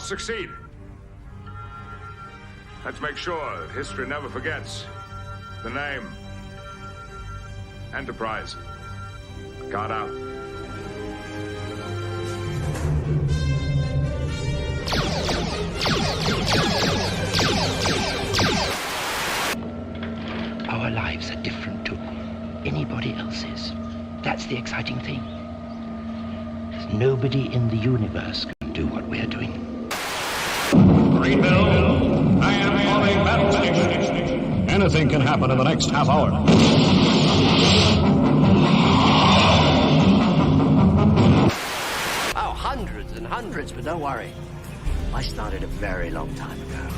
must succeed. Let's make sure that history never forgets the name. Enterprise. Guard out. Our lives are different to anybody else's. That's the exciting thing. There's nobody in the universe can do what we're doing. Greenville, I am calling battle station. Anything can happen in the next half hour. Oh, hundreds and hundreds, but don't worry. I started a very long time ago.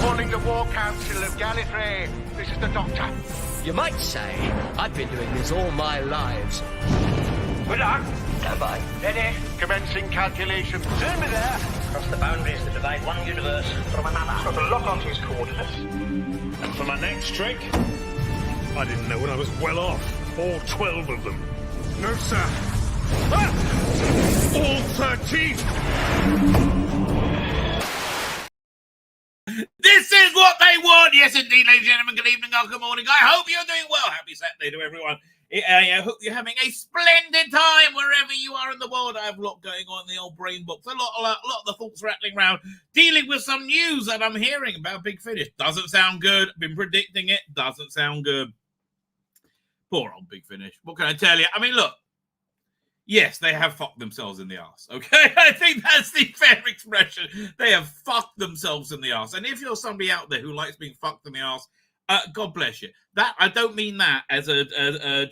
Calling the War Council of Gallifrey. This is the Doctor. You might say I've been doing this all my lives. Good luck. Stand by. Ready. Commencing calculations. Turn me there. Across the boundaries that divide one universe from another. Got to lock onto his coordinates. And for my next trick, I didn't know when I was well off. All 12 of them. No, sir. Ah! All 13! This is what they want. Yes, indeed, ladies and gentlemen. Good evening or good morning. I hope you're doing well. Happy Saturday to everyone. I hope you're having a splendid time wherever you are in the world. I have a lot going on in the old brain box. A lot of the thoughts rattling around, dealing with some news that I'm hearing about Big Finish. Doesn't sound good. Been predicting it. Doesn't sound good. Poor old Big Finish. What can I tell you? I mean, look. Yes, they have fucked themselves in the arse, okay? I think that's the fair expression. They have fucked themselves in the arse. And if you're somebody out there who likes being fucked in the arse, God bless you. That I don't mean that as a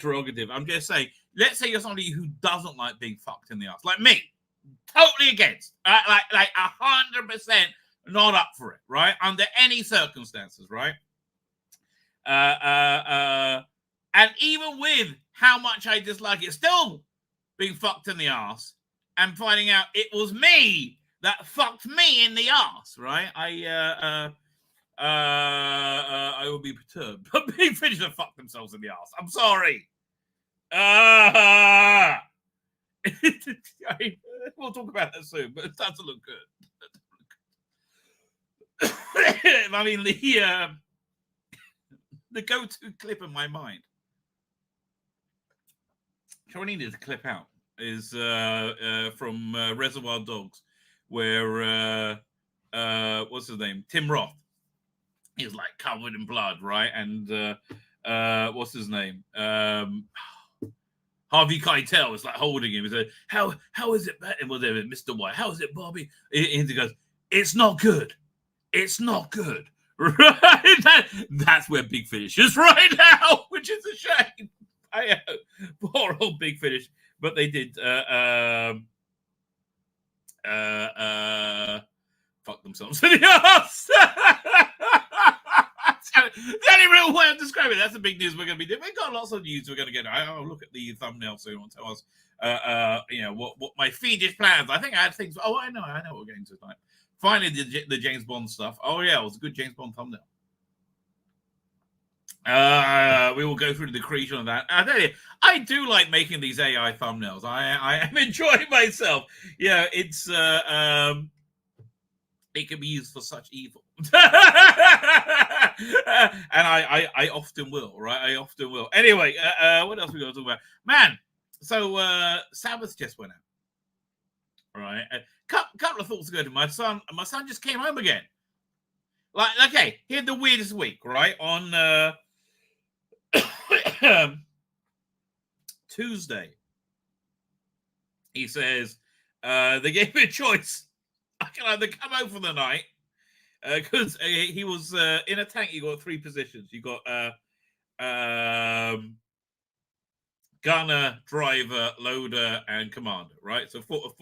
derogative. I'm just saying, let's say you're somebody who doesn't like being fucked in the arse, like me. Totally against. Like 100% not up for it, right? Under any circumstances, right? And even with how much I dislike it, still being fucked in the arse and finding out it was me that fucked me in the arse, right? I will be perturbed. But Big Finish have fucked themselves in the arse. I'm sorry. We'll talk about that soon, but it doesn't look good. I mean, the go-to clip in my mind, which I needed to clip out, is from Reservoir Dogs, where what's his name? Tim Roth. He's like covered in blood, right? And what's his name? Harvey Keitel is like holding him. He said, "How is it, whatever, Mr. White? How is it, Bobby?" And he goes, "It's not good. It's not good." Right? That's where Big Finish is right now, which is a shame. Poor old Big Finish, but they did fuck themselves in the ass. The only real way of describing it. That's the big news we're going to be doing. We've got lots of news we're going to get. I'll look at the thumbnail soon and tell us, what my fiendish plans. I think I had things. Oh, I know what we're getting to tonight. Finally, the James Bond stuff. Oh yeah, it was a good James Bond thumbnail. We will go through the creation of that. I tell you, I do like making these AI thumbnails. I am enjoying myself. Yeah, it's it can be used for such evil. And I often will, right? I often will. Anyway, what else we got to talk about? Man, so Sabbath just went out. Right? A couple of thoughts ago to my son. My son just came home again. Like, okay, he had the weirdest week, right? On Tuesday, he says they gave me a choice. I can either come home for the night because he was in a tank. You got three positions. You got gunner, driver, loader, and commander. Right, so four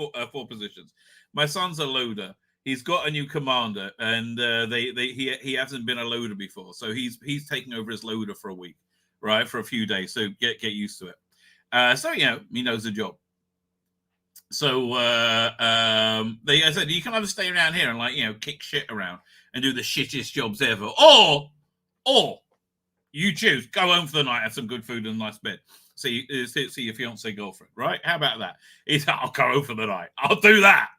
positions. My son's a loader. He's got a new commander, and he hasn't been a loader before, so he's taking over as loader for a week, right, for a few days. So get used to it. So he knows the job. So I said, you can either stay around here and kick shit around and do the shittest jobs ever, or you choose, go home for the night, have some good food and a nice bed. see your fiance girlfriend, right? How about that? He's like, I'll go home for the night. I'll do that.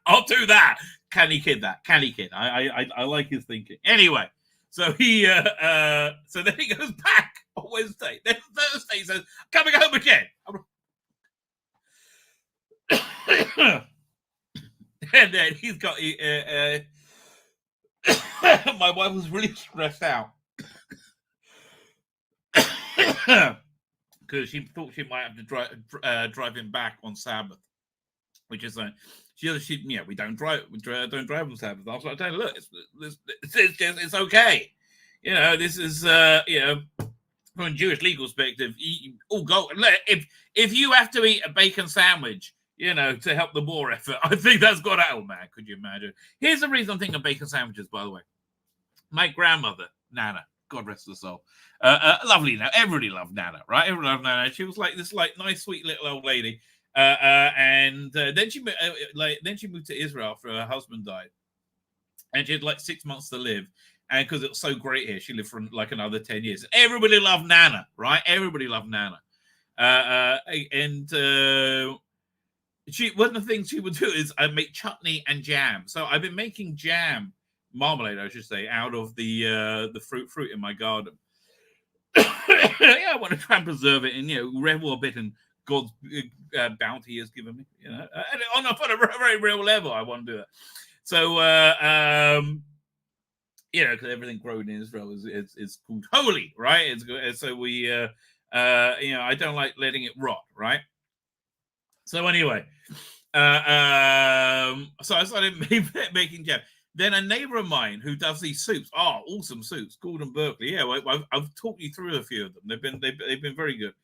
Can he kid that? Can he kid? I like his thinking. Anyway, so he so then he goes back on Wednesday. Then Thursday he says, coming home again. And then he's got my wife was really stressed out because she thought she might have to drive him back on Sabbath, which is we don't drive on Sabbath. I was like, look, it's okay, this is from a Jewish legal perspective. If you have to eat a bacon sandwich, to help the war effort, I think that's got out. Oh man, could you imagine? Here's the reason I'm thinking of bacon sandwiches, by the way. My grandmother, Nana, God rest her soul, lovely now. Everybody loved Nana, right? Everybody loved Nana. She was like this, nice, sweet little old lady. And then she moved to Israel after her husband died, and she had 6 months to live. And because it was so great here, she lived for another 10 years. Everybody loved Nana, right? Everybody loved Nana. One of the things she would do is make chutney and jam. So I've been making jam, marmalade, I should say, out of the fruit in my garden. I want to try and preserve it and revel a bit in God's bounty He has given me. And on a very real level, I want to do that. So because everything grown in Israel is called holy, right? It's good. So we I don't like letting it rot, right? So anyway, so I started making jam. Then a neighbor of mine who does these soups, awesome soups, Gordon Berkeley. Yeah, I've talked you through a few of them. They've been very good.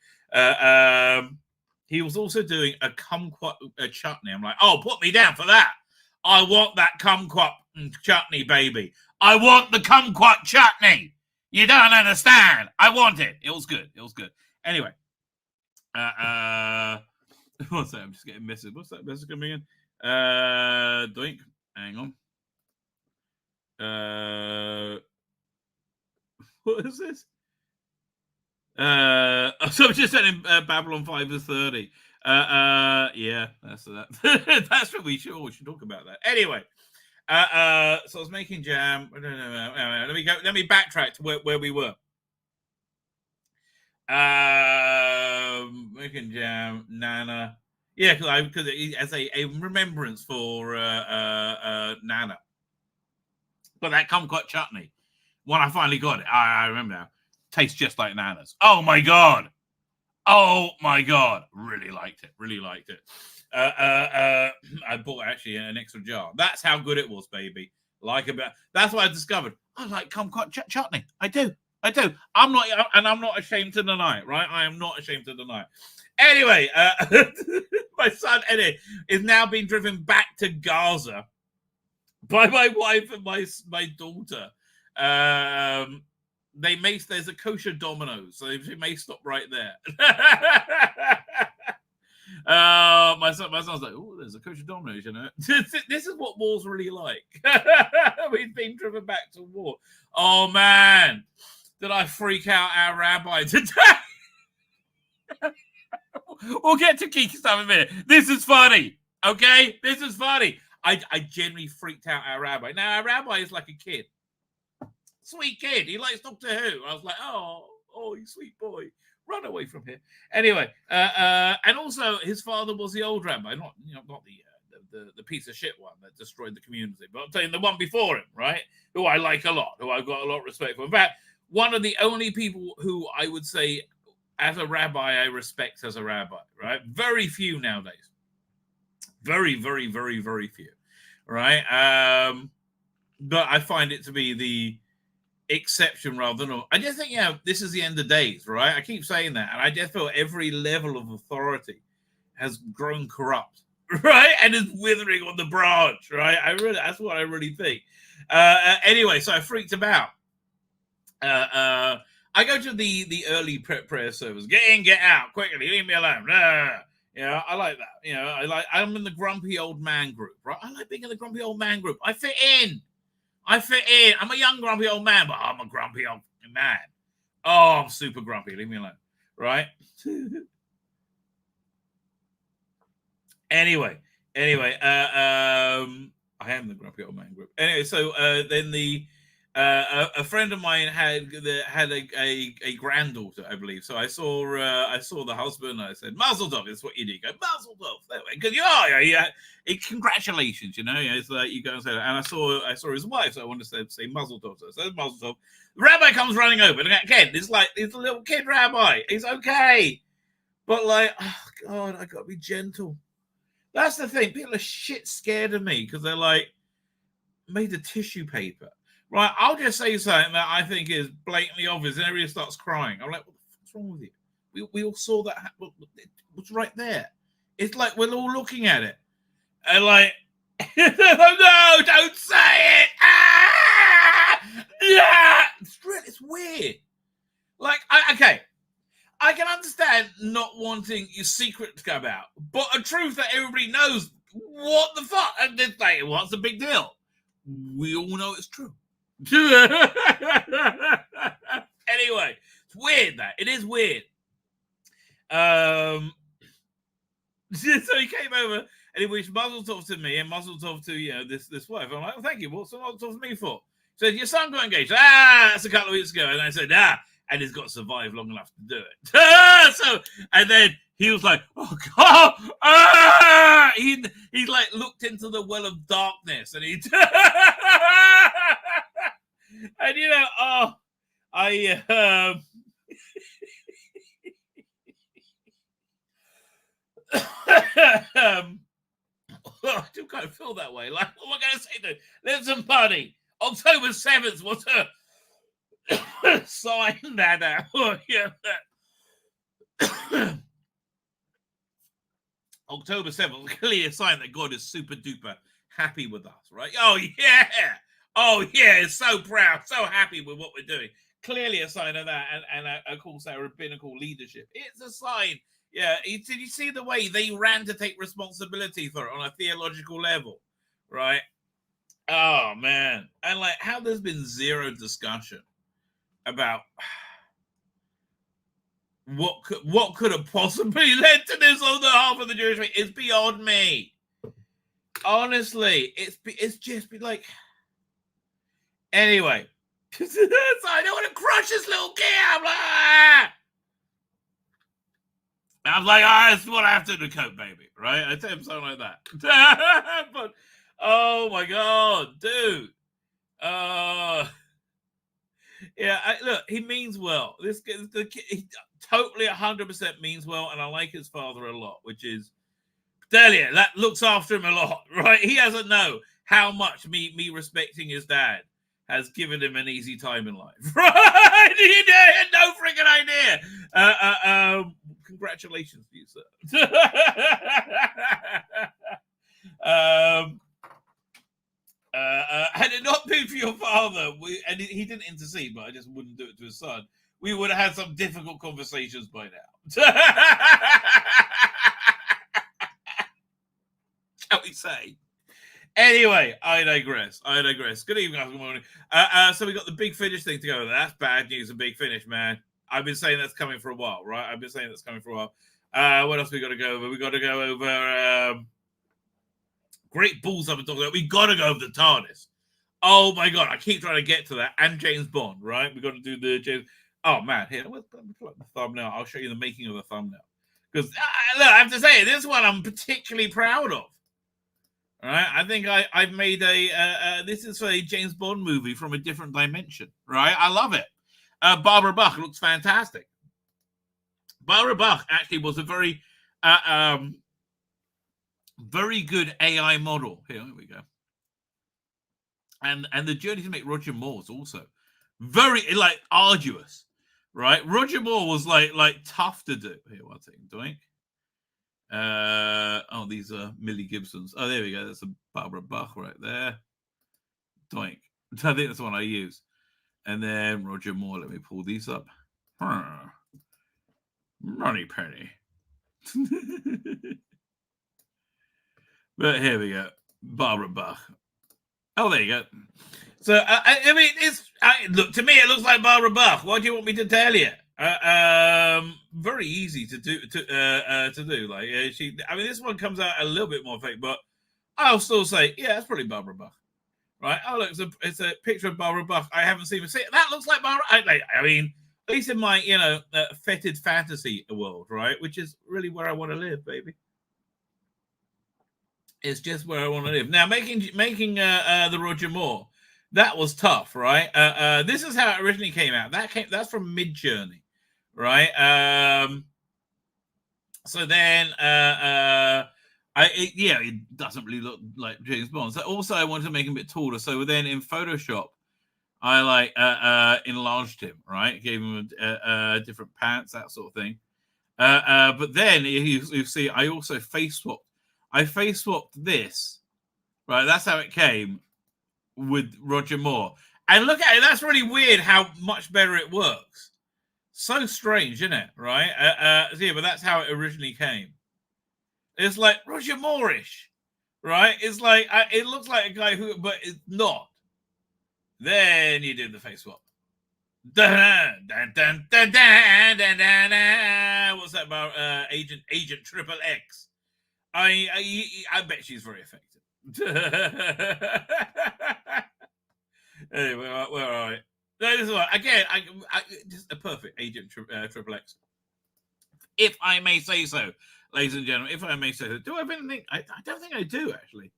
He was also doing a kumquat chutney. I'm like, put me down for that. I want that kumquat chutney, baby. I want the kumquat chutney. You don't understand. I want it. It was good. Anyway, what's that? I'm just getting messages. What's that message coming in? Doink. Hang on. What is this? So I'm just sending Babylon 5:30. Yeah, that's that. That's what we should talk about that. Anyway, so I was making jam. Let me backtrack to where we were. Making jam, Nana. Yeah, because as a remembrance for Nana. But that kumquat chutney, when I finally got it, I remember now, tastes just like Nana's. Oh my god! Really liked it. I bought actually an extra jar. That's how good it was, baby. That's what I discovered. I like kumquat chutney. I do. I'm not ashamed to deny it, right? I am not ashamed to deny it. Anyway, my son Eddie is now being driven back to Gaza by my wife and my daughter. There's a kosher Domino's, so they may stop right there. My son's like, oh, there's a kosher Domino's, This is what war's really like. We've been driven back to war. Oh man, did I freak out our rabbi today? We'll get to geeky stuff in a minute. This is funny, okay? This is funny. I genuinely freaked out our rabbi. Now, our rabbi is like a kid. Sweet kid. He likes Doctor Who. I was like, oh, you sweet boy. Run away from here. Anyway, and also his father was the old rabbi, not the piece of shit one that destroyed the community, but I'm telling you, the one before him, right? Who I like a lot, who I've got a lot of respect for. In fact, one of the only people who I would say, as a rabbi, I respect as a rabbi, right? Very few nowadays. Very, very, very, very few, right? But I find it to be the exception rather than all. I just think, this is the end of days, right? I keep saying that, and I just feel every level of authority has grown corrupt, right? And is withering on the branch, right? That's what I really think. Anyway, so I freaked him out. I go to the early prayer service. Get in, get out, quickly, leave me alone. I like that. I'm in the grumpy old man group, right? I like being in the grumpy old man group. I fit in. I'm a young grumpy old man, but I'm a grumpy old man. Oh, I'm super grumpy. Leave me alone, right? Anyway, I am the grumpy old man group. Anyway, so then a friend of mine had a granddaughter, I believe. So I saw the husband. And I said, "Mazel tov." It's what you do. You go Mazel tov that way because congratulations. It's like you go and say that. And I saw his wife, so I wanted to say Mazel tov. So I said Mazel tov. The rabbi comes running over, and again, it's a little kid rabbi. He's okay, but like, oh God, I got to be gentle. That's the thing. People are shit scared of me because they're like made of tissue paper. Right, I'll just say something that I think is blatantly obvious, and everybody starts crying. I'm like, what's wrong with you? We all saw that. What's right there? It's like we're all looking at it. And like, no, don't say it. Yeah, it's weird. Like, okay, I can understand not wanting your secret to come out, but a truth that everybody knows. What the fuck? And they say, what's the big deal? We all know it's true. Anyway, it's weird that it is weird. So he came over and he wished Mazel Tov to me and Mazel Tov to this wife. I'm like, oh, thank you. What's Mazel Tov to me for? He said, your son got engaged. That's a couple of weeks ago. And I said, and he's got to survive long enough to do it. So and then he was like, oh God, he like looked into the well of darkness and he. And I do kind of feel that way. Like, what am I going to say to him? Listen, buddy, October 7th was a sign that October 7th was clearly a sign that God is super duper happy with us, right? Oh yeah, so proud, so happy with what we're doing. Clearly a sign of that, and of course our rabbinical leadership. It's a sign. Yeah, did you see the way they ran to take responsibility for it on a theological level, right? Oh man, and like how there's been zero discussion about what could have possibly led to this on the half of the Jewish faith. It's beyond me. Honestly, it's just be like. Anyway, so I don't want to crush this little kid. I'm like, that's what I have to do to cope, baby, right? I tell him something like that. But oh my God, dude. Look, he means well. The kid, he totally 100% means well, and I like his father a lot, which is Delia. That looks after him a lot, right? He doesn't know how much me respecting his dad has given him an easy time in life, right? He had no freaking idea. Congratulations to you, sir. Had it not been for your father, and he didn't intercede, but I just wouldn't do it to his son, we would have had some difficult conversations by now. Shall we say? Anyway, I digress. Good evening, guys. Good morning. So we got the big finish thing to go with. That's bad news, a big finish, man. I've been saying that's coming for a while, right? What else we got to go over? We got to go over great balls I've been talking about. We got to go over the TARDIS. Oh, my God. I keep trying to get to that. And James Bond, right? We got to do the James... Oh, man. Here, let's put up the thumbnail. I'll show you the making of the thumbnail. Because, look, I have to say, this one I'm particularly proud of. All right, I think I've made this is a James Bond movie from a different dimension, right? I love it. Barbara Buck looks fantastic. Barbara Buck actually was a very good AI model. Here we go. And the journey to make Roger Moore is also very arduous, right? Roger Moore was like tough to do. Here, one second, doink. These are Millie Gibsons. Oh, there we go. That's a Barbara Buck right there. Doink. I think that's the one I use. And then Roger Moore. Let me pull these up. Money penny. But here we go. Barbara Buck. Oh, there you go. So I mean, look to me. It looks like Barbara Buck. What do you want me to tell you? Very easy to do. To do. Like I mean, this one comes out a little bit more fake, but I'll still say, yeah, that's probably Barbara Buck, right? Oh, look, it's a picture of Barbara Buck. I haven't seen her. See, that looks like Barbara. I mean, at least in my fetid fantasy world, right? Which is really where I want to live, baby. It's just where I want to live. Now, making the Roger Moore, that was tough, right? This is how it originally came out. That's from Midjourney, right? So then, it doesn't really look like James Bond. So also, I wanted to make him a bit taller. So then in Photoshop, I enlarged him, right? Gave him different pants, that sort of thing. But then you see, I also face swapped. I face swapped this, right? That's how it came with Roger Moore. And look at it. That's really weird how much better it works. So strange, isn't it? Right? But that's how it originally came. It's like Roger Moore-ish, right? It's like it looks like a guy who, but it's not. Then you do the face swap. Dun, dun, dun, dun, dun, dun, dun, dun. What's that about? Agent Triple X. I bet she's very effective. Anyway, where are we? No, this is what, again. I just a perfect Agent Triple X, if I may say so, ladies and gentlemen. If I may say so, do I have anything? I don't think I do actually.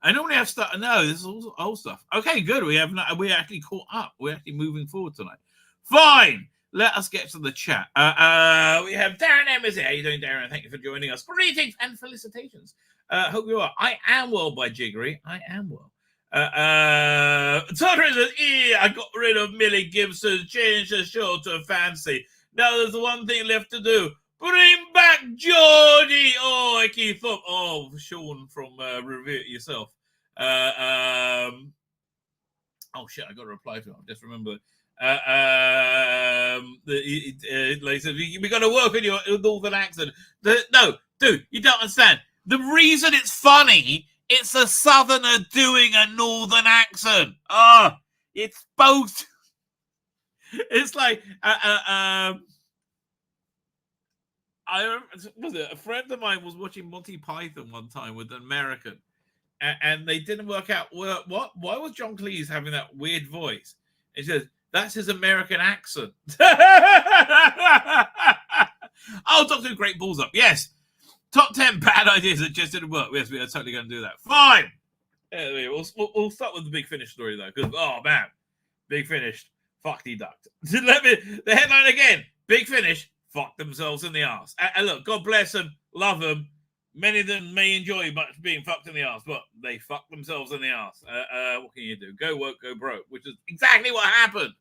I normally have stuff. No, this is all old stuff. Okay, good. We're actually caught up. We're actually moving forward tonight. Fine. Let us get to the chat. We have Darren Emmers here. How you doing, Darren? Thank you for joining us. Greetings and felicitations. Hope you are. I am well by Jiggery. I am well. Tutter says, I got rid of Millie Gibson, changed the show to fancy. Now there's one thing left to do. Bring back Geordie. Oh, I keep up. Oh, Sean from Review It Yourself. Oh shit, I got to reply to him. Just remember. Like said, we got to work on your northern accent. No, dude, you don't understand. The reason it's funny, it's a southerner doing a northern accent. It's both. It's like a friend of mine was watching Monty Python one time with an American, and they didn't work out why was John Cleese having that weird voice. He says that's his American accent. Oh, Dr. Great Balls Up. Yes. Top 10 bad ideas that just didn't work. Yes, we are totally going to do that. Fine. Anyway, we'll start with the Big Finish story, though, because, oh, man. Big Finish. Fuck the duct. The headline again. Big Finish. Fuck themselves in the arse. And look, God bless them. Love them. Many of them may enjoy much being fucked in the arse, but they fuck themselves in the arse. What can you do? Go woke, go broke, which is exactly what happened.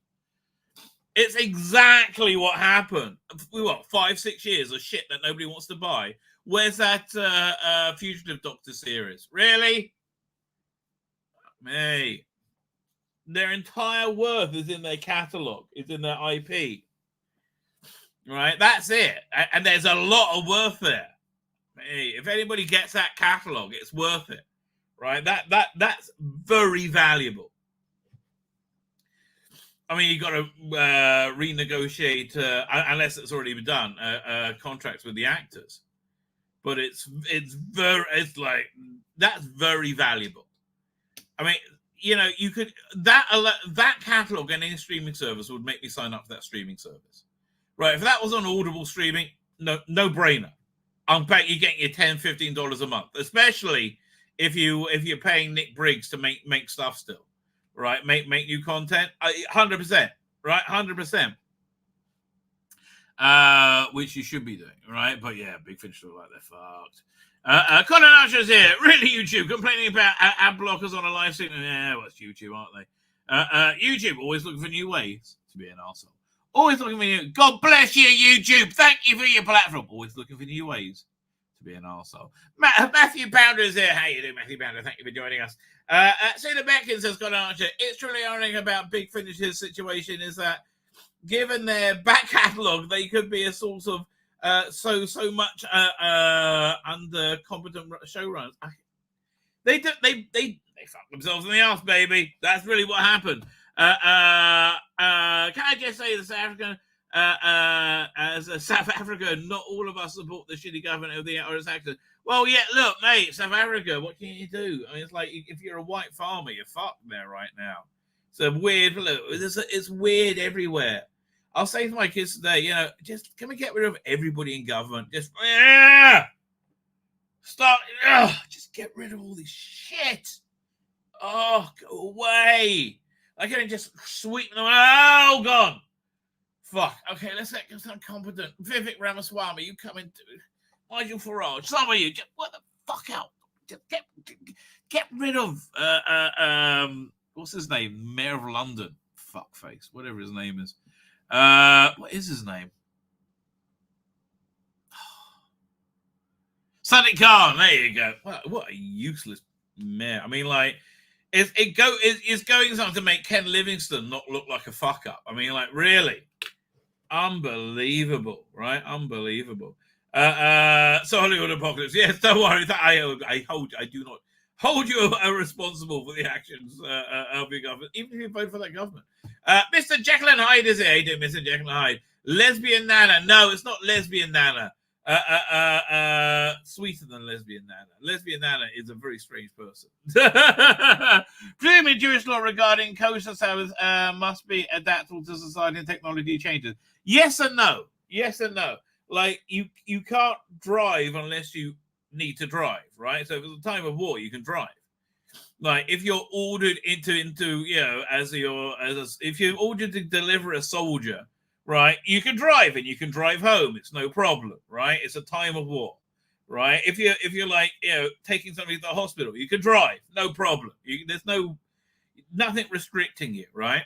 It's exactly what happened. 5-6 years of shit that nobody wants to buy. Where's that Fugitive Doctor series? Really? Mate. Their entire worth is in their catalogue. It's in their IP. Right? That's it. And there's a lot of worth there. Hey, if anybody gets that catalogue, it's worth it. Right? That's very valuable. I mean, you got to renegotiate, unless it's already been done, contracts with the actors. But it's like that's very valuable. I mean, you could that catalog and any streaming service would make me sign up for that streaming service, right? If that was on Audible streaming, no brainer. I'm bet you're getting your $10-15 a month, especially if you're paying Nick Briggs to make stuff still. Right, make new content, 100%, right, 100%. Which you should be doing, right? But yeah, Big Finish look like they're fucked. Colin Archer's here. Really, YouTube complaining about ad blockers on a live stream? Yeah, well, it's YouTube, aren't they? YouTube always looking for new ways to be an arsehole. Always looking for new. God bless you, YouTube. Thank you for your platform. Always looking for new ways to be an arsehole. Matthew Pounder is here. How you doing, Matthew Pounder? Thank you for joining us. Tzvi Lebetkin says, Colin Archer, it's truly ironic about Big Finish's situation is that given their back catalogue, they could be a sort of so much under competent showrunners. They fucked themselves in the ass, baby. That's really what happened. Can I just say the South African as South Africa, not all of us support the shitty government of the IRS actors. Well, yeah, look, mate, South Africa, what can you do? I mean, it's like if you're a white farmer, you're fucked there right now. So weird. Look, it's weird everywhere. I'll say to my kids today, just can we get rid of everybody in government? Just just get rid of all this shit. Oh, go away. I can't just sweep them. Oh, God. Fuck. Okay, let's get some competent. Vivek Ramaswamy, you come in. Nigel Farage, some of you, just what the fuck out. Just get rid of what's his name? Mayor of London. Fuckface. Whatever his name is. What is his name? Sadiq Khan. There you go. What a useless mayor. I mean, like, it's going something to make Ken Livingstone not look like a fuck up. I mean, like, really, unbelievable, right? Unbelievable. So Hollywood Apocalypse. Yes, don't worry. I do not hold you responsible for the actions of your government, even if you vote for that government. Mr. Jekyll and Hyde is here. How you doing, Mr. Jekyll and Hyde? Lesbian Nana. No, it's not Lesbian Nana. Sweeter than Lesbian Nana. Lesbian Nana is a very strange person. Presumably Jewish law regarding kosher Sabbath must be adaptable to society and technology changes. Yes and no. Yes and no. Like, you can't drive unless you need to drive, right? So if it's a time of war, you can drive. Like, if you're ordered into if you're ordered to deliver a soldier, right, you can drive and you can drive home. It's no problem, right? It's a time of war, right? If you're like, taking somebody to the hospital, you can drive, no problem. There's nothing restricting you, right?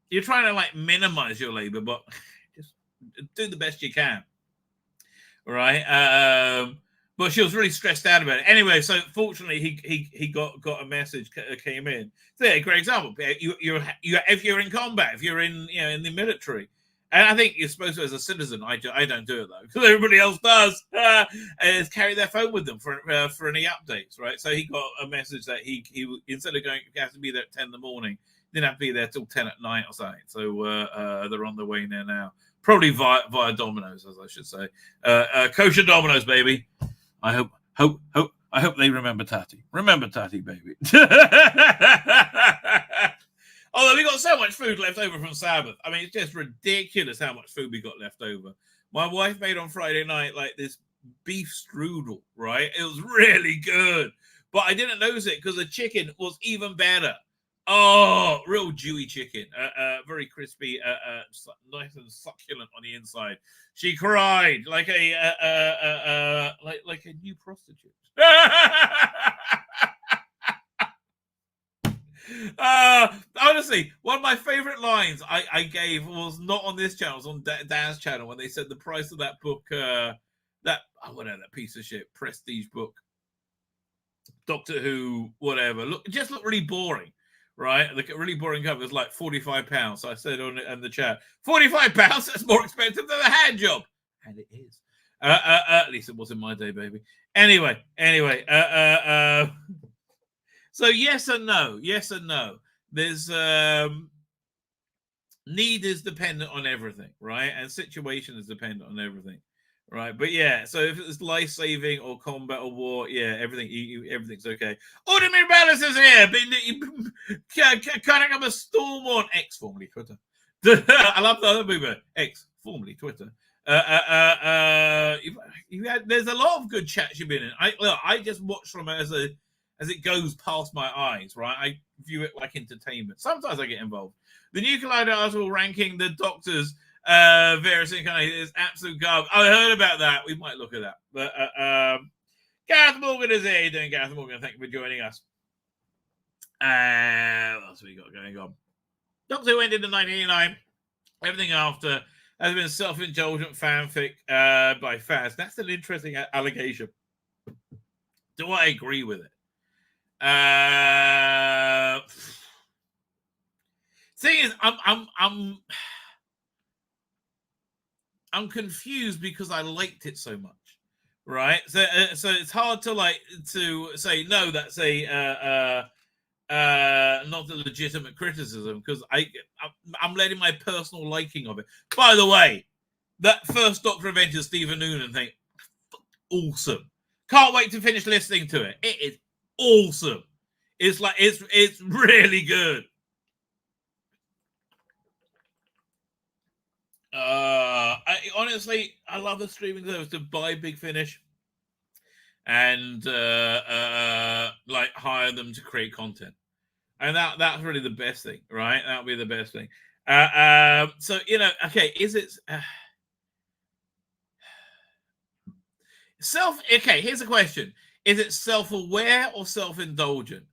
You're trying to like minimize your labor, but just do the best you can, right? But she was really stressed out about it. Anyway, so fortunately he got a message came in. So yeah, great example. If you're in combat, if you're in in the military. And I think you're supposed to, as a citizen, I don't do it though, because everybody else does, is carry their phone with them for any updates, right? So he got a message that he instead of going, he has to be there at 10 in the morning, didn't have to be there till 10 at night or something. So they're on their way there now, probably via Domino's, as I should say. Kosher Domino's, baby. I hope they remember Tati. Remember Tati, baby. Although we got so much food left over from Sabbath. I mean, it's just ridiculous how much food we got left over. My wife made on Friday night like this beef strudel, right? It was really good. But I didn't notice it because the chicken was even better. Oh, real dewy chicken. Very crispy, nice and succulent on the inside. She cried like a new prostitute. Honestly, one of my favorite lines I gave was not on this channel, it was on Dan's channel when they said the price of that book, that piece of shit prestige book, Doctor Who, whatever, just looked really boring, right? Like a really boring cover. It was like £45. So I said on the chat, £45? That's more expensive than a hand job, and it is. At least it was in my day, baby. Anyway. So yes and no. There's need is dependent on everything, right? And situation is dependent on everything, right? But yeah, so if it's life-saving or combat or war, yeah, everything's okay. Ordinary Balance is here, cutting up a storm on X, formerly Twitter. I love the other movie, X, formerly Twitter. There's a lot of good chats you've been in. I just watch from it as it goes past my eyes, right? I view it like entertainment. Sometimes I get involved. The new Collider article ranking the Doctors various incarnations is absolute garbage. I heard about that. We might look at that. But Gareth Morgan is here. How you doing, Gareth Morgan? Thank you for joining us. What else have we got going on? Doctor Who ended in 1989. Everything after has been self-indulgent fanfic by fans. That's an interesting allegation. Do I agree with it? Thing is, I'm confused because I liked it so much, right? So it's hard to say no. That's a not a legitimate criticism, because I'm letting my personal liking of it. By the way, that first Doctor Adventure Stephen Noonan thing, awesome. Can't wait to finish listening to it. It is awesome. It's like it's really good. Honestly, I love the streaming service to buy Big Finish and like hire them to create content, and that's really the best thing, right? That would be the best thing. So okay, is it okay, here's a question: is it self-aware or self-indulgent?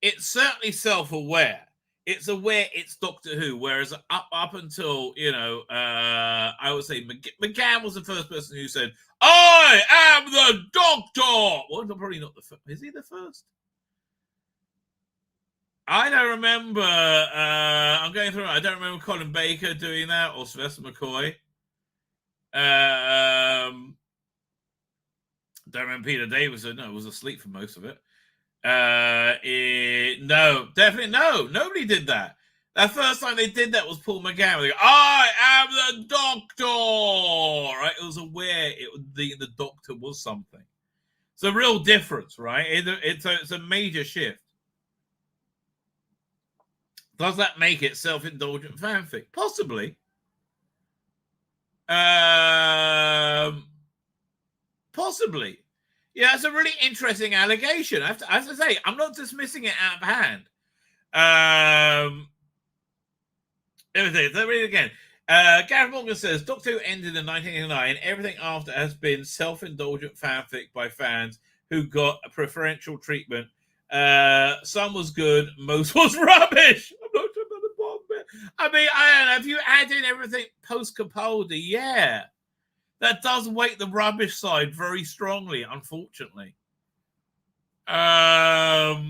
It's certainly self-aware. It's aware it's Doctor Who, whereas up until I would say McGann was the first person who said, "I am the Doctor." Well, probably not the first. Is he the first? I don't remember. I'm going through. I don't remember Colin Baker doing that or Sylvester McCoy. Don't remember Peter Davison. No, was asleep for most of it. No, definitely no. Nobody did that. The first time they did that was Paul McGann. They go, "I am the Doctor." Right? It was aware the Doctor was something. It's a real difference, right? It's a major shift. Does that make it self-indulgent fanfic? Possibly. Possibly. Yeah, it's a really interesting allegation. I have to say, I'm not dismissing it out of hand. Let me read it again. Gareth Morgan says, Doctor Who ended in 1989. Everything after has been self-indulgent fanfic by fans who got a preferential treatment. Some was good, most was rubbish. I'm not sure about the bottom bit. I mean, I don't know. If you add in everything post-Capaldi, yeah. That does weight the rubbish side very strongly, unfortunately. It's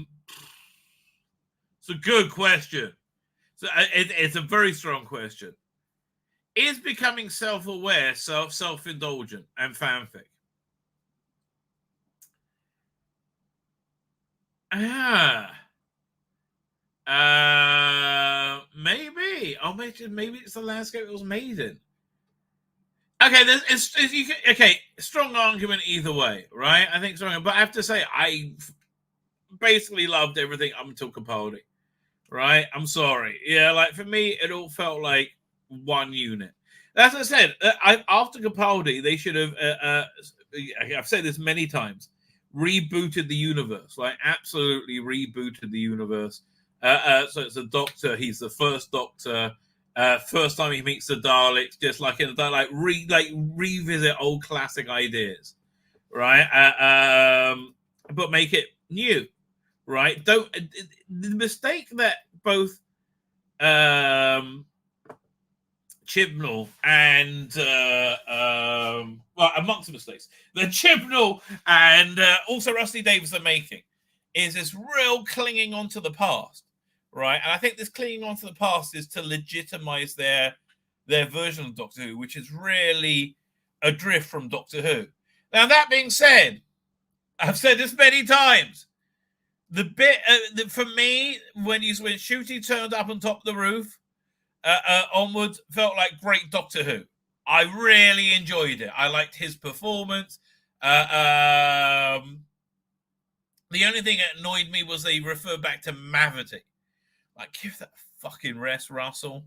a good question. So it's a very strong question. Is becoming self-aware self-indulgent and fanfic? Maybe. Oh, maybe it's the landscape it was made in. Okay, strong argument either way, right? I think strong, but I have to say, I basically loved everything up until Capaldi, right? I'm sorry. Yeah, like for me, it all felt like one unit. As I said, after Capaldi, they should have, I've said this many times, rebooted the universe, like absolutely rebooted the universe. So it's a Doctor, he's the first Doctor. First time he meets the Daleks, just like in the Dalek, revisit old classic ideas, right? But make it new, right? The mistake that both Chibnall and amongst the mistakes that Chibnall and also Rusty Davies are making is this real clinging onto the past. Right, and I think this clinging on to the past is to legitimize their version of Doctor Who, which is really a drift from Doctor Who. Now, that being said, I've said this many times. The bit for me when Shooty turned up on top of the roof onwards felt like great Doctor Who. I really enjoyed it. I liked his performance. The only thing that annoyed me was they referred back to Mavity. Like, give that fucking rest, Russell.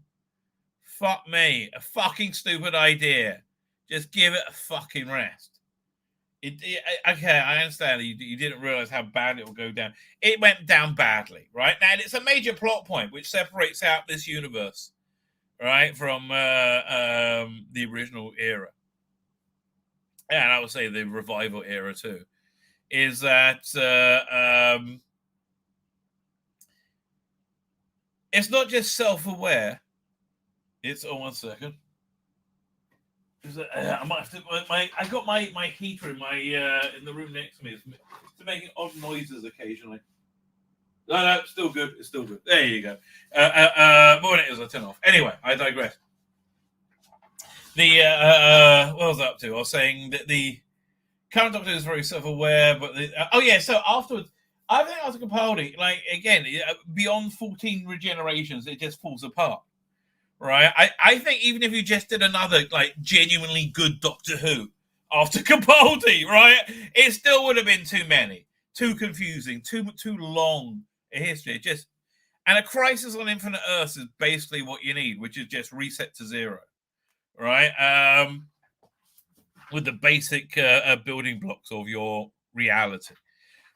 Fuck me. A fucking stupid idea. Just give it a fucking rest. Okay, I understand you didn't realize how bad it will go down. It went down badly, right? Now, it's a major plot point which separates out this universe, right, from the original era. And I would say the revival era, too. Is that... it's not just self-aware. It's 1 second. I might have to. I got my heater in in the room next to me. It's making odd noises occasionally. No, still good. It's still good. There you go. More than it is, I turn off. Anyway, I digress. What was I up to? I was saying that the current Doctor is very self-aware, but so afterwards. I think after Capaldi, like again, beyond 14 regenerations, it just falls apart. Right? I think even if you just did another like genuinely good Doctor Who after Capaldi, right, it still would have been too many, too confusing, too long a history. And a Crisis on Infinite Earths is basically what you need, which is just reset to zero, right? With the basic building blocks of your reality,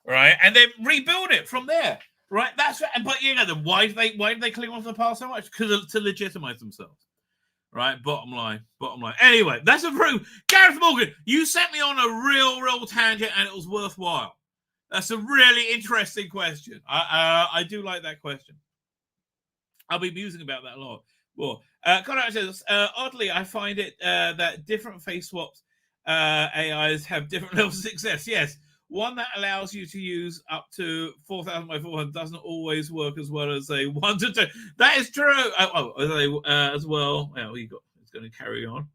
right, and then rebuild it from there, right? That's right. But then why do they cling on to the past so much? Because to legitimize themselves, right? Bottom line. Anyway, that's a proof. Gareth Morgan, you sent me on a real tangent, and it was worthwhile. That's a really interesting question. I do like that question. I'll be musing about that a lot more. Conrad says, oddly, I find it that different face swaps AIs have different levels of success. Yes, one that allows you to use up to 4,000 by 400 doesn't always work as well as a 1 to 2. That is true. As well. Well, it's going to carry on.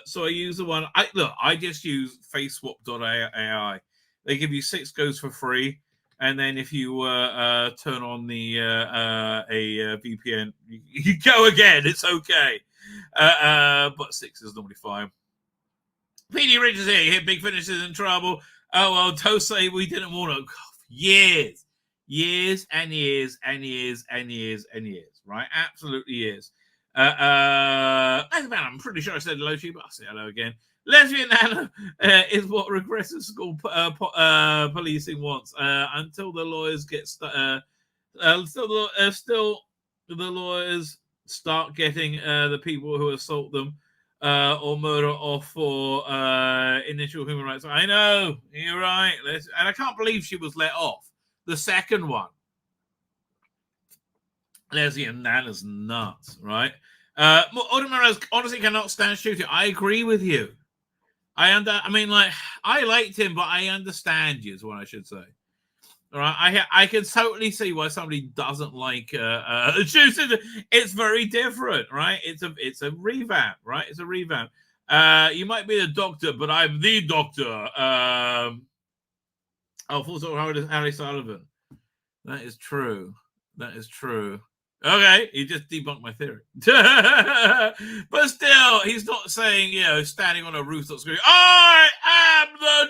So I use the one. I just use faceswap.ai. They give you 6 goes for free, and then if you turn on the a VPN, you go again. It's okay, but 6 is normally fine. PD Richards here. You hit Big Finish is in trouble. Oh well, Tosei, we didn't want to. Years and years. Right, absolutely years. I'm pretty sure I said hello to you, but I'll say hello again. Lesbian Nana is what regressive school policing wants. Until the lawyers get still the lawyers start getting the people who assault them or murder off for initial human rights. I know, you're right. And I can't believe she was let off. The second one. Lesbian Nana's nuts, right? Honestly cannot stand shooting. I agree with you. I liked him, but I understand you is what I should say. All right, I can totally see why somebody doesn't like shooting. It's very different, right? It's a revamp, right? It's a revamp. You might be the Doctor, but I'm the Doctor. Full Harry Sullivan. That is true. Okay, he just debunked my theory. But still, he's not saying, standing on a rooftop screaming, I am the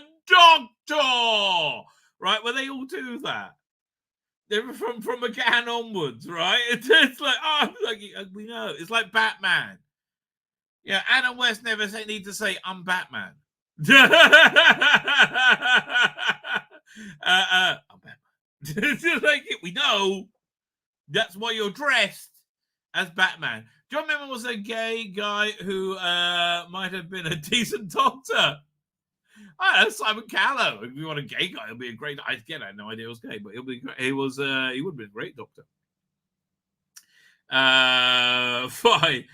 Doctor! Right? Well, they all do that. They're from McGann onwards, right? It's like, we know. It's like Batman. Yeah, Adam West never need to say, I'm Batman. I'm Batman. We know. That's why you're dressed as Batman. Do you remember was a gay guy who might have been a decent Doctor? That's Simon Callow. If you want a gay guy, he'll be a great. I had no idea he was gay, but he'll be. He would have been a great Doctor. Fine.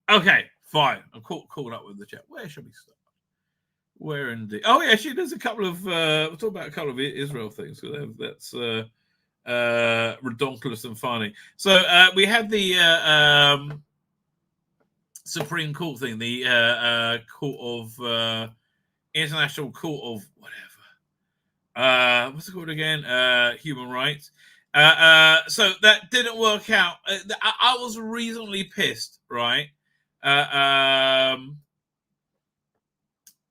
Okay, fine. I'm caught up with the chat. Where should we start? Where indeed? Oh yeah, there's a couple of we'll talk about a couple of Israel things. So that's redonkulous and funny. So we had the Supreme Court thing, the International Court of whatever. What's it called again? Human Rights. So that didn't work out. I was reasonably pissed, right?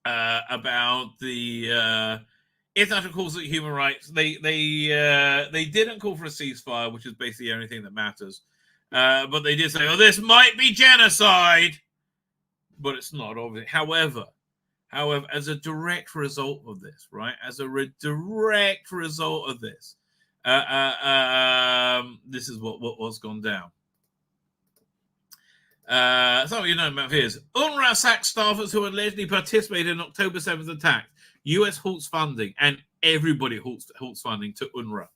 About the International Court of Human Rights. They didn't call for a ceasefire, which is basically the only thing that matters. But they did say, this might be genocide, but it's not, obviously. However, as a direct result of this, right? Direct result of this, this is what's gone down. Some of you know about this. UNRWA sacked staffers who allegedly participated in October 7th attack. US halts funding, and everybody halts funding to UNRWA.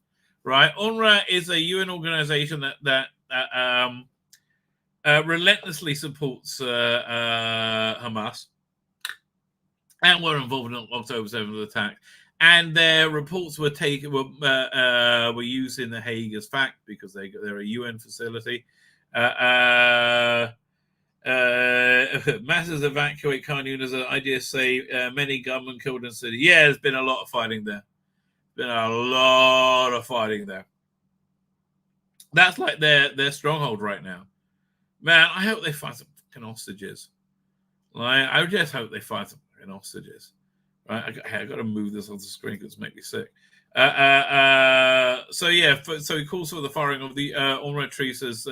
Right? UNRWA is a UN organization that relentlessly supports Hamas, and were involved in October 7th attack. And their reports were used in The Hague as fact because they're a UN facility. Masses evacuate Karney as an idea say many gunmen killed in the city. Yeah, there's been a lot of fighting there. Been a lot of fighting there. That's like their stronghold right now. Man, I hope they find some fucking hostages. Like, I just hope they find some fucking hostages. Right? I got to move this off the screen because it's making me sick. So he calls for the firing of the UNRWA trees as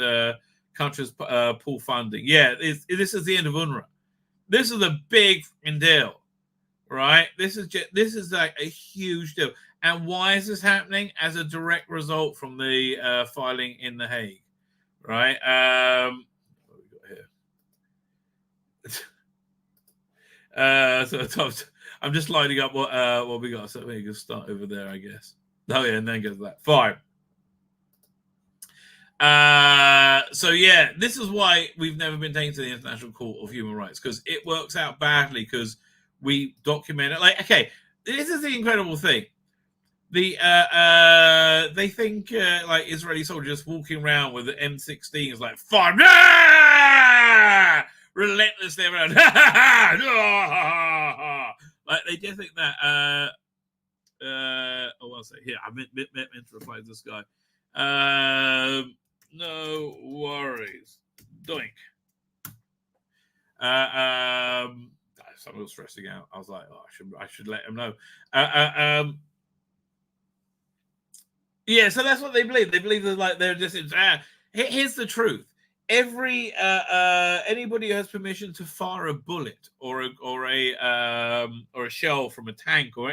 countries pull funding. Yeah, this is the end of UNRWA. This is a big deal, right? This is like a huge deal. And why is this happening? As a direct result from the filing in The Hague, right? What we got here? So I'm just lining up what we got. So we can start over there, I guess. Oh yeah, and then go to that. Fine. So yeah, this is why we've never been taken to the International Court of Human Rights, because it works out badly because we document it. Like, okay, this is the incredible thing. They think like Israeli soldiers walking around with the M16s like fire relentlessly around. Like they just think that. I'll say here. I meant to reply to this guy. No worries. Doink. Someone was stressing out. I was like, oh, I should let him know. Yeah, so that's what they believe. They believe that like they're just. Here's the truth. Every anybody who has permission to fire a bullet or a shell from a tank or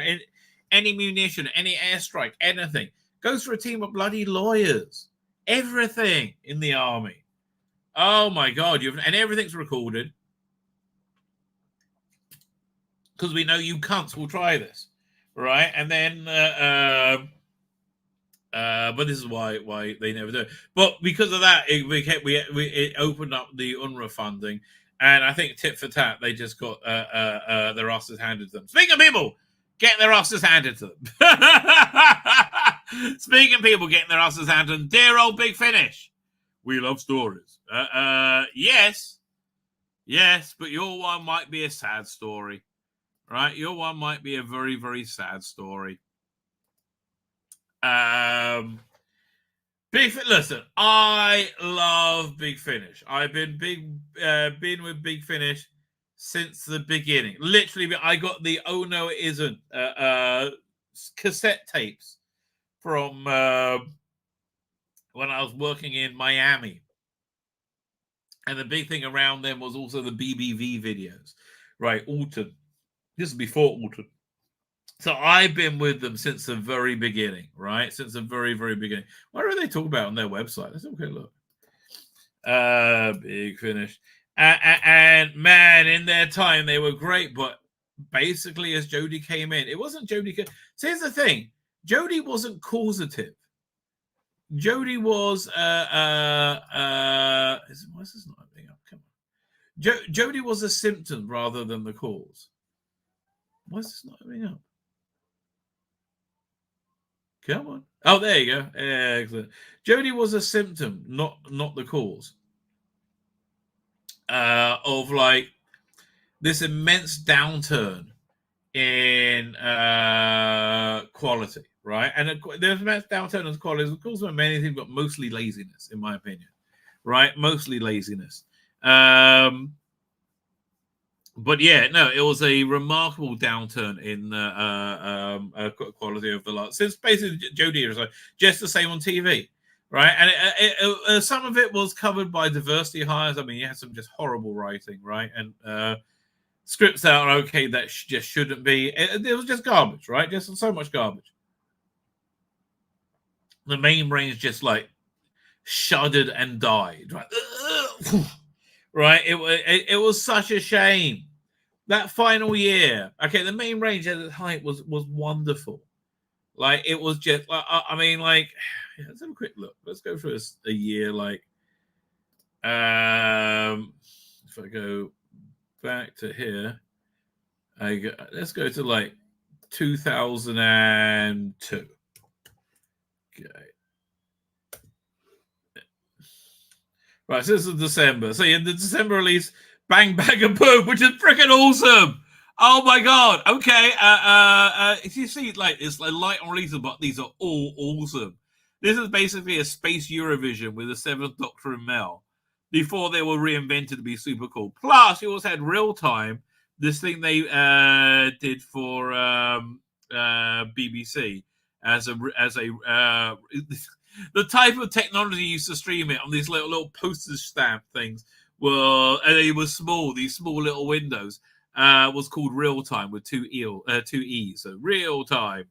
any munition, any airstrike, anything goes through a team of bloody lawyers. Everything in the army. Oh my God! And everything's recorded because we know you cunts will try this, right? And then. But this is why they never do it. But because of that, it opened up the UNRWA funding, and I think tit for tat, they just got their asses handed to them. Speaking of people getting their asses handed to them, speaking of people getting their asses handed to them, dear old Big Finish, we love stories. Yes, but your one might be a sad story, right? Your one might be a very, very sad story. Listen, I love Big Finish. I've been with Big Finish since the beginning. Literally, I got the Oh No It Isn't cassette tapes from when I was working in Miami. And the big thing around them was also the BBV videos, right? Alton. This is before Alton. So I've been with them since the very beginning, right? Since the very, very beginning. What do they talk about on their website? Let's have a quick look. Big Finish. And man, in their time, they were great. But basically, as Jody came in, it wasn't Jody. So here's the thing. Jody wasn't causative. Jody was... why is this not opening up? Come on. Jody was a symptom rather than the cause. Why is this not opening up? Come on. Oh, there you go. Excellent. Jody was a symptom, not the cause. Of like this immense downturn in quality, right? And there's immense downturn in quality, of course, many things, but mostly laziness, in my opinion, right? Mostly laziness. But yeah, no, it was a remarkable downturn in quality of the last. Since basically Jody was like just the same on TV, right? And some of it was covered by diversity hires. I mean, you had some just horrible writing, right? And scripts that are okay that just shouldn't be. It was just garbage, right? Just so much garbage. The main brains just like shuddered and died, right? Right, it was such a shame. That final year, okay, the main range at the height was wonderful. Like it was just, I mean, like let's have a quick look. Let's go through a year. Like, if I go back to here, let's go to like 2002. Okay. Right, so this is December. So in the December release, Bang Bang and Boom, which is freaking awesome. Oh my god. Okay. If you see, like, it's like light on releases, but these are all awesome. This is basically a space Eurovision with the Seventh Doctor and Mel before they were reinvented to be super cool. Plus, you also had Real Time, this thing they did for BBC as a the type of technology used to stream it on these little postage stamp things were, and they were small. These small little windows was called Real Time with two E's. So Real Time.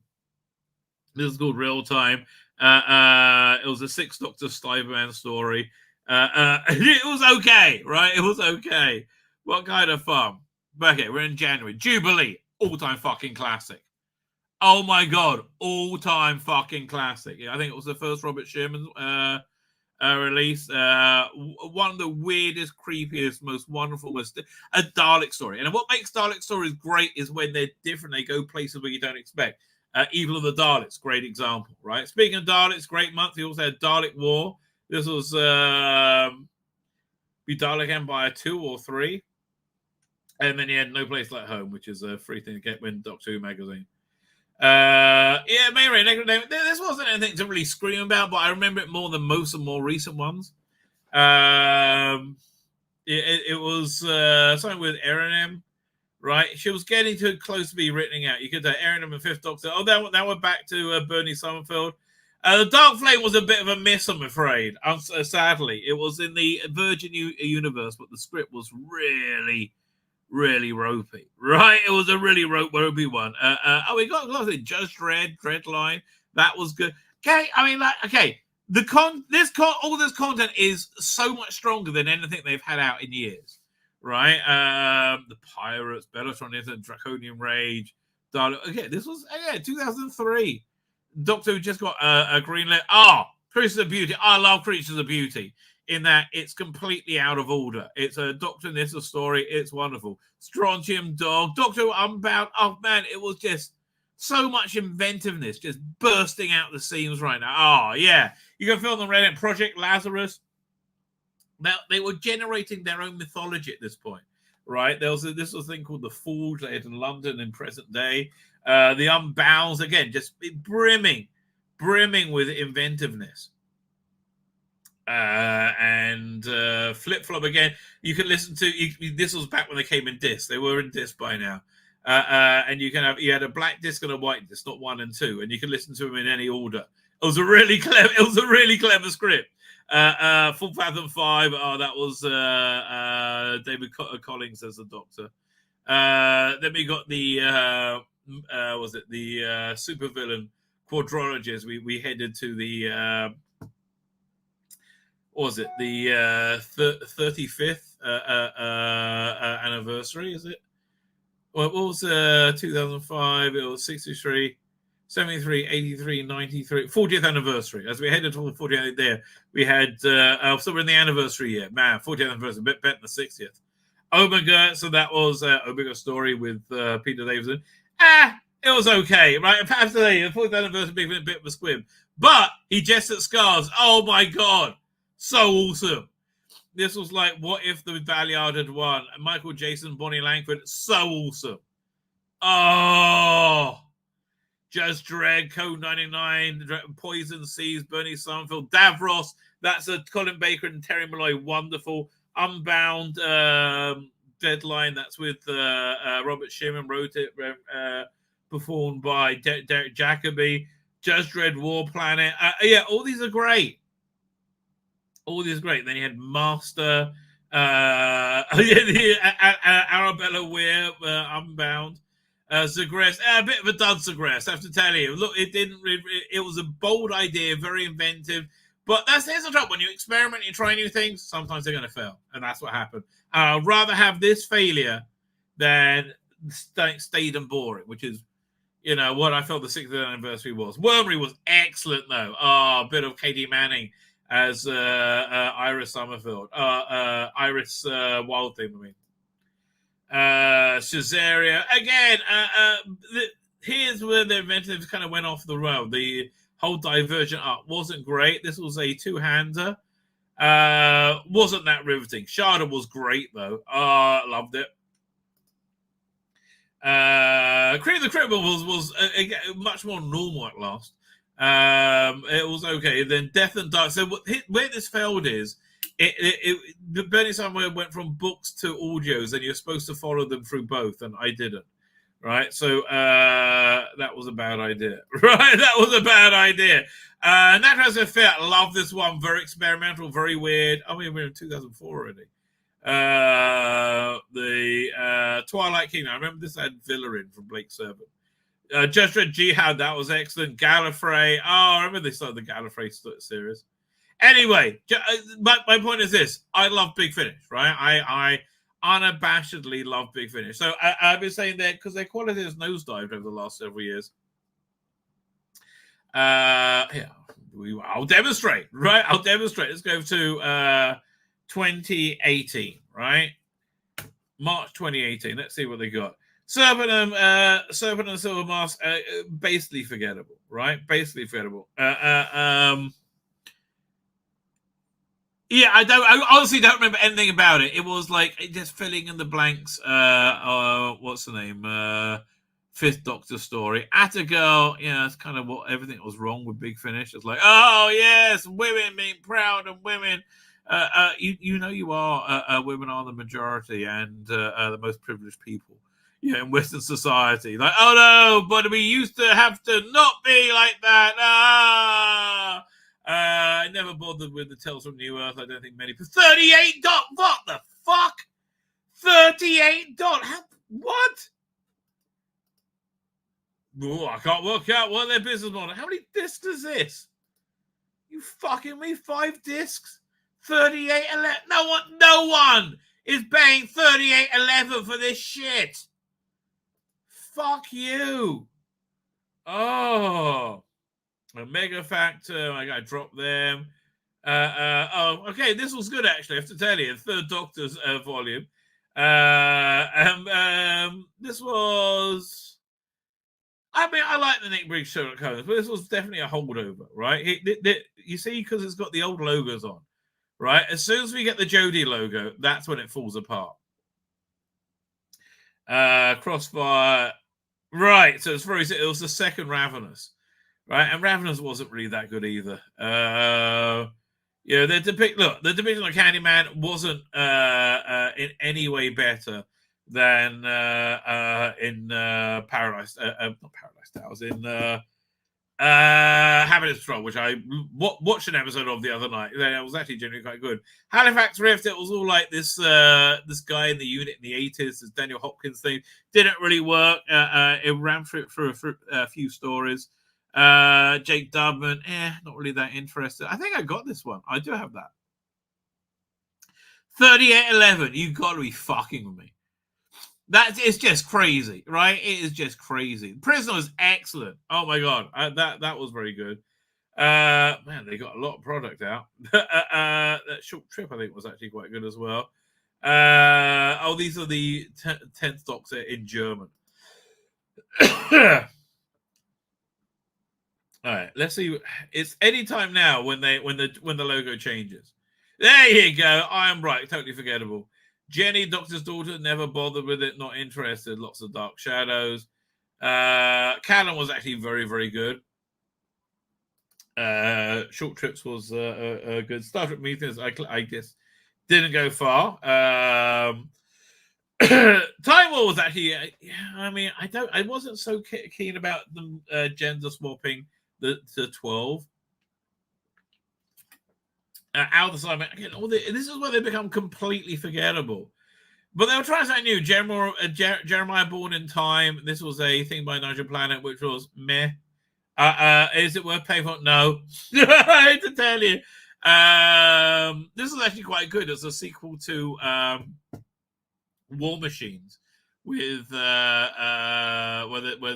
This is called Real Time. It was a Sixth Doctor Cyberman story. It was okay, right? It was okay. What kind of fun? But okay, we're in January. Jubilee, all-time fucking classic. Oh my god, all-time fucking classic. Yeah, I think it was the first Robert Sherman release. One of the weirdest, creepiest, most wonderful, a Dalek story. And what makes Dalek stories great is when they're different. They go places where you don't expect. Evil of the Daleks, great example, right? Speaking of Daleks, great month. He also had Dalek War. This was be Dalek Empire 2 or 3. And then he had No Place Like Home, which is a free thing to get in Doctor Who magazine. Yeah, Mary, this wasn't anything to really scream about, but I remember it more than most of the more recent ones. It was something with Erin, right? She was getting too close to be written out. You could have Erin and Fifth Doctor. Oh, that went back to Bernie Summerfield. The Dark Flame was a bit of a miss, I'm afraid. Sadly, it was in the Virgin universe, but the script was really ropey, right? It was a really ropey one. We got a lot of it. Judge Dredd, Dreadline, that was good. Okay, I mean, like, okay, all this content is so much stronger than anything they've had out in years, right? The Pirates, Bellatrix, Draconian Rage, Dalek. Okay, this was 2003. Doctor Who just got a green light. Creatures of Beauty. I love Creatures of Beauty. In that it's completely out of order. It's a Doctor and this a story. It's wonderful. Strontium Dog, Doctor Who Unbound. Oh man, it was just so much inventiveness just bursting out the seams right now. Oh yeah, you can feel them Reddit. Project Lazarus. Now they were generating their own mythology at this point, right? This was a thing called the Forge. They had in London in present day. The Unbounds again, just brimming with inventiveness. And Flip Flop again. You can listen to. This was back when they came in disc. They were in disc by now. And you had a black disc and a white disc, not 1 and 2, and you can listen to them in any order. It was a really clever script. Full Fathom 5. Oh, that was David Collins as the Doctor. Then we got the supervillain quadrologist. We headed to the. What was it? The 35th anniversary, is it? Well, it was 2005, it was 63, 73, 83, 93, 40th anniversary. As we headed to the 40th there, we had, so we're in the anniversary year. Man, 40th anniversary, a bit better than the 60th. Omega, so that was Omega story with Peter Davison. It was okay, right? Perhaps today, the 40th anniversary being a bit of a squib. But he jested at Scars. Oh my God. So awesome. This was like, what if the Valiard had won? Michael Jason, Bonnie Langford, so awesome. Oh, Judge Dredd, Code 99, Poison Seas, Bernie Summerfield, Davros. That's a Colin Baker and Terry Malloy, wonderful. Unbound, Deadline. That's with Robert Sherman, wrote it, performed by Derek Jacobi. Judge Dredd, War Planet. All these are great. All these great. Then you had Master, Arabella Weir, Unbound, Zagress. A bit of a dud, Zagress, I have to tell you. Look, it was a bold idea, very inventive. But here's the trouble. When you experiment, you try new things, sometimes they're going to fail. And that's what happened. I'd rather have this failure than stayed and boring, which is, what I felt the 60th anniversary was. Wormery was excellent, though. A bit of Katie Manning as Iris Summerfield. Iris Wild Thing, I mean. Caesarea. Again, here's where the inventives kind of went off the road. The whole Divergent art wasn't great. This was a two-hander. Wasn't that riveting. Shada was great though. Loved it. Creed the Criminal was much more normal at last. It was okay. Then Death and Dark. So where this failed is the Bernie Samuel went from books to audios, and you're supposed to follow them through both, and I didn't. Right, so that was a bad idea. Right, that was a bad idea. That has a fit. I love this one. Very experimental, very weird. I mean, we're in 2004 already. The Twilight Kingdom. I remember this had Villain from Blake Servant. Judge Dredd Jihad, that was excellent. Gallifrey. Oh, I remember they started the Gallifrey series. Anyway, my point is this. I love Big Finish, right? I unabashedly love Big Finish. So I've been saying that because their quality has nosedived over the last several years. Yeah, I'll demonstrate, right? I'll demonstrate. Let's go to 2018, right? March 2018. Let's see what they got. Serpent and Silver Mask, basically forgettable, right? Basically forgettable. Yeah, I honestly don't remember anything about it. It was like just filling in the blanks. What's the name? Fifth Doctor story. Atagirl, it's kind of what everything that was wrong with Big Finish. It's like, oh yes, women being proud of women. You are women are the majority and the most privileged people. In Western society. Like, oh no, but we used to have to not be like that. I never bothered with the Tales from New Earth. I don't think many. $38. What the fuck? $38. What? Oh, I can't work out what their business model. How many discs is this? You fucking me? 5 discs? 38.11. No one is paying 38.11 for this shit. Fuck you. Oh. Omega Factor. I got to drop them. Okay. This was good, actually. I have to tell you. Third Doctor's volume. This was... I mean, I like the Nick Briggs Sherlock Holmes, but this was definitely a holdover, right? You see, because it's got the old logos on, right? As soon as we get the Jodie logo, that's when it falls apart. Crossfire... Right, so it was the second Ravenous, right? And Ravenous wasn't really that good either. The depiction of Candyman wasn't in any way better than in Paradise. Not Paradise Towers, in Habitat Patrol, which I watched an episode of the other night. It was actually genuinely quite good. Halifax Rift, it was all like this guy in the unit in the 80s, this Daniel Hopkins thing. Didn't really work. It ran through a few stories. Jake Dubman, not really that interested. I think I got this one. I do have that. 38.11. You got to be fucking with me. It's just crazy, right? It is just crazy. Prisoner was excellent. Oh my god, that was very good. Man, they got a lot of product out. That Short Trip, I think, was actually quite good as well. These are the 10th Doctor in German. All right, let's see. It's any time now when the logo changes. There you go. I am right. Totally forgettable. Jenny, Doctor's daughter, never bothered with it. Not interested. Lots of Dark Shadows. Callum was actually very, very good. Short Trips was good. Star Trek Meetings, I guess, didn't go far. Time War was actually, I wasn't so keen about them gender swapping the 12. Out the side, again, this is where they become completely forgettable. But they were trying something new. Jeremiah Born in Time. This was a thing by Nigel Planet, which was meh. Is it worth paying for? No. I hate to tell you. This is actually quite good. It's a sequel to War Machines, with where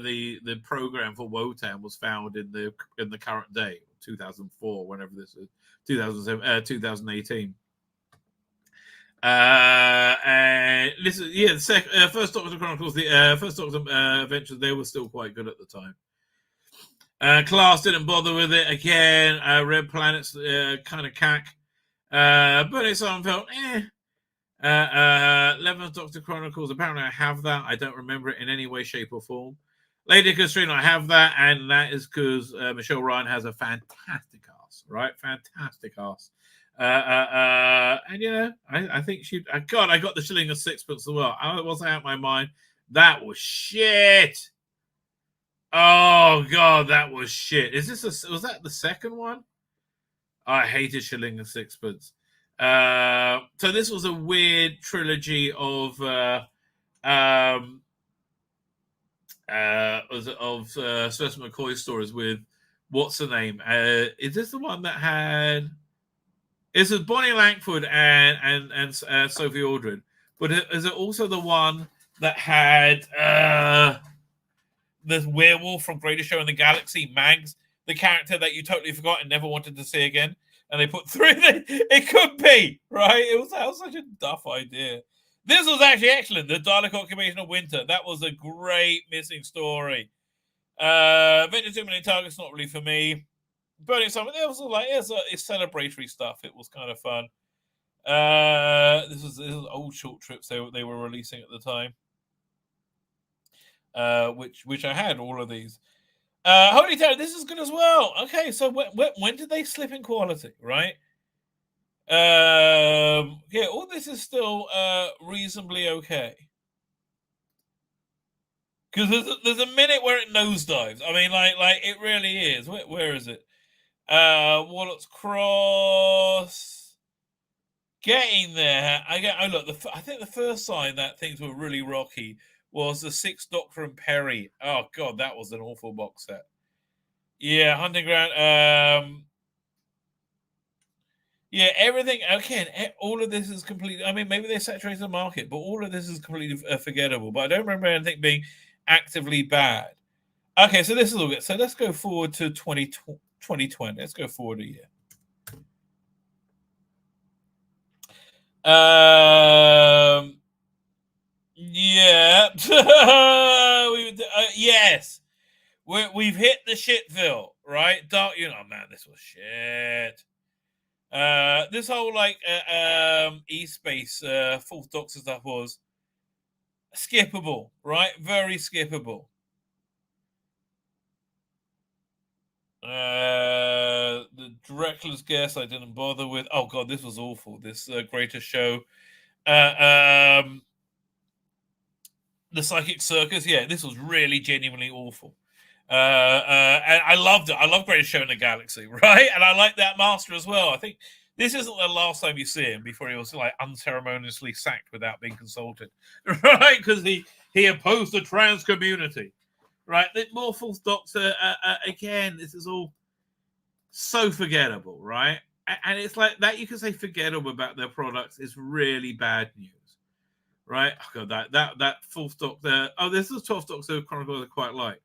the program for Wotan was found in the current day, 2004, whenever this is, 2018. And this is First Doctor Chronicles, the First Doctor Adventures. They were still quite good at the time. Class didn't bother with it again. Red Planet's kind of cack. Burning Sonnenfeld, 11th Doctor Chronicles, apparently I have that. I don't remember it in any way, shape, or form. Lady Katrina, I have that, and that is because Michelle Ryan has a fantastic ass, right? Fantastic ass. And you know, I think she. God, I got the Shilling and Sixpence as well. I wasn't out of my mind. That was shit. Oh God, that was shit. Was that the second one? I hated Shilling and Sixpence. So this was a weird trilogy of Sylvester McCoy stories with what's the name? Is this the one that had? Is it Bonnie Langford and Sophie Aldred? But is it also the one that had the werewolf from Greatest Show in the Galaxy, Mags, the character that you totally forgot and never wanted to see again? And they put through it could be, right? That was such a duff idea. This was actually excellent. The Dalek Occupation of Winter. That was a great missing story. Venture Too Many Targets, not really for me. Burning Summer, it was like it's celebratory stuff. It was kind of fun. This was old short trips they were releasing at the time. Which I had all of these. Holy Terror, this is good as well. Okay, so when did they slip in quality, right? Yeah, all this is still reasonably okay. Because there's a minute where it nosedives. I mean, like it really is. Where is it? Wallops Cross. Getting there. I think the first sign that things were really rocky was the Sixth Doctor and Perry. Oh God, that was an awful box set. Yeah, Hunting Ground. Yeah, everything. Again, all of this is completely. I mean, maybe they saturated the market, but all of this is completely forgettable. But I don't remember anything being actively bad. Okay, so this is all good. So let's go forward to 2020. Let's go forward a year. Yeah. Yes. We've hit the shitville, right? Dark, man, this was shit. This whole E-Space Fourth Doctor stuff was skippable, right? Very skippable. The Director's Guest I didn't bother with. Oh God, this was awful. This Greatest Show. The Psychic Circus. Yeah, this was really genuinely awful. And I loved it. I love Greatest Show in the Galaxy, right? And I like that Master as well. I think this isn't the last time you see him before he was unceremoniously sacked without being consulted, right? Because he opposed the trans community, right? The more Fourth Doctor, again, this is all so forgettable, right? And it's like that. You can say forgettable about their products is really bad news, right? Oh God, that Fourth Doctor. Oh, this is 12th Doctor Chronicles I quite liked.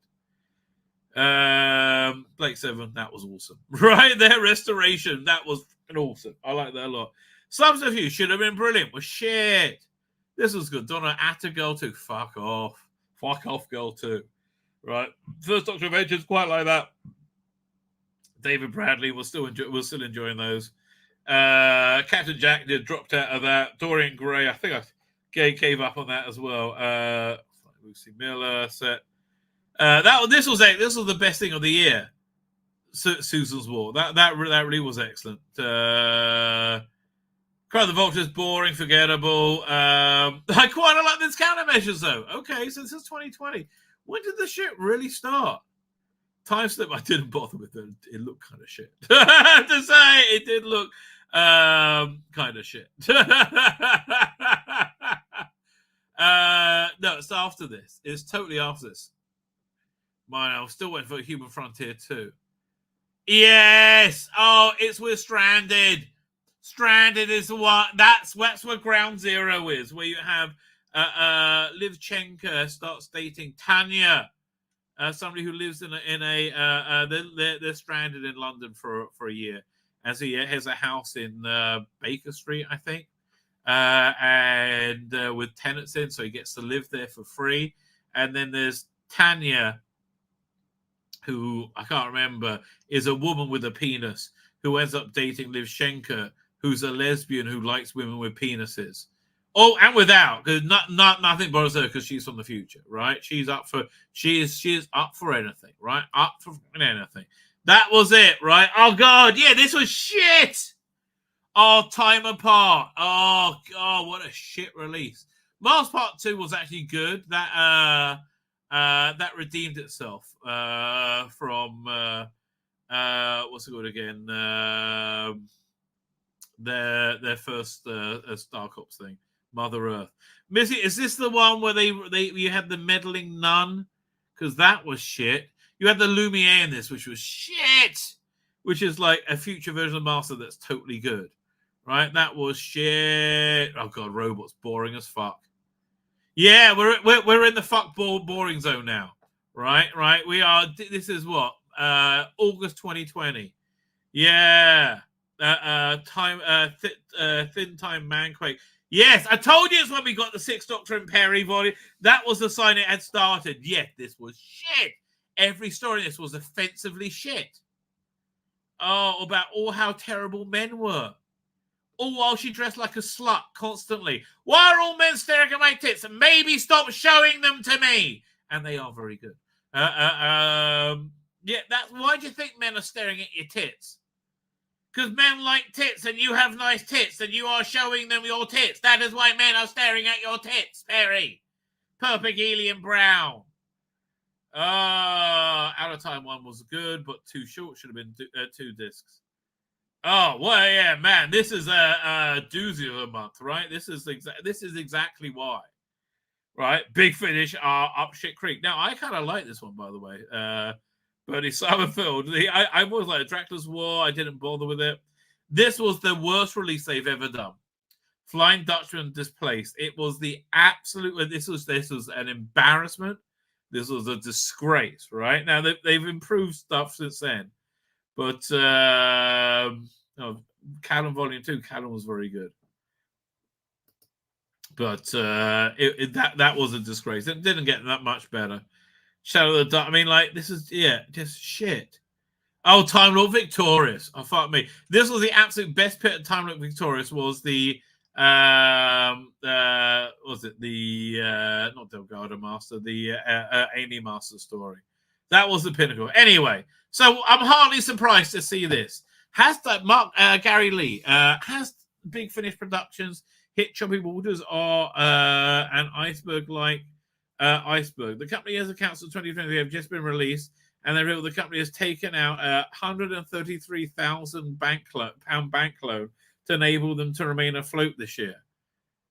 Blake 7, that was awesome, right? Their restoration, that was awesome. I like that a lot. Subterfuge should have been brilliant. Was shit. This was good. Donna Atta Girl 2. Fuck off, Girl 2. Right. First Doctor Adventures, quite like that. David Bradley was still enjoying those. Captain Jack dropped out of that. Dorian Gray, I think I gave up on that as well. Lucy Miller set. This was the best thing of the year. Susan's War. That really was excellent. Cry of the Vultures, boring, forgettable. I quite like this countermeasures though. Okay, so this is 2020. When did the shit really start? Time Slip, I didn't bother with it. It looked kind of shit. To say it did look kind of shit. No, it's after this. It's totally after this. I still went for Human Frontier 2. Yes! Oh, it's with Stranded. Stranded is what that's where Ground Zero is, where you have Livchenko starts dating Tanya, somebody who lives in a they're stranded in London for a year, and so he has a house in Baker Street, I think, and with tenants in, so he gets to live there for free. And then there's Tanya, who I can't remember, is a woman with a penis who ends up dating Livchenko, who's a lesbian who likes women with penises. Oh, and without, because nothing bothers her because she's from the future, right? She is up for anything, right? Up for anything. That was it, right? Oh God, yeah, this was shit. Oh, Time Apart. Oh God, what a shit release. Mars Part 2 was actually good. That redeemed itself from what's it called again? Their first Star Cops thing, Mother Earth. Missy, is this the one where you had the meddling nun? Because that was shit. You had the Lumiere in this, which was shit. Which is like a future version of Master that's totally good, right? That was shit. Oh God, robots boring as fuck. Yeah, we're in the fuck boring zone now, right? Right. We are. This is what August 2020. Yeah. Thin Time Manquake. Yes, I told you it's when we got the Sixth Doctor and Perry volume. That was the sign it had started. Yes, this was shit. Every story in this was offensively shit. Oh, about all how terrible men were. All while she dressed like a slut constantly. Why are all men staring at my tits? Maybe stop showing them to me. And they are very good. Yeah, that's why do you think men are staring at your tits? Because men like tits and you have nice tits and you are showing them your tits. That is why men are staring at your tits, Perry. Perfect Alien Brown. Out of Time 1 was good, but too short. Should have been 2 discs. Oh, well, yeah, man. This is a doozy of a month, right? This is exactly why. Right? Big Finish up Shit Creek. Now, I kind of like this one, by the way. Bernie Summerfield. I was like Dracula's War. I didn't bother with it. This was the worst release they've ever done. Flying Dutchman Displaced. It was the absolute. This was an embarrassment. This was a disgrace. Right now they've improved stuff since then, but Callum Volume 2. Callum was very good, but that was a disgrace. It didn't get that much better. Shadow of the Dark. I mean, like, this is, just shit. Oh, Time Lord Victorious. Oh, fuck me. This was the absolute best bit of Time Lord Victorious was the, not Delgado Master, the Amy Master story. That was the pinnacle. Anyway, so I'm hardly surprised to see this. Has Gary Lee, has Big Finish Productions hit Choppy Waters or an iceberg-like Iceberg? The company has accounts of 2020 have just been released, and they reveal the company has taken out a £133,000 pound bank loan to enable them to remain afloat this year.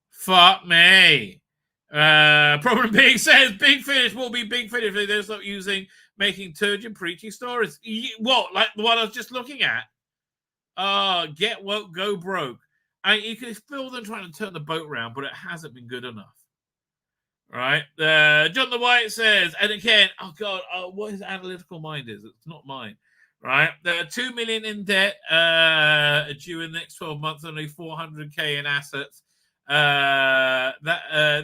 Fuck me. Problem being says Big Finish will be Big Finish if they stop making turgid preachy stories. What, like the one I was just looking at? Get woke, go broke. You can feel them trying to turn the boat round, but it hasn't been good enough. Right, John the White says, and again, oh God, what his analytical mind is, it's not mine. Right, there are 2 million in debt due in the next 12 months, only 400k in assets.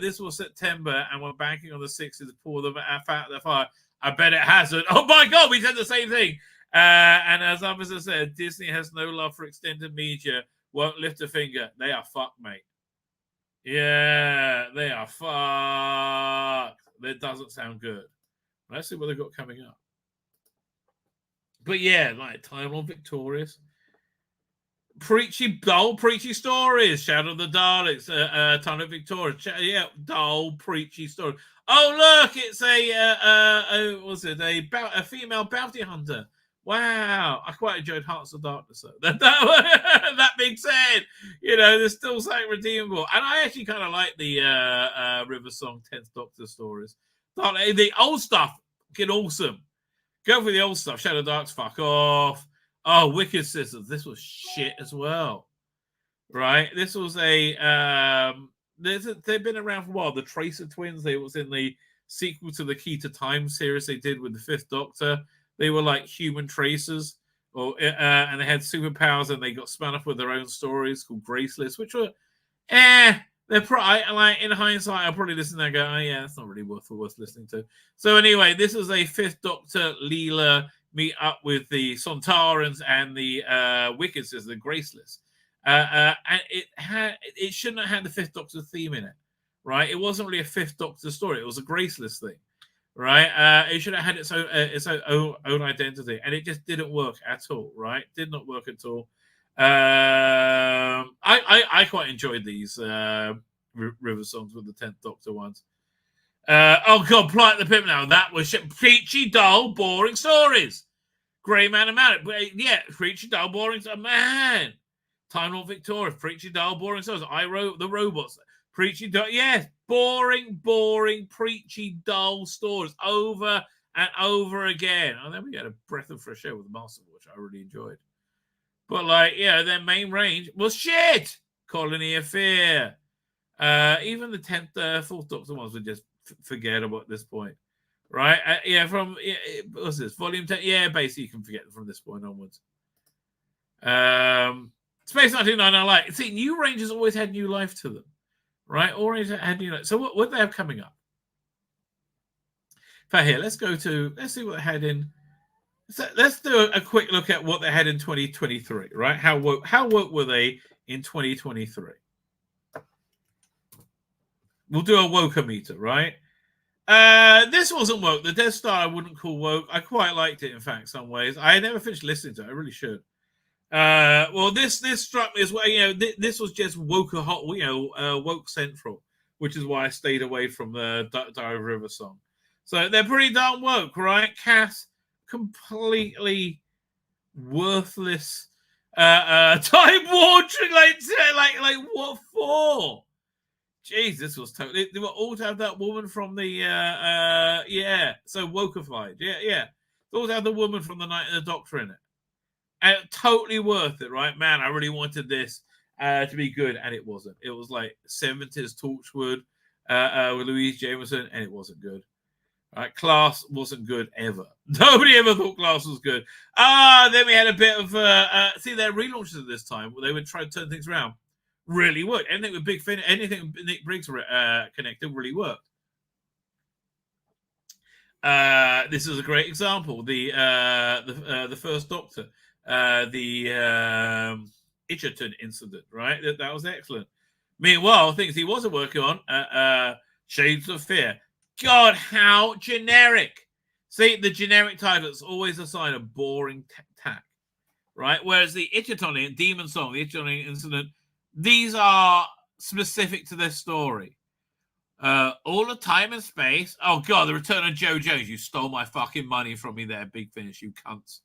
This was September, and we're banking on the 6th to pour them out the fire. I bet it hasn't. Oh my God, we said the same thing. And as others have said, Disney has no love for extended media, won't lift a finger. They are fucked, mate. Yeah, they are fucked. That doesn't sound good. Let's see what they've got coming up. But yeah, like Time Lord Victorious. Preachy stories. Shadow of the Daleks. Time Lord Victorious. Dull, preachy story. Oh, look, it's a female bounty hunter. Wow, I quite enjoyed Hearts of Darkness. So that being said, there's still something redeemable. And I actually kind of like the River Song 10th Doctor stories. The old stuff, get awesome. Go for the old stuff. Shadow Dark's fuck off. Oh, Wicked Sisters. This was shit as well. Right? This was they've been around for a while. The Tracer Twins, they was in the sequel to the Key to Time series they did with the 5th Doctor. They were like human tracers, and they had superpowers, and they got spun up with their own stories called Graceless, which were, they're probably, like, in hindsight, I'll probably listen and go, oh yeah, that's not really worth listening to. So anyway, this is a 5th Doctor Leela meet up with the Sontarans and the Wicked Sisters, the Graceless. And it shouldn't have had the Fifth Doctor theme in it, right? It wasn't really a Fifth Doctor story. It was a Graceless thing, right? It should have had its own identity, and it just didn't work at all, right? Did not work at all. I quite enjoyed these River songs with the 10th Doctor ones. Oh God, Plight the Pimp now. That was preachy, dull, boring stories. Grey Man and Mallet. Yeah, preachy, dull, boring stories. Man. Time Lord Victoria. Preachy, dull, boring stories. I wrote the robots. Preachy, dull. Yes, boring, preachy, dull stories over and over again. And then we had a breath of fresh air with the Master, which I really enjoyed. But their main range was shit. Colony of Fear. Even the 10th, 4th Doctor ones were just forgettable at this point, right? What's this? Volume 10? Yeah, basically you can forget from this point onwards. Space 99 I like. See, New Rangers always had new life to them, right? Always had new life. So what do they have coming up? For here, let's see what they had in. So let's do a quick look at what they had in 2023, right? How woke were they in 2023? We'll do a woke-o-meter, right? This wasn't woke. The Death Star I wouldn't call woke. I quite liked it, in fact, some ways. I never finished listening to it. I really should. This struck me as well. This was just woke central, which is why I stayed away from the Diary of River song. So they're pretty darn woke, right? Cass, completely worthless. Time watering, like what for? Jeez, this was totally. They were all to have that woman from the so wokeified, yeah. They all to have the woman from the Night of the Doctor in it, and totally worth it, right? Man, I really wanted this to be good, and it wasn't. It was like 70s Torchwood with Louise Jameson, and it wasn't good. Right, Class wasn't good ever. Nobody ever thought Class was good. Then we had a bit of see their relaunches at this time where they would try to turn things around. Really worked. Anything with Big Finish, anything Nick Briggs connected really worked. This is a great example. The First Doctor, the Itcherton incident, right? That was excellent. Meanwhile, things he wasn't working on, Shades of Fear. God, how generic. See, the generic title is always a sign of boring tack, right? Whereas the Itcherton Demon Song, the Itcherton incident, these are specific to this story. All the time and space. Oh, God, the return of Joe Jones. You stole my fucking money from me there, Big Finish, you cunts.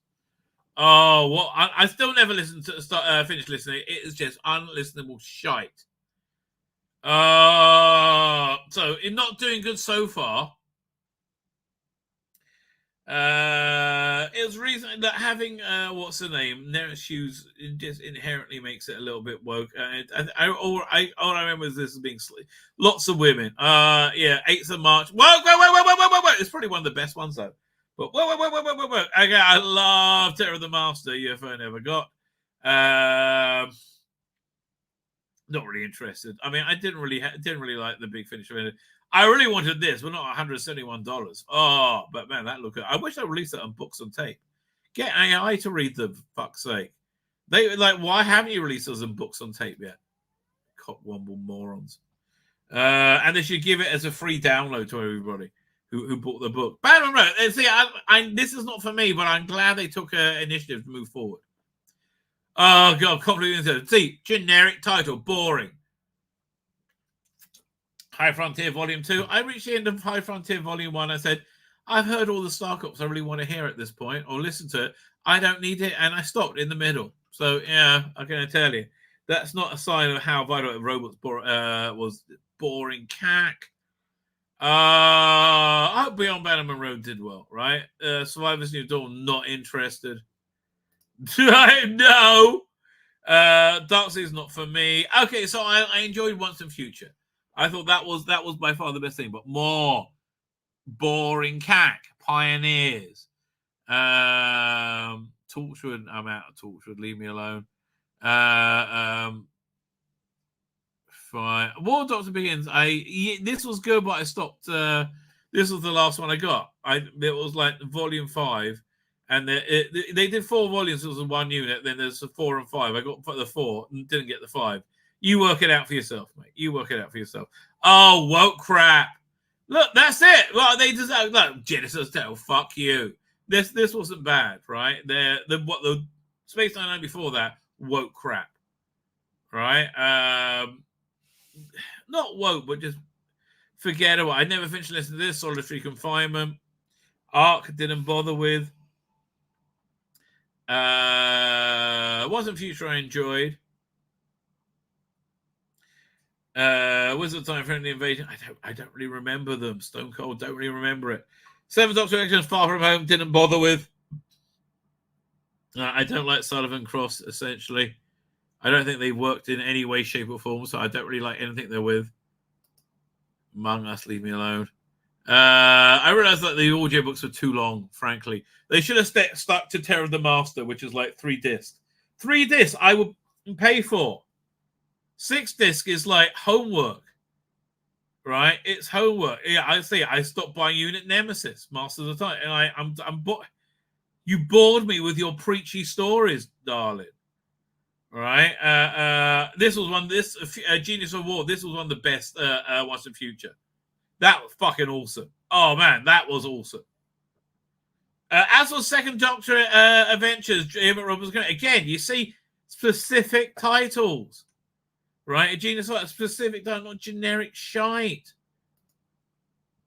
Oh, well, I still never listened to finish listening. It is just unlistenable shite. So, in not doing good so far, it was reason that having what's the name, Neris Hughes, just inherently makes it a little bit woke. All I remember is this as being lots of women. 8th of March. Whoa! It's probably one of the best ones though. But whoa! Okay, I love Terror of the Master. UFO never got. Not really interested. I mean, I didn't really like the Big Finish. I really wanted this, but not $171. Oh, but man, that look. I wish they released that on books on tape. Get AI to read them, for fuck's sake. They why haven't you released those in books on tape yet? Copwomble morons. And they should give it as a free download to everybody who bought the book. Batman Road. See, this is not for me, but I'm glad they took an initiative to move forward. Oh God, completely. See, generic title, boring. High Frontier Volume 2. I reached the end of High Frontier Volume 1. I said, I've heard all the Star Cops I really want to hear at this point or listen to it. I don't need it. And I stopped in the middle. So, yeah, I can tell you. That's not a sign of how Vital Robots was boring cack. I hope Beyond Bannerman Road did well, right? Survivors New Dawn, not interested. No. Darkseid's not for me. Okay, so I enjoyed Once and Future. I thought that was by far the best thing, but more boring cack. Pioneers. Torchwood. I'm out of Torchwood. Leave me alone. Fine. War Doctor Begins. This was good, but I stopped. This was the last one I got. It was like Volume 5. And they did 4 volumes. It was one unit. Then there's the 4 and 5. I got the 4 and didn't get the 5. You work it out for yourself, mate. You work it out for yourself. Oh, woke crap. Look, that's it. Well, they just look, Genesis Tale. Fuck you. This wasn't bad, right? The Space 99 before that, woke crap, right? Not woke, but just forgettable. I never finished listening to this. Solitary Confinement. Arc didn't bother with. Wasn't Future I enjoyed. Wizard of Time Friendly Invasion. I don't really remember them. Stone Cold, don't really remember it. 7 Doctor Actions, Far From Home, didn't bother with. I don't like Sullivan Cross, essentially. I don't think they worked in any way, shape, or form, so I don't really like anything they're with. Among Us, leave me alone. I realized that the audiobooks were too long, frankly. They should have stuck to Terror of the Master, which is like 3 discs. 3 discs I would pay for. 6 disc is like homework, right? It's homework. Yeah, I see. I stopped buying Unit Nemesis, Masters of Time, and you bored me with your preachy stories, darling. Right? This was one. Genius of War. This was one of the best. What's the Future? That was fucking awesome. Oh man, that was awesome. As for Second Doctor Adventures, again, you see specific titles. Right, a genius like specific, not generic shite,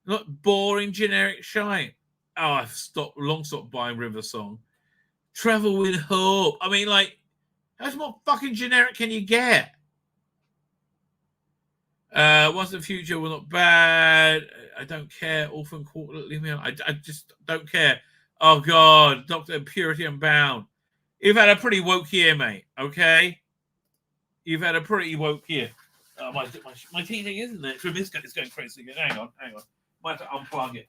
not boring generic shite. Oh, I've stopped buying River Song. Travel with Hope. I mean, like, how much more fucking generic can you get? What's the Future? Well, not bad. I don't care. Orphan Quarter, leave me alone. I just don't care. Oh God, Doctor Purity Unbound. You've had a pretty woke year, mate. Okay. You've had a pretty woke year. My TV isn't it? This guy's going crazy again. Hang on. Might have to unplug it.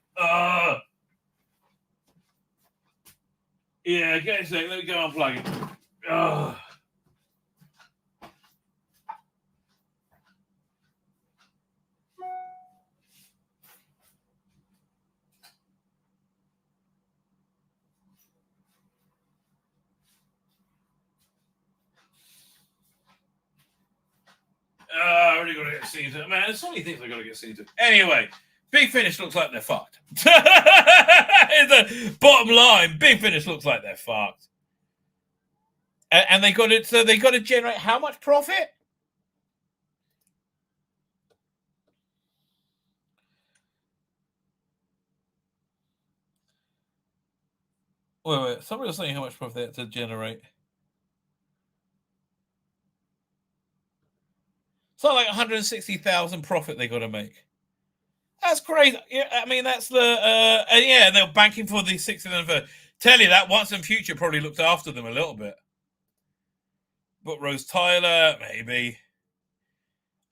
Yeah, get a sec. Let me go unplug it. I already got to get seen to. Man, there's so many things I got to get seen to. Anyway, Big Finish looks like they're fucked. The bottom line, Big Finish looks like they're fucked. And they got it. So they got to generate how much profit? Wait. Somebody was saying how much profit they had to generate. It's not like 160,000 profit they got to make. That's crazy. Yeah, I mean, that's the and they're banking for the 60th anniversary. Tell you that Once and Future probably looked after them a little bit. But Rose Tyler, maybe.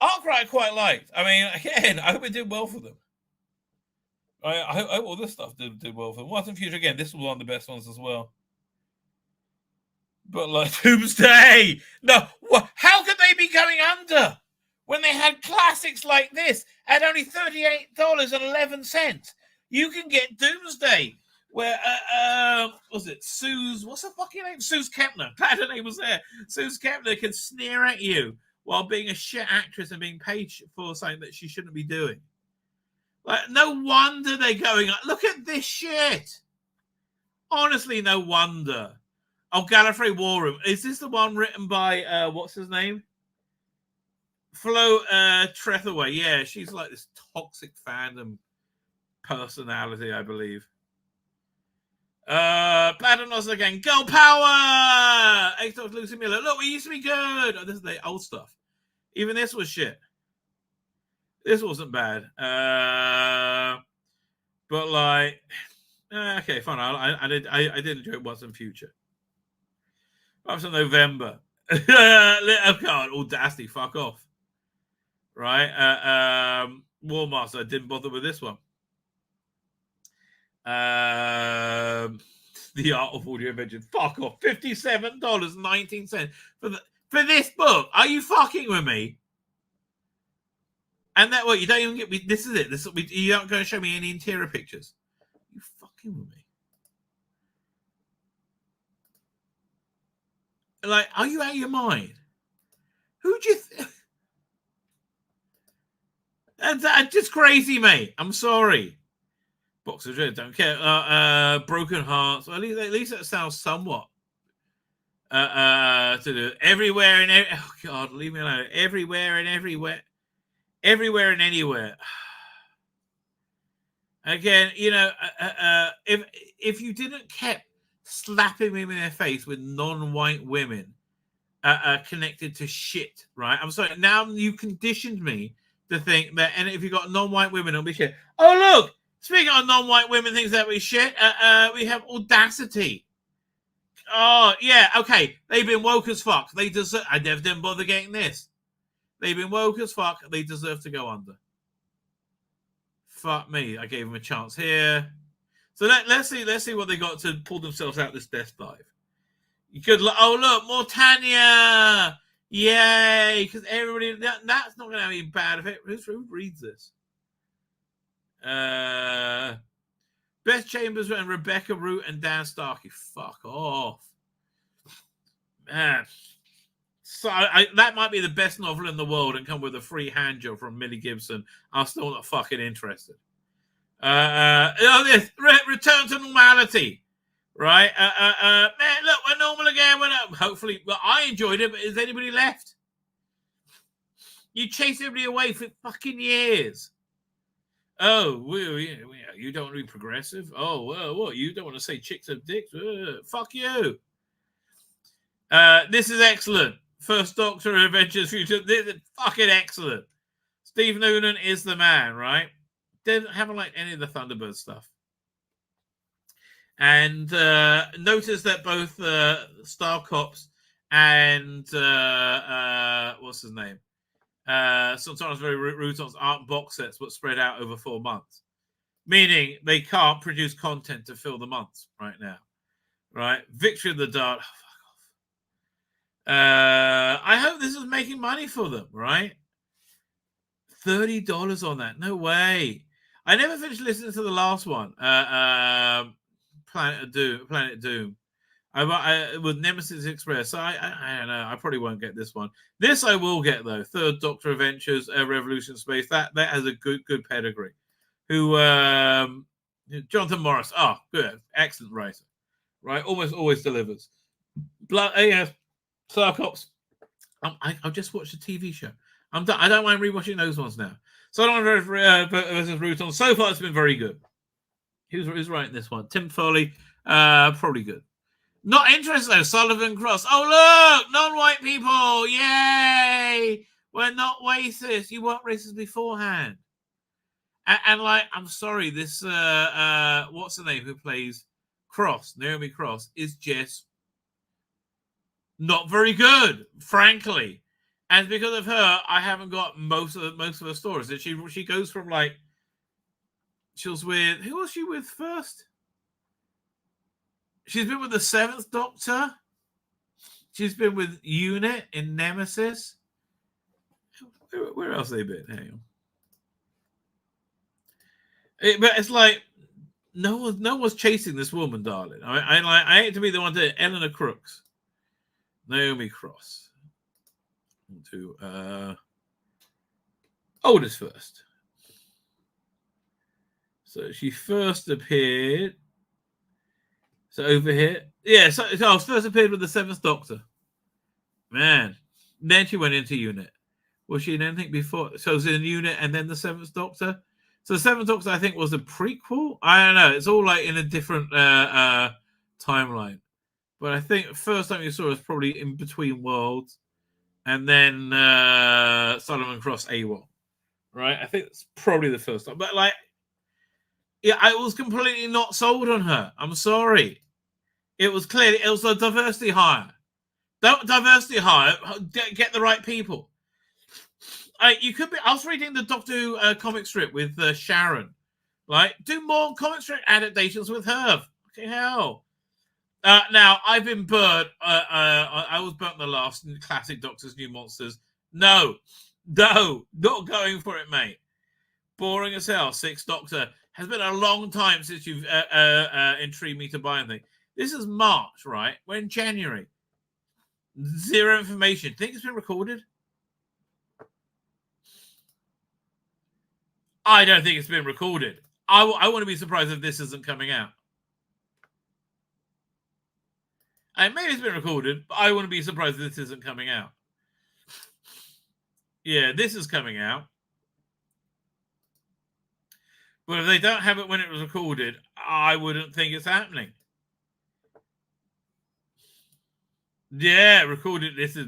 Arkwright I quite liked. I mean, again, I hope it did well for them. I hope all this stuff did well for them. Once and Future, again, this was one of the best ones as well. But like Doomsday, no, how could they be going under? When they had classics like this at only $38.11, you can get Doomsday. Where was it? What's her fucking name? Suze Kempner. Glad her name was there. Suze Kempner can sneer at you while being a shit actress and being paid for something that she shouldn't be doing. Like, no wonder they're going up. Look at this shit. Honestly, no wonder. Oh, Gallifrey War Room. Is this the one written by what's his name? Flo Trethaway, yeah, she's like this toxic fandom personality, I believe. Paternos again, Girl Power! X-Doc Lucy Miller. Look, we used to be good. Oh, this is the old stuff. Even this was shit. This wasn't bad. But like, okay, fine. I did enjoy What's in Future. Up to November. Oh God, audacity, fuck off. Right? War Master, I didn't bother with this one. The Art of Audio Invention. Fuck off. $57.19 for this book. Are you fucking with me? And that what you don't even get me. This is it. You aren't going to show me any interior pictures. You fucking with me. Like, are you out of your mind? Who do you that's just crazy, mate. I'm sorry. Box of Dread, don't care. Broken Hearts. Well, at least that sounds somewhat to do. Everywhere and oh God, leave me alone. Everywhere and anywhere. Again, you know, if you didn't keep slapping me in their face with non-white women connected to shit, right? I'm sorry. Now you conditioned me to think that, and if you got non-white women, it'll be shit. Oh look, speaking of non-white women, things that be shit. We have Audacity. Oh yeah, okay. They've been woke as fuck. They deserve. I never didn't bother getting this. They've been woke as fuck. They deserve to go under. Fuck me. I gave them a chance here. So let's see what they got to pull themselves out this death dive. You could oh look, more Tanya. Yay! Because everybody that's not going to have any bad effect. Who reads this? Beth Chambers and Rebecca Root and Dan Starkey. Fuck off, man. So that might be the best novel in the world and come with a free hand job from Millie Gibson. I'm still not fucking interested. This return to normality, right? Man, look, we're normal again. Hopefully, well, I enjoyed it, but is anybody left? You chased everybody away for fucking years. Oh, you don't want to be progressive? Oh, well, what? You don't want to say chicks have dicks? Fuck you. This is excellent. First Doctor Adventures Future. This is fucking excellent. Steve Noonan is the man, right? Haven't liked any of the Thunderbird stuff. And notice that both Star Cops and what's his name? Sometimes very rude aren't box sets, but spread out over 4 months. Meaning they can't produce content to fill the months right now. Right? Victory of the Dart. I hope this is making money for them, right? $30 on that. No way. I never finished listening to the last one. Planet Doom. I with Nemesis Express. So I don't know. I probably won't get this one. This I will get though. Third Doctor Adventures, Revolution Space. That has a good pedigree. Who Jonathan Morris. Oh, good, excellent writer. Right, always delivers. Sarcops. I've just watched a TV show. I'm done. I don't mind rewatching those ones now. So I don't versus Ruton. So far, it's been very good. Who's writing this one? Tim Foley. Probably good. Not interested though. Sullivan Cross. Oh look, non-white people. Yay! We're not racist. You weren't racist beforehand. And like, I'm sorry. This what's the name who plays Cross? Naomi Cross is just not very good, frankly. And because of her, I haven't got most of her stories. That she goes from like she was with who was she with first? She's been with the Seventh Doctor. She's been with Unit in Nemesis. Where else have they been? Hang on. But it's like no one's chasing this woman, darling. I hate to be the one to Eleanor Crooks. Naomi Cross. To oldest first. So she first appeared. So over here. Yeah, so I first appeared with the Seventh Doctor. Man. Then she went into Unit. Was she in anything before? So it was in Unit and then the Seventh Doctor. So the Seventh Doctor, I think, was a prequel. I don't know. It's all like in a different timeline. But I think the first time you saw it was probably in Between Worlds. And then Solomon Cross AWOL. Right? I think it's probably the first time. But like, yeah, I was completely not sold on her. I'm sorry. It was clearly, it was a diversity hire. Don't diversity hire. Get the right people. You could be. I was reading the Doctor Who comic strip with Sharon. Like, do more comic strip adaptations with her. Fucking hell. Now, I've been burnt. I was burnt in the last classic Doctor's New Monsters. No, not going for it, mate. Boring as hell. Sixth Doctor. Has been a long time since you've intrigued me to buy anything. This is March, right? We're in January. Zero information. Think it's been recorded? I don't think it's been recorded. I want to be surprised if this isn't coming out. And maybe it's been recorded, but I wouldn't be surprised if this isn't coming out. Yeah, this is coming out. But if they don't have it when it was recorded, I wouldn't think it's happening. Yeah, recorded. This is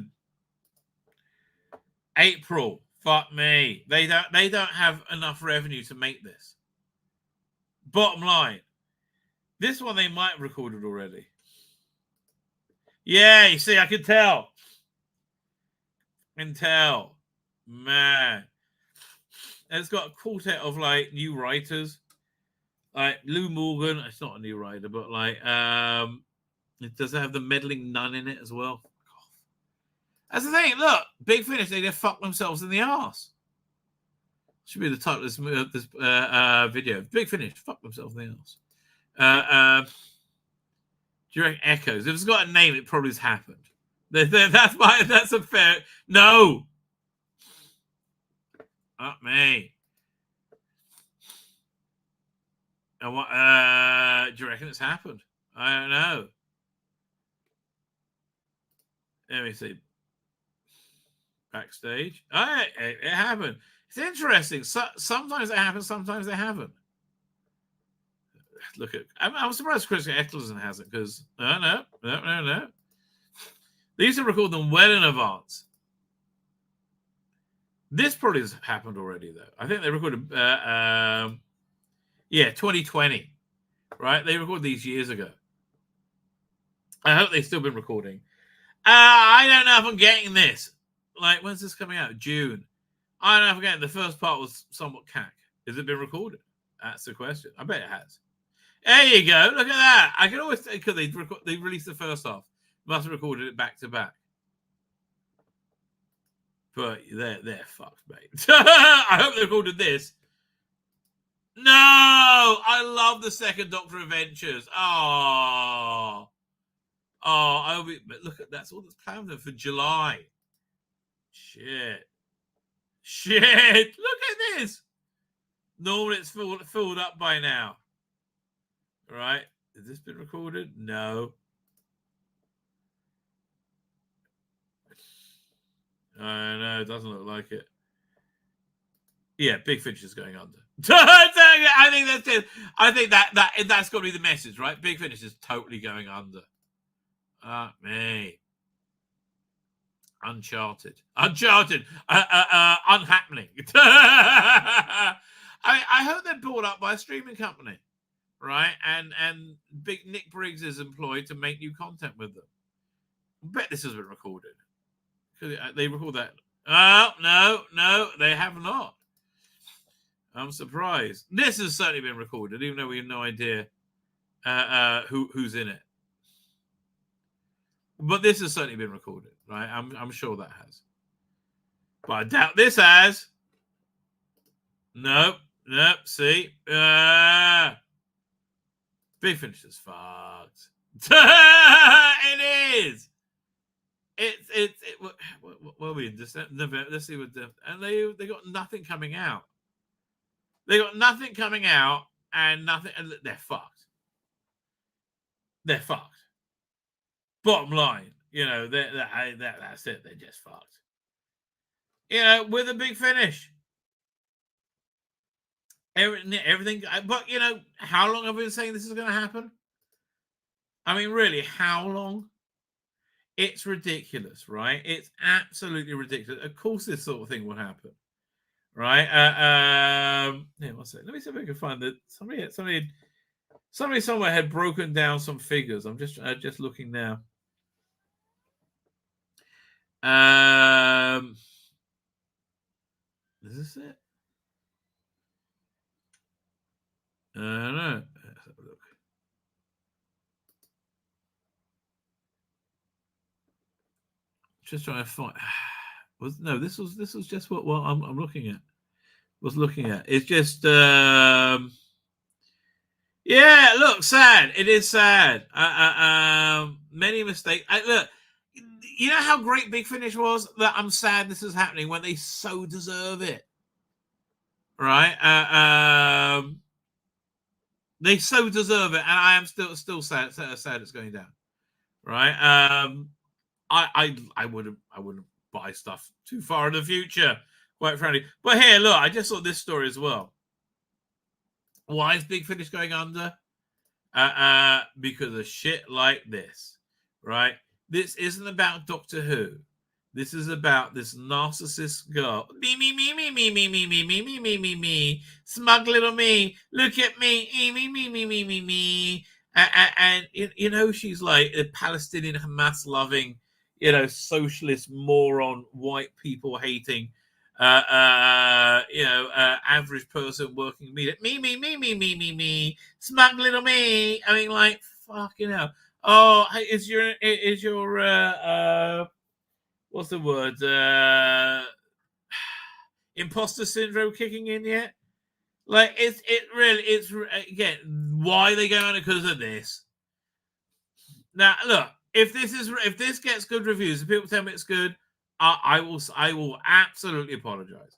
April. Fuck me. They don't have enough revenue to make this. Bottom line. This one they might have recorded already. Yeah, you see, I can tell. Man. It's got a quartet of like new writers. Like Lou Morgan, it's not a new writer, but like it does have the meddling nun in it as well. That's the thing. Look, Big Finish, they just fuck themselves in the arse. Should be the title of this video. Big Finish, fuck themselves in the arse. Do you reckon Echoes? If it's got a name, it probably has happened. That's a fair. No. Not me. And what? Do you reckon it's happened? I don't know. Let me see. Backstage. Oh, it happened. It's interesting. Sometimes it happens, sometimes they haven't. Look at. I'm surprised Chris Eccleston hasn't, because no. They used to record them well in advance. This probably has happened already, though. I think they recorded, 2020, right? They recorded these years ago. I hope they've still been recording. I don't know if I'm getting this. Like, when's this coming out? June. I don't know if I'm getting the first part was somewhat cack. Has it been recorded? That's the question. I bet it has. There you go. Look at that. I can always think they released the first half. Must have recorded it back to back. But they're fucked, mate. I hope they recorded this. No, I love the second Doctor Adventures. I hope but look at that's all that's planned for July. Shit. Look at this. Normally it's filled up by now. Right? Has this been recorded? No. No, it doesn't look like it. Yeah, Big Finish is going under. I think that's it. I think that's got to be the message, right? Big Finish is totally going under. Me. Uncharted. Unhappening. I hope they're bought up by a streaming company, right? And Big Nick Briggs is employed to make new content with them. I bet this has been recorded. They record that. Oh, no, they have not. I'm surprised. This has certainly been recorded, even though we have no idea who's in it. But this has certainly been recorded, right? I'm sure that has. But I doubt this has. Nope. See? Big Finish is fucked. It is. What are we in November? Let's see what and they got nothing coming out. And nothing, and they're fucked. Bottom line, that's it. They're just fucked. With a Big Finish. Everything. But how long have we been saying this is going to happen? I mean, really, how long? It's ridiculous, right? It's absolutely ridiculous. Of course, this sort of thing will happen, right? One second. Let me see if I can find that. Somebody somewhere had broken down some figures. I'm just looking now. Is this it? No. Let's have a look. Just trying to find. This was just what I'm looking at. It's just look, sad. It is sad. Many mistakes. Look, you know how great Big Finish was? That I'm sad this is happening when they so deserve it. Right? They so deserve it, and I am still sad it's going down. Right? I wouldn't buy stuff too far in the future, quite frankly. But here, look, I just saw this story as well. Why is Big Finish going under? Because of shit like this, right? This isn't about Doctor Who. This is about this narcissist girl. Me. Smug little me. Look at me. Me. And you know, she's like a Palestinian Hamas loving, you know, socialist moron, white people hating, average person working me. Smug little me. I mean, like, fucking hell. Oh, is your what's the word? Imposter syndrome kicking in yet? Like, it's again, why are they going on? Because of this. Now, look, if this gets good reviews, if people tell me it's good, I will absolutely apologize.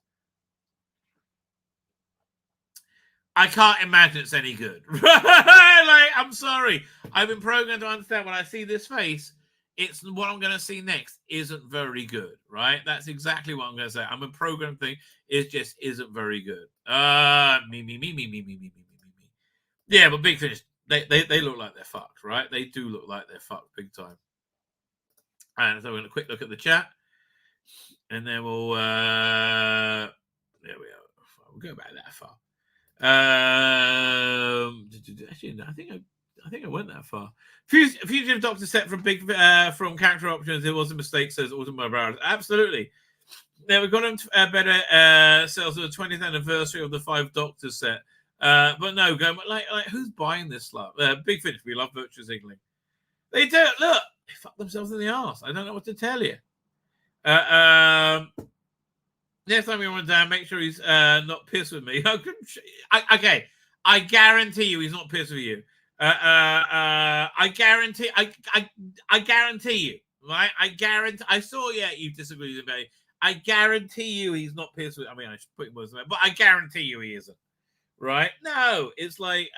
I can't imagine it's any good. Like, I'm sorry. I've been programmed to understand when I see this face, it's what I'm going to see next isn't very good, right? That's exactly what I'm going to say. I'm a programmed thing. It just isn't very good. Me. Yeah, but Big Finish, they look like they're fucked, right? They do look like they're fucked big time. And so we're going to quick look at the chat, and then we'll there we are. We'll go back that far. Actually, I think I went that far. Fugitive Doctor set from from character options. It was a mistake, says Autumn Barrett. Absolutely. Now we've got them better sales of the 20th anniversary of the 5 Doctors set. But no, go like who's buying this stuff? Big Finish, we love virtual signaling. They do. Look, they fuck themselves in the arse. I don't know what to tell you. Next time you want to make sure he's not pissed with me. Okay, I guarantee you he's not pissed with you. I guarantee you, right? I saw you disagree with me. I guarantee you he's not pissed with. I mean, I should put him words in there, but I guarantee you he isn't. Right? No, it's like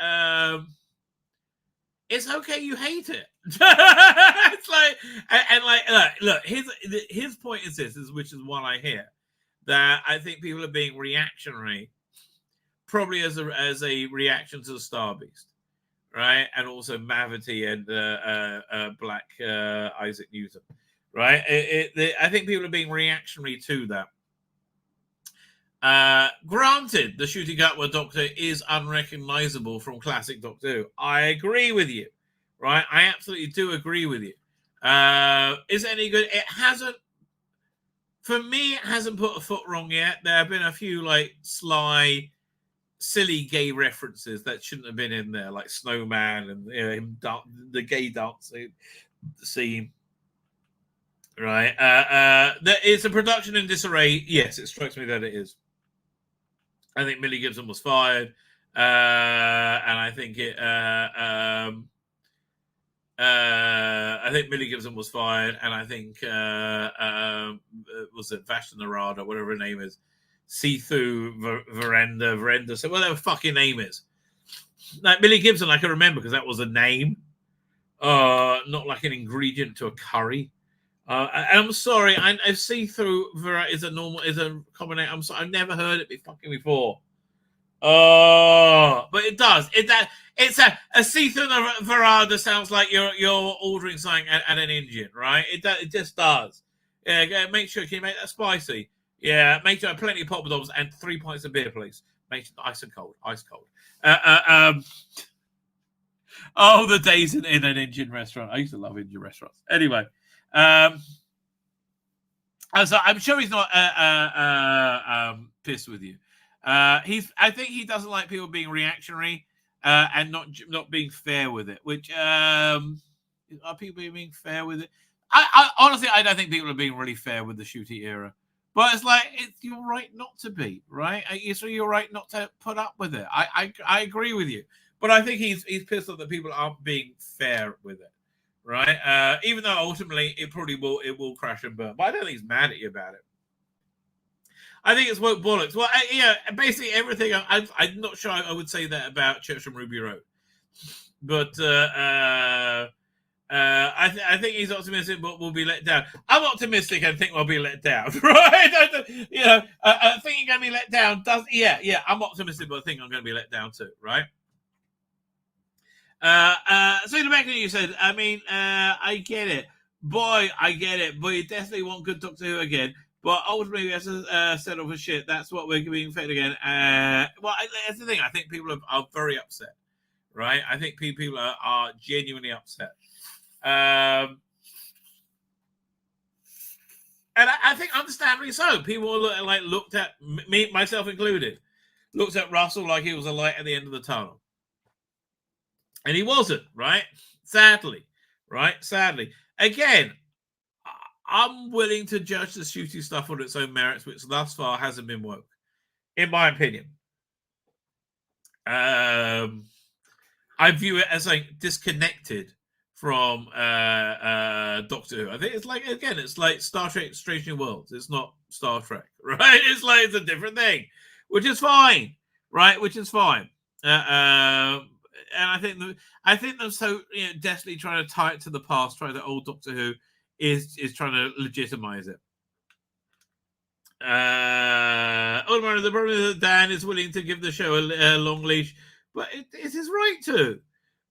it's okay. You hate it. It's like and like look. His point is this, which is what I hear, that I think people are being reactionary, probably as a reaction to the Star Beast. Right, and also Mavity and Black Isaac Newton, right? I think people are being reactionary to that. Granted, the shooting upward Doctor is unrecognizable from classic Doctor Who. I agree with you, right? I absolutely do agree with you. Is it any good? It hasn't. For me, it hasn't put a foot wrong yet. There have been a few like sly, silly gay references that shouldn't have been in there, like Snowman and the gay dancing scene. Right? It's a production in disarray. Yes, it strikes me that it is. I think Millie Gibson was fired, and I think Millie Gibson was fired, and I think was it Vashta Narada, whatever her name is. See-through veranda, so whatever fucking name is. Like Millie Gibson, I can remember because that was a name, not like an ingredient to a curry. And I'm sorry, I see-through is a common name. I'm sorry, I've never heard it before. Oh, but it does. It's a see-through veranda sounds like you're ordering something at an Indian, right? It just does. Yeah, make sure. Can you make that spicy? Yeah, make sure plenty of poppadoms and 3 pints of beer, please. Make sure ice cold. Oh, the days in an Indian restaurant. I used to love Indian restaurants. Anyway, so I'm sure he's not pissed with you. I think he doesn't like people being reactionary and not being fair with it. Which are people being fair with it? I honestly, I don't think people are being really fair with the Shooty era. But it's like, it's your right not to be, right? It's your right not to put up with it. I agree with you. But I think he's pissed off that people aren't being fair with it, right? Even though ultimately it will crash and burn. But I don't think he's mad at you about it. I think it's woke bollocks. Well, basically everything. I'm not sure I would say that about Church on Ruby Road, but I think he's optimistic, but will be let down. I'm optimistic and think we'll be let down, right? I think you're going to be let down. I'm optimistic, but I think I'm going to be let down too, right? So in the back you said, I mean, I get it. Boy, I get it. But you definitely want good Doctor Who again. But ultimately, we have to set off a shit. That's what we're being fed again. That's the thing. I think people are very upset, right? I think people are genuinely upset. And I think understandably so. People looked at me, myself included, looked at Russell like he was a light at the end of the tunnel. And he wasn't, right? Sadly, right? Sadly. Again, I'm willing to judge the shooting stuff on its own merits, which thus far hasn't been woke, in my opinion. I view it as disconnected from Doctor Who. I think it's like Star Trek Strange New Worlds. It's not Star Trek, right? It's a different thing, which is fine, right? Which is fine. And I think they're so desperately trying to tie it to the past, trying to old Doctor Who is trying to legitimize it. The problem is that Dan is willing to give the show a long leash, but it's his right to.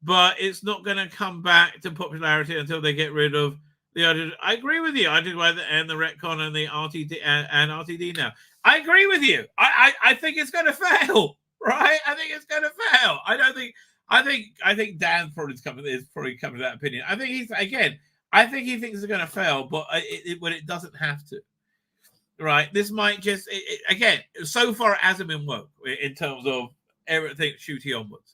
But it's not going to come back to popularity until they get rid of the other. I agree with you. I did and the retcon and the RTD and RTD now. I agree with you. I think it's going to fail. Right? I think it's going to fail. I think Dan is probably coming to that opinion. I think he thinks it's going to fail, but when it doesn't have to. Right? This might just again. So far, it hasn't been woke in terms of everything shooty onwards.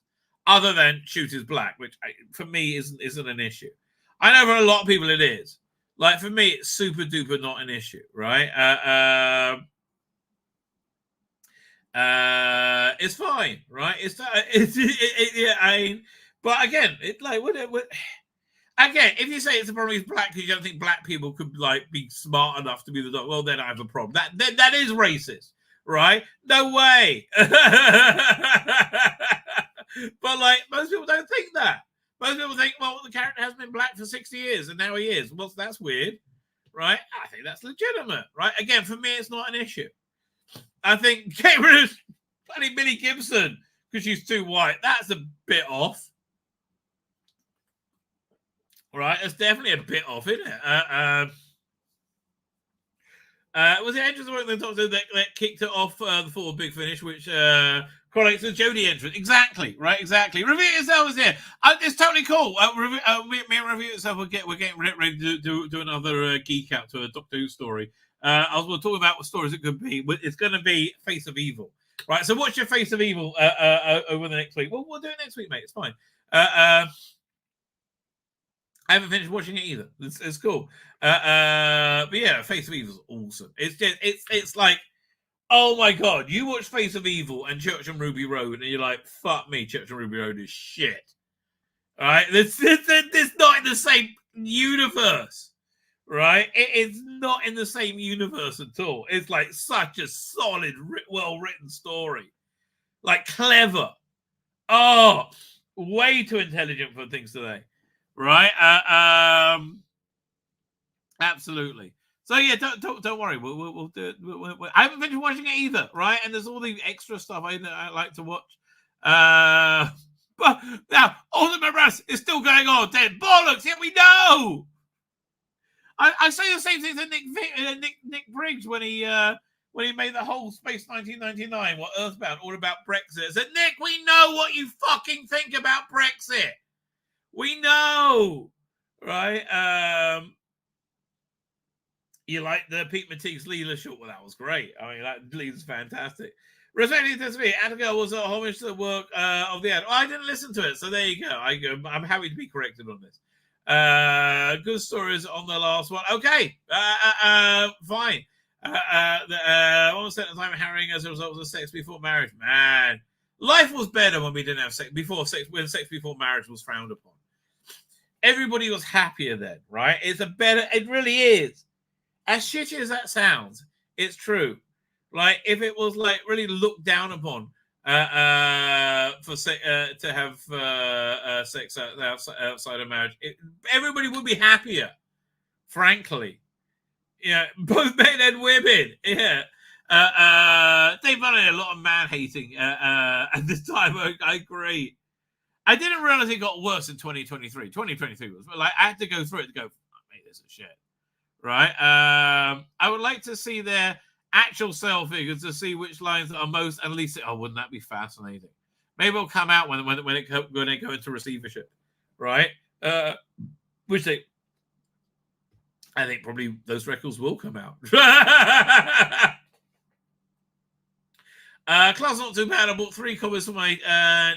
Other than Shoot is Black, which for me isn't an issue. I know for a lot of people it is. Like for me, it's super duper not an issue, right? It's fine, right? But again, again, if you say it's a problem with black because you don't think black people could be smart enough to be the doctor, well, then I have a problem. That is racist, right? No way. But most people don't think that. Most people think, well, the character has been black for 60 years and now he is. Well, that's weird, right? I think that's legitimate, right? Again, for me, it's not an issue. I think get rid of bloody Millie Gibson because she's too white. That's a bit off, right? It's definitely a bit off, isn't it? Was it Entrance of the Doctor that kicked it off the full Big Finish, which correlates to the Jodie entrance? Exactly, right? Exactly. Review yourself is here. It's totally cool. Me and Review itself, we're getting ready to do another geek out to a Doctor Who story. I was talking about what stories it could be. It's going to be Face of Evil, right? So what's your Face of Evil over the next week? Well, we'll do it next week, mate. It's fine. I haven't finished watching it either. It's cool. But yeah, Face of Evil is awesome. It's like, oh my god, you watch Face of Evil and Church on Ruby Road, and you're like, fuck me, Church on Ruby Road is shit. All right, it's not in the same universe, right? It is not in the same universe at all. It's like such a solid, well-written story, like clever. Oh, way too intelligent for things today. Right, absolutely. So yeah, don't worry. We'll do it. I haven't finished watching it either, right? And there's all the extra stuff I like to watch. But now Ultimate Russ is still going on. Then bollocks. Yeah, we know. I say the same thing to Nick Briggs when he made the whole Space 1999, what Earthbound, all about Brexit. I said, Nick, we know what you fucking think about Brexit. We know, right? You like the Pete Matisse Leela short? Well, that was great. I mean, that Leela's fantastic. Respecting to me, Abigail was a homage to the work of the ad. Well, I didn't listen to it, so there you go. I'm happy to be corrected on this. Good stories on the last one. Okay, fine. Almost set the time harrying as a result of sex before marriage. Man, life was better when we didn't have sex before sex. When sex before marriage was frowned upon. everybody was happier then, right? It really is. As shitty as that sounds, it's true. Like, if it was like really looked down upon to have sex outside of marriage, everybody would be happier, frankly. Yeah, both men and women. Yeah. They've done a lot of man hating at this time. I agree. I didn't realize it got worse in 2023. 2023 was like, I had to go through it to go, mate, this is shit. Right? I would like to see their actual sale figures to see which lines are most and least. Oh, wouldn't that be fascinating? Maybe it'll come out when they go into receivership, right? Which I think probably those records will come out. Class not too bad. I bought 3 copies for my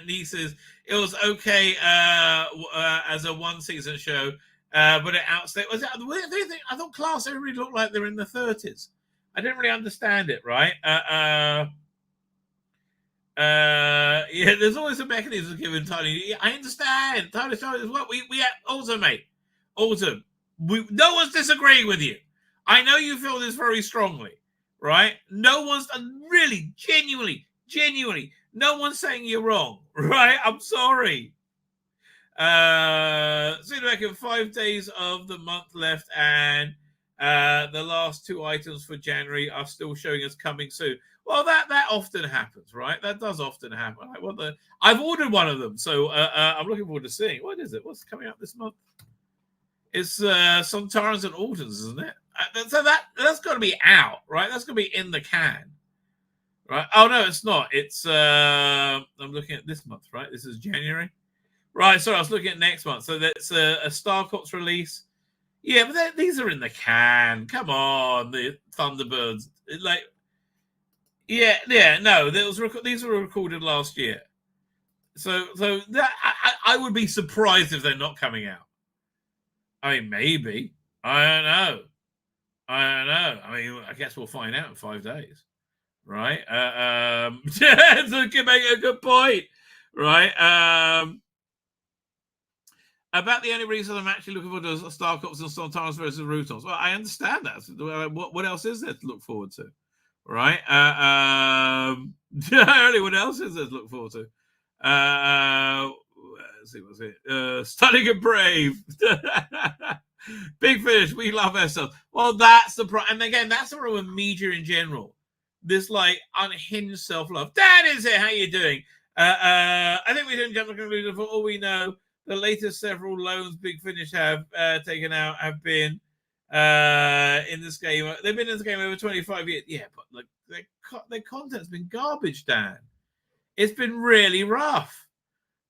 nieces. It was okay as a one-season show, but it outstayed. Was that the weird thing? I thought Class everybody looked like they're in the 30s. I didn't really understand it, right? Yeah, there's always a mechanism given Tiny. I understand. Tiny is what we also, mate. Autumn. No one's disagreeing with you. I know you feel this very strongly, right? No one's really, genuinely, no one's saying you're wrong, right? I'm sorry. So like 5 days of the month left, and the last 2 items for January are still showing us coming soon. Well, that often happens, right? That does often happen. I've ordered one of them, so I'm looking forward to seeing. What is it? What's coming out this month? It's Sontarans and Altons, isn't it? So that's got to be out, right? That's going to be in the can, right? Oh, no, it's not. It's, I'm looking at this month, right? This is January. Right, sorry, I was looking at next month. So that's a Star Cops release. Yeah, but these are in the can. Come on, the Thunderbirds. Like, yeah, no, these were recorded last year. So that I would be surprised if they're not coming out. I mean, maybe. I don't know. I mean, I guess we'll find out in 5 days, right? To make a good point, right? About the only reason I'm actually looking forward to Star Cops and Sontarans versus Routons. Well, I understand that. What else is there to look forward to, right? What else is there to look forward to? Let's see, what's it? Stunning and Brave. Big Finish, we love ourselves. Well, that's the problem. And again, that's the problem with media in general. This like unhinged self-love. That is it. How you doing? I think we didn't jump to conclusion. For all we know, the latest several loans Big Finish have taken out have been in this game. They've been in this game over 25 years. Yeah, but like their content's been garbage, Dan. It's been really rough.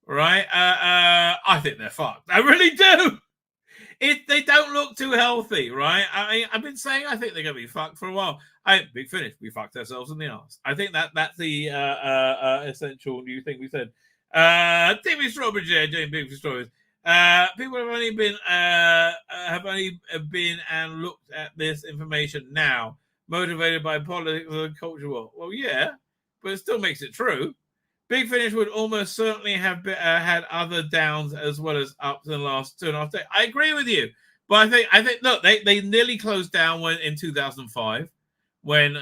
Right? I think they're fucked. I really do. They don't look too healthy, right? I mean, I've been saying I think they're going to be fucked for a while. Big Finish, we fucked ourselves in the arse. I think that's the essential new thing we said. TV Strawberry doing big stories. People have only been and looked at this information now, motivated by politics and culture war. Well, yeah, but it still makes it true. Big Finish would almost certainly have had other downs as well as ups in the last 2.5 days. I agree with you, but I think look, they nearly closed down in 2005 when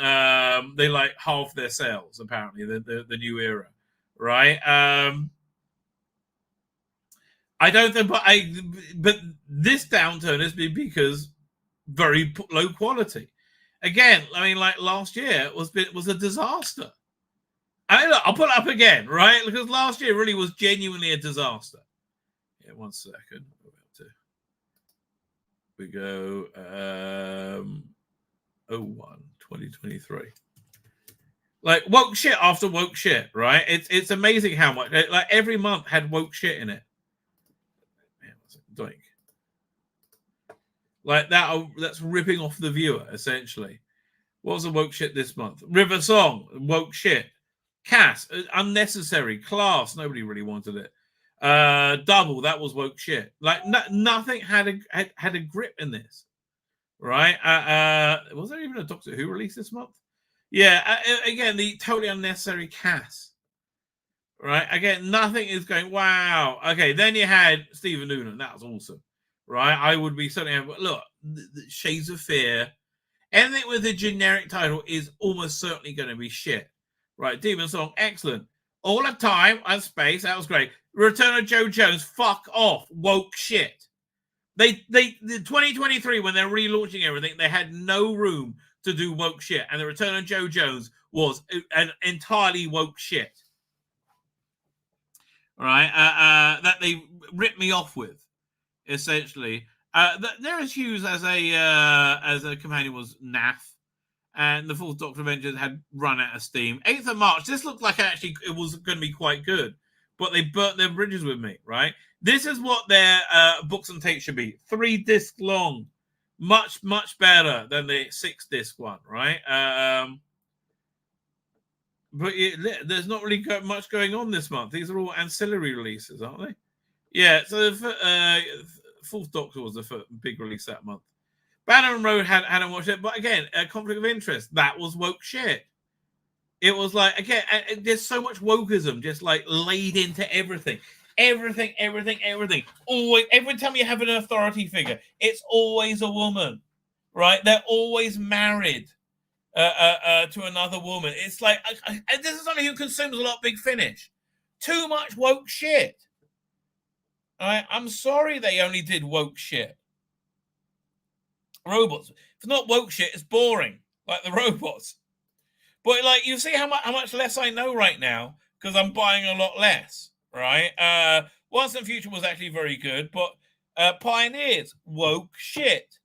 they like halved their sales. Apparently, the new era, right? I don't think, but this downturn has been because very low quality. Again, I mean, like last year was a disaster. I'll put it up again, right? Because last year really was genuinely a disaster. Yeah, 1 second. We go 2023. Like woke shit after woke shit, right? It's amazing how much like every month had woke shit in it. Doink. Like that's ripping off the viewer, essentially. What was the woke shit this month? River Song, woke shit. Cass, unnecessary. Class, nobody really wanted it. Double, that was woke shit. Like nothing had a grip in this, right? Was there even a Doctor Who release this month? Yeah, again, the totally unnecessary Cass, right? Again, nothing is going, wow. Okay, then you had Stephen Noonan. That was awesome. right? I would be certainly, look, the Shades of Fear, anything with a generic title is almost certainly going to be shit, right? Demon Song, excellent. All of Time and Space, that was great. Return of Joe Jones, fuck off, woke shit. The 2023, when they're relaunching everything, they had no room to do woke shit, and the Return of Joe Jones was an entirely woke shit. All right, that they ripped me off with, essentially. There is Hughes as a companion was naff, and the Fourth Doctor Avengers had run out of steam. 8th of March, this looked like actually it was going to be quite good, but they burnt their bridges with me, right? This is what their books and tapes should be. 3 disc long. Much, much better than the 6 disc one, right? But there's not really much going on this month. These are all ancillary releases, aren't they? Yeah, so the Fourth Doctor was the big release that month. Bannerman Road hadn't watched it, but again, a conflict of interest. That was woke shit. It was like, again, there's so much wokeism just like laid into everything. Everything. Always, every time you have an authority figure, it's always a woman, right? They're always married to another woman. It's like, this is somebody who consumes a lot of Big Finish. Too much woke shit. All right? I'm sorry they only did woke shit. Robots. If it's not woke shit, it's boring, like the robots. But like, you see how much less I know right now because I'm buying a lot less, right? Once and Future was actually very good, but Pioneers, woke shit,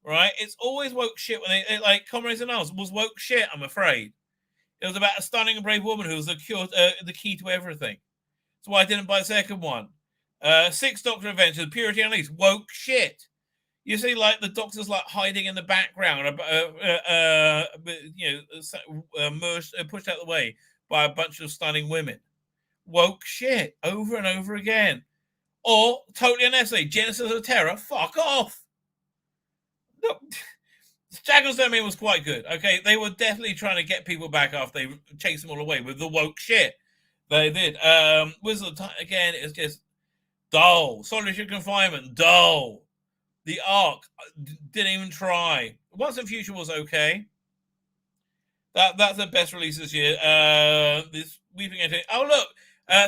right? It's always woke shit when they like Comrades in Arms was woke shit, I'm afraid. It was about a stunning and brave woman who was the key to everything. That's why I didn't buy the second one. 6 Doctor Adventures, Purity Unleashed, woke shit. You see, like the Doctor's like hiding in the background, pushed out of the way by a bunch of stunning women. Woke shit over and over again. Or totally unnecessary. Genesis of Terror, fuck off. No, Jackals Domain was quite good. Okay, they were definitely trying to get people back after they chased them all away with the woke shit. They did. Wizard of Time again. It's just dull. Solitary Confinement, dull. The Ark didn't even try. Once and Future was okay. That's the best release this year. This Weeping Entity. Oh look,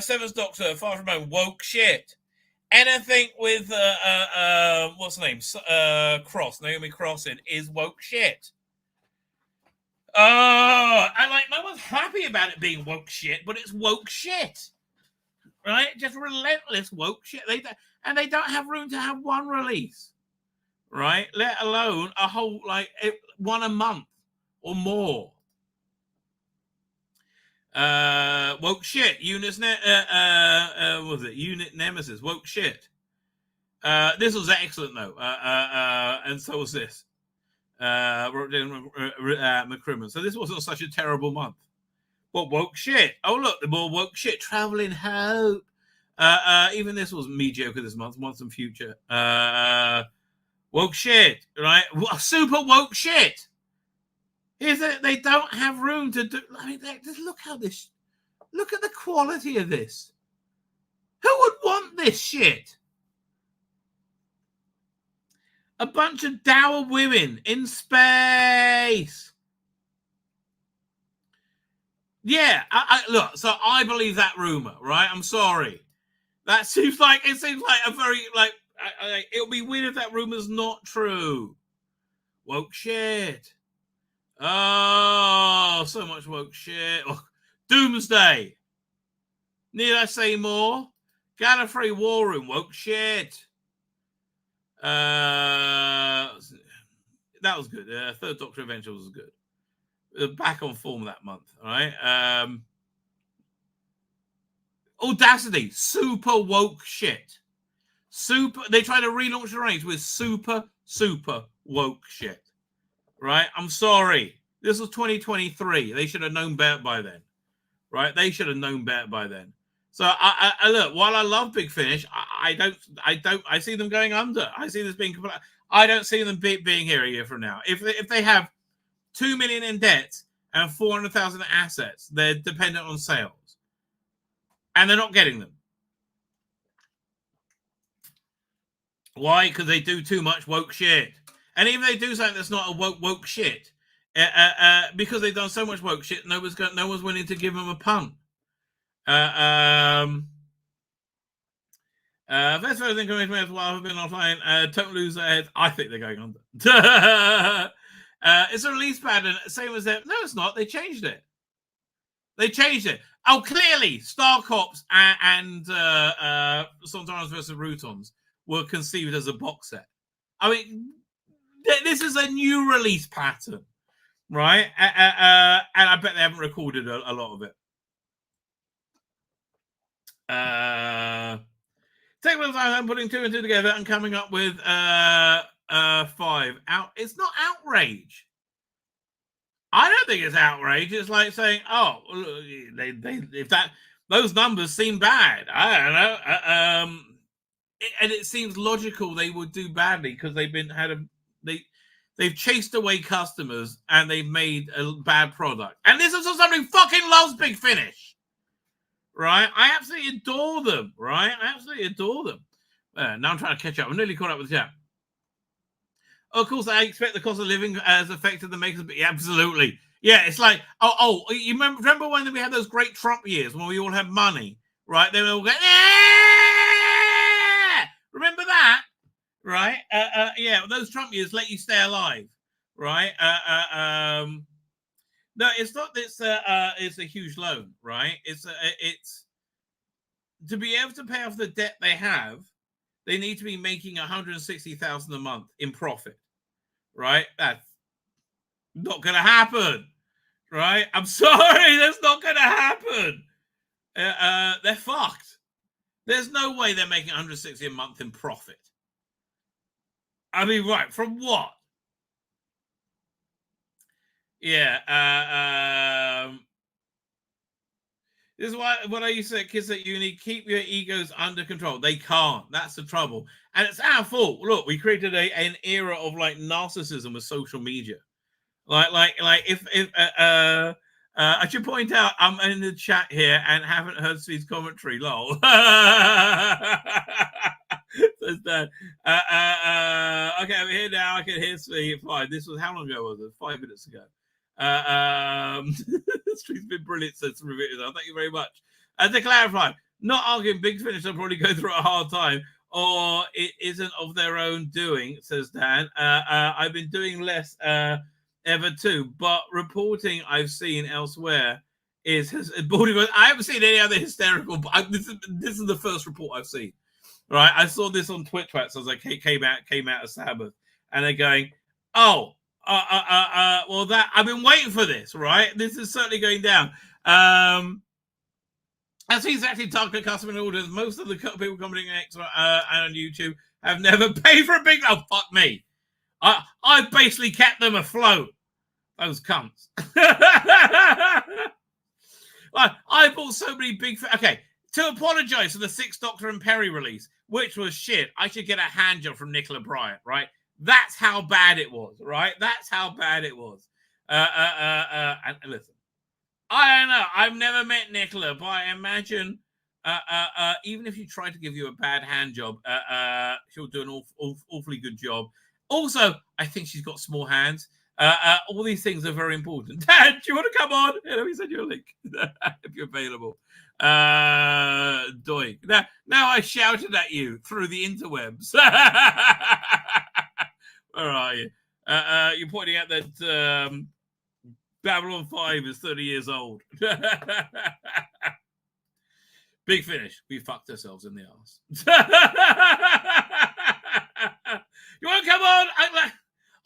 Seventh Doctor, Far From Home, woke shit. Anything with what's the name? Naomi Cross is woke shit. And like no one's happy about it being woke shit, but it's woke shit, right? Just relentless woke shit. They don't have room to have one release. Right, let alone a whole like one a month or more. Woke shit. Unit Nemesis. Woke shit. This was excellent though, and so was this. McCrimmon. So this wasn't such a terrible month. But woke shit. Oh look, the more woke shit. Traveling Hope. Even this was mediocre this month. Once and Future. Woke shit, right? Super woke shit. Is that they don't have room to do? I mean, just look at the quality of this. Who would want this shit? A bunch of dour women in space. Yeah, look. So I believe that rumor, right? I'm sorry. It seems like a very like. It'll be weird if that rumor's not true. Woke shit. Oh, so much woke shit. Oh, Doomsday. Need I say more? Gallifrey War Room. Woke shit. That was good. Third Doctor Adventure was good. Back on form that month. All right. Audacity. Super woke shit. They try to relaunch the range with super woke shit. Right? I'm sorry. This was 2023. They should have known better by then. Right? They should have known better by then. So I look, while I love Big Finish, I see them going under. I see this being I don't see them being here a year from now. If they have 2 million in debt and 400,000 in assets, they're dependent on sales. And they're not getting them. Why? Because they do too much woke shit. And even if they do something that's not a woke shit, because they've done so much woke shit, no one's willing to give them a punt. First of all, I think while I've been offline, don't lose their heads. I think they're going under. It's a release pattern, same as that. No, it's not. They changed it. Oh, clearly, Star Cops and Sontarans versus Routons were conceived as a box set. I mean, this is a new release pattern, right? And I bet they haven't recorded a lot of it. Take a little time putting 2 and 2 together and coming up with 5. It's not outrage. I don't think it's outrage. It's like saying, "Oh, if those numbers seem bad, I don't know." And it seems logical they would do badly because they've chased away customers and they've made a bad product. And this is somebody who fucking loves Big Finish, right? I absolutely adore them, right? Now I'm trying to catch up. I'm nearly caught up with the chat. Of course, I expect the cost of living has affected the makers, but yeah, absolutely. Yeah, it's like, you remember when we had those great Trump years when we all had money, right? They were all going, yeah! Remember that, right? Yeah, those Trump years let you stay alive, right? No, it's not. It's a huge loan, right? It's to be able to pay off the debt they have. They need to be making $160,000 a month in profit, right? That's not going to happen, right? I'm sorry, that's not going to happen. They're fucked. There's no way they're making $160 a month in profit. I mean, right, from what? Yeah. This is what I used to say, kids at uni, keep your egos under control. They can't. That's the trouble. And it's our fault. Look, we created an era of like narcissism with social media. Like if I should point out, I'm in the chat here and haven't heard Tzvi's commentary. Lol. Says that. Okay, I'm here now. I can hear Tzvi. Fine. This was, how long ago was it? 5 minutes ago. Street's been brilliant since the review. Thank you very much. To clarify, not arguing Big Finish will probably go through a hard time, or it isn't of their own doing, says Dan. I've been doing less ever too, but reporting I've seen elsewhere is I haven't seen any other hysterical. This is the first report I've seen. Right, I saw this on Twitch. So I was like, came out of Sabbath, and they're going, oh. Well, that I've been waiting for this, right? This is certainly going down. As he's actually targeted customer orders, most of the people commenting on YouTube have never paid for a big. Oh, fuck me! I basically kept them afloat. Those cunts. I bought so many big. Okay, to apologize for the 6th Doctor and Perry release, which was shit. I should get a hand job from Nicola Bryant, right? That's how bad it was, right? That's how bad it was. And listen, I don't know. I've never met Nicola, but I imagine even if you try to give you a bad hand job, she'll do an awfully good job. Also, I think she's got small hands. All these things are very important. Dad, do you want to come on? Let me send you a link if you're available. Doink. Now I shouted at you through the interwebs. Where are you? You're pointing out that Babylon 5 is 30 years old. Big Finish. We fucked ourselves in the arse. You want to come on?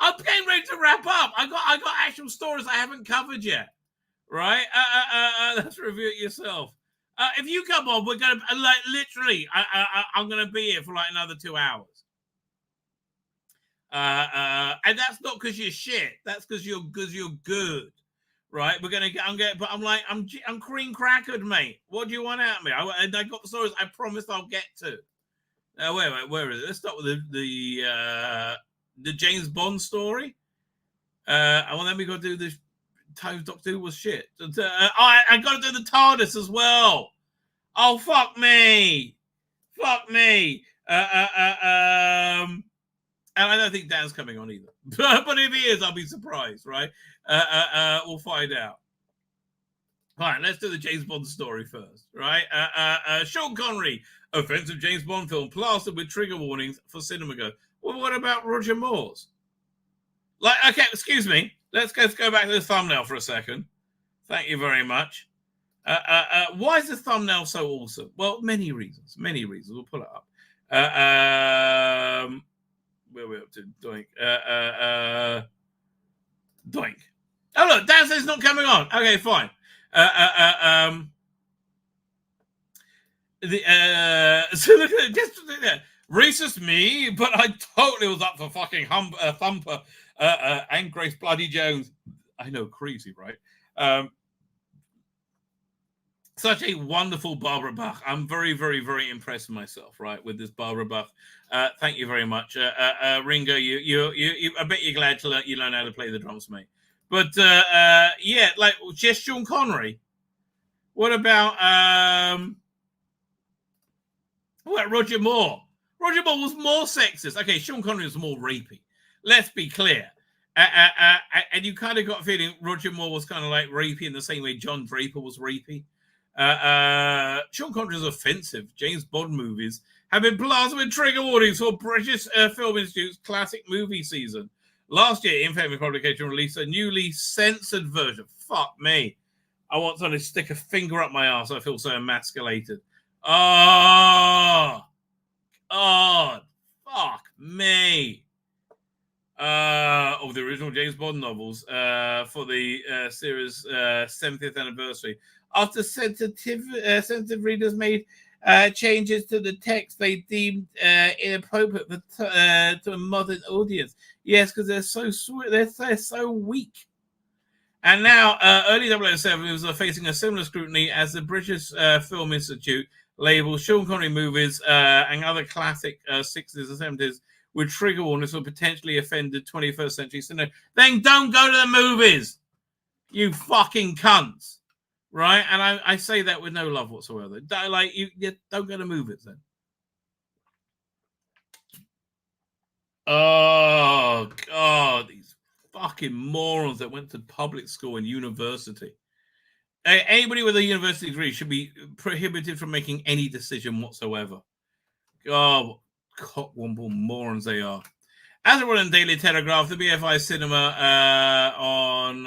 I'm getting ready to wrap up. I got actual stories I haven't covered yet. Right? Let's review it yourself. If you come on, we're gonna literally. I'm gonna be here for like another 2 hours. And that's not because you're shit. That's because you're good, right? I'm cream crackered, mate. What do you want out of me? I got the stories I promised I'll get to. Wait, where is it? Let's start with the James Bond story. And then we got to do this. Doctor Who was shit. I got to do the TARDIS as well. Oh, fuck me. And I don't think Dan's coming on either. But if he is, I'll be surprised, right? We'll find out. All right, let's do the James Bond story first, right? Sean Connery, offensive James Bond film plastered with trigger warnings for cinema go. Well, what about Roger Moore's? Like, okay, excuse me. Let's go back to the thumbnail for a second. Thank you very much. Why is the thumbnail so awesome? Well, many reasons. Many reasons. We'll pull it up. Where are we up to? Doink. Doink. Oh, look, Dan says it's not coming on. Okay, fine. So look at it. Just racist me, but I totally was up for fucking Thumper and Grace Bloody Jones. I know, crazy, right? Such a wonderful Barbara Bach. I'm very, very, very impressed with myself, right, with this Barbara Bach. Thank you very much, Ringo. You I bet you're glad to learn how to play the drums, mate. But yeah, like just Sean Connery. What about Roger Moore? Roger Moore was more sexist. Okay, Sean Connery was more rapey. Let's be clear. And you kind of got a feeling Roger Moore was kind of like rapey in the same way John Draper was rapey. Sean Connery is offensive. James Bond movies have been blasted with trigger warnings for British Film Institute's classic movie season. Last year, Infamous Publication released a newly censored version. Fuck me. I want someone to stick a finger up my ass. I feel so emasculated. Oh, God. Fuck me. Of the original James Bond novels for the series' 70th anniversary. After sensitive readers made changes to the text they deemed inappropriate to a modern audience. Yes, because they're so sweet, they're so weak. And now, early 007 was facing a similar scrutiny as the British Film Institute labels Sean Connery movies and other classic 60s and 70s with trigger warnings for potentially offended 21st century cinema. Then don't go to the movies, you fucking cunts. Right? And I say that with no love whatsoever. Like, you don't go to movies then. Oh, God. These fucking morons that went to public school and university. Anybody with a university degree should be prohibited from making any decision whatsoever. God, what cockwomble morons they are. As it were in Daily Telegraph, the BFI cinema on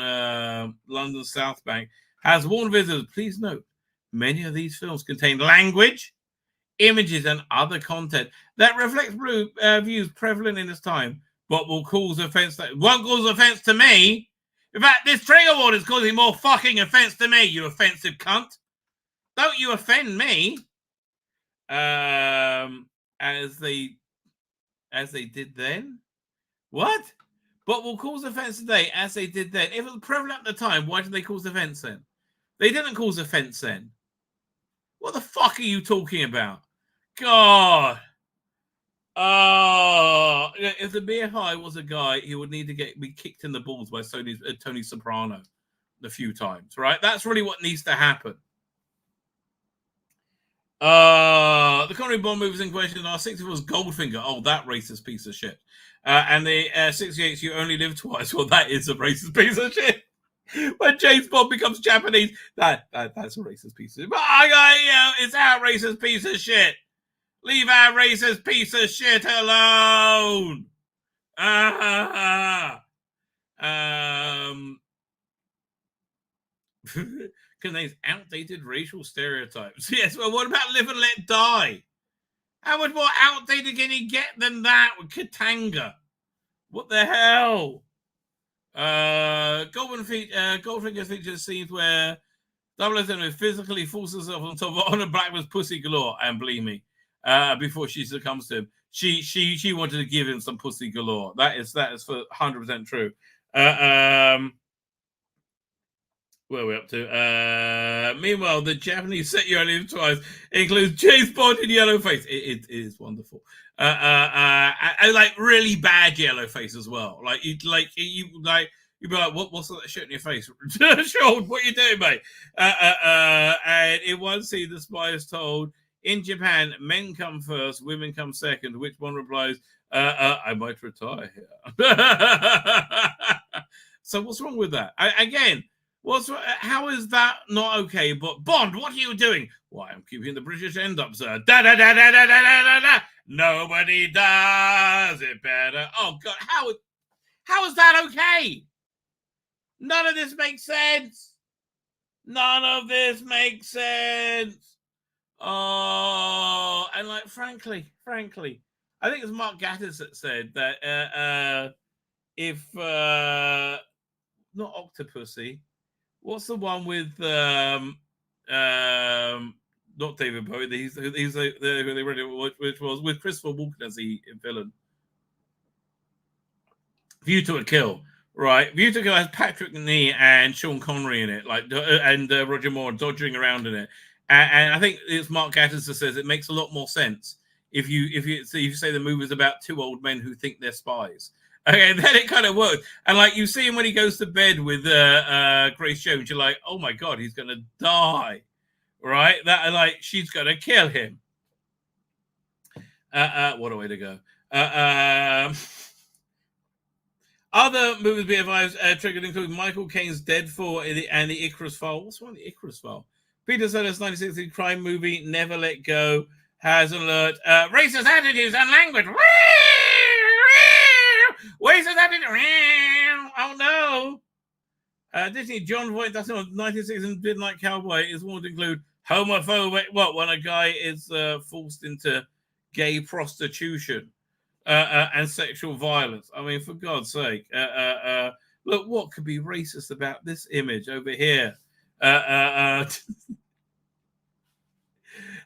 London South Bank has warned visitors, please note, many of these films contain language, images, and other content that reflects views prevalent in its time, but will cause offense. Won't cause offense to me. In fact, this trigger warning is causing more fucking offense to me, you offensive cunt. Don't you offend me. As they did then. What? But will cause offense today, as they did then. If it was prevalent at the time, why did they cause offense then? They didn't cause offense then. What the fuck are you talking about? God. Oh, if the BFI was a guy, he would need to be kicked in the balls by Tony Soprano a few times, right? That's really what needs to happen. The Connery Bond movies in question are 60 was Goldfinger. Oh, that racist piece of shit. And the 68 You Only Live Twice. Well, that is a racist piece of shit. When James Bond becomes Japanese, that's a racist piece of shit. But it's our racist piece of shit. Leave our racist piece of shit alone. Contains outdated racial stereotypes. Yes, well, what about Live and Let Die? How much more outdated can you get than that with Katanga? What the hell? Goldfinger features scenes where 007 physically forces herself on top of Honor Blackman's pussy galore, and believe me, before she succumbs to him, she wanted to give him some pussy galore. That is for 100% true. Where are we up to? Meanwhile, the Japanese set you only live twice includes James Bond in yellow face. It is wonderful. And like really bad yellow face as well. Like you'd be like, what's that shit in your face? Sean, what are you doing, mate? And in one scene, the spy is told In Japan, men come first, women come second. Which one replies, I might retire here. So what's wrong with that? Again, how is that not okay? But Bond, what are you doing? Why, I'm keeping the British end up, sir. Da da da da da da da da. Nobody does it better. Oh God, how is that okay? None of this makes sense. None of this makes sense. Oh, and like, frankly, I think it's Mark Gatiss that said that if not Octopussy, what's the one with not David Bowie? He's who they read it, which was with Christopher Walken as the villain. View to a Kill, right? View to a Kill has Patrick Nee and Sean Connery in it, like, and Roger Moore dodging around in it. And I think it's Mark Gatiss that says it makes a lot more sense if you say the movie's about two old men who think they're spies. Okay, then it kind of works. And like, you see him when he goes to bed with Grace Jones, you're like, oh my God, he's gonna die, right? That, like, she's gonna kill him. What a way to go. Other movies be advised triggered include Michael Caine's Deadfall and the Icarus File. What's one? The Icarus File. Peter Sellers' 1960 crime movie Never Let Go has alert racist attitudes and language. Racist attitudes. Oh no. Disney John Voight, that's not 1960s Midnight Cowboy, is one to include homophobic. What, when a guy is forced into gay prostitution and sexual violence? I mean, for God's sake. Look, what could be racist about this image over here?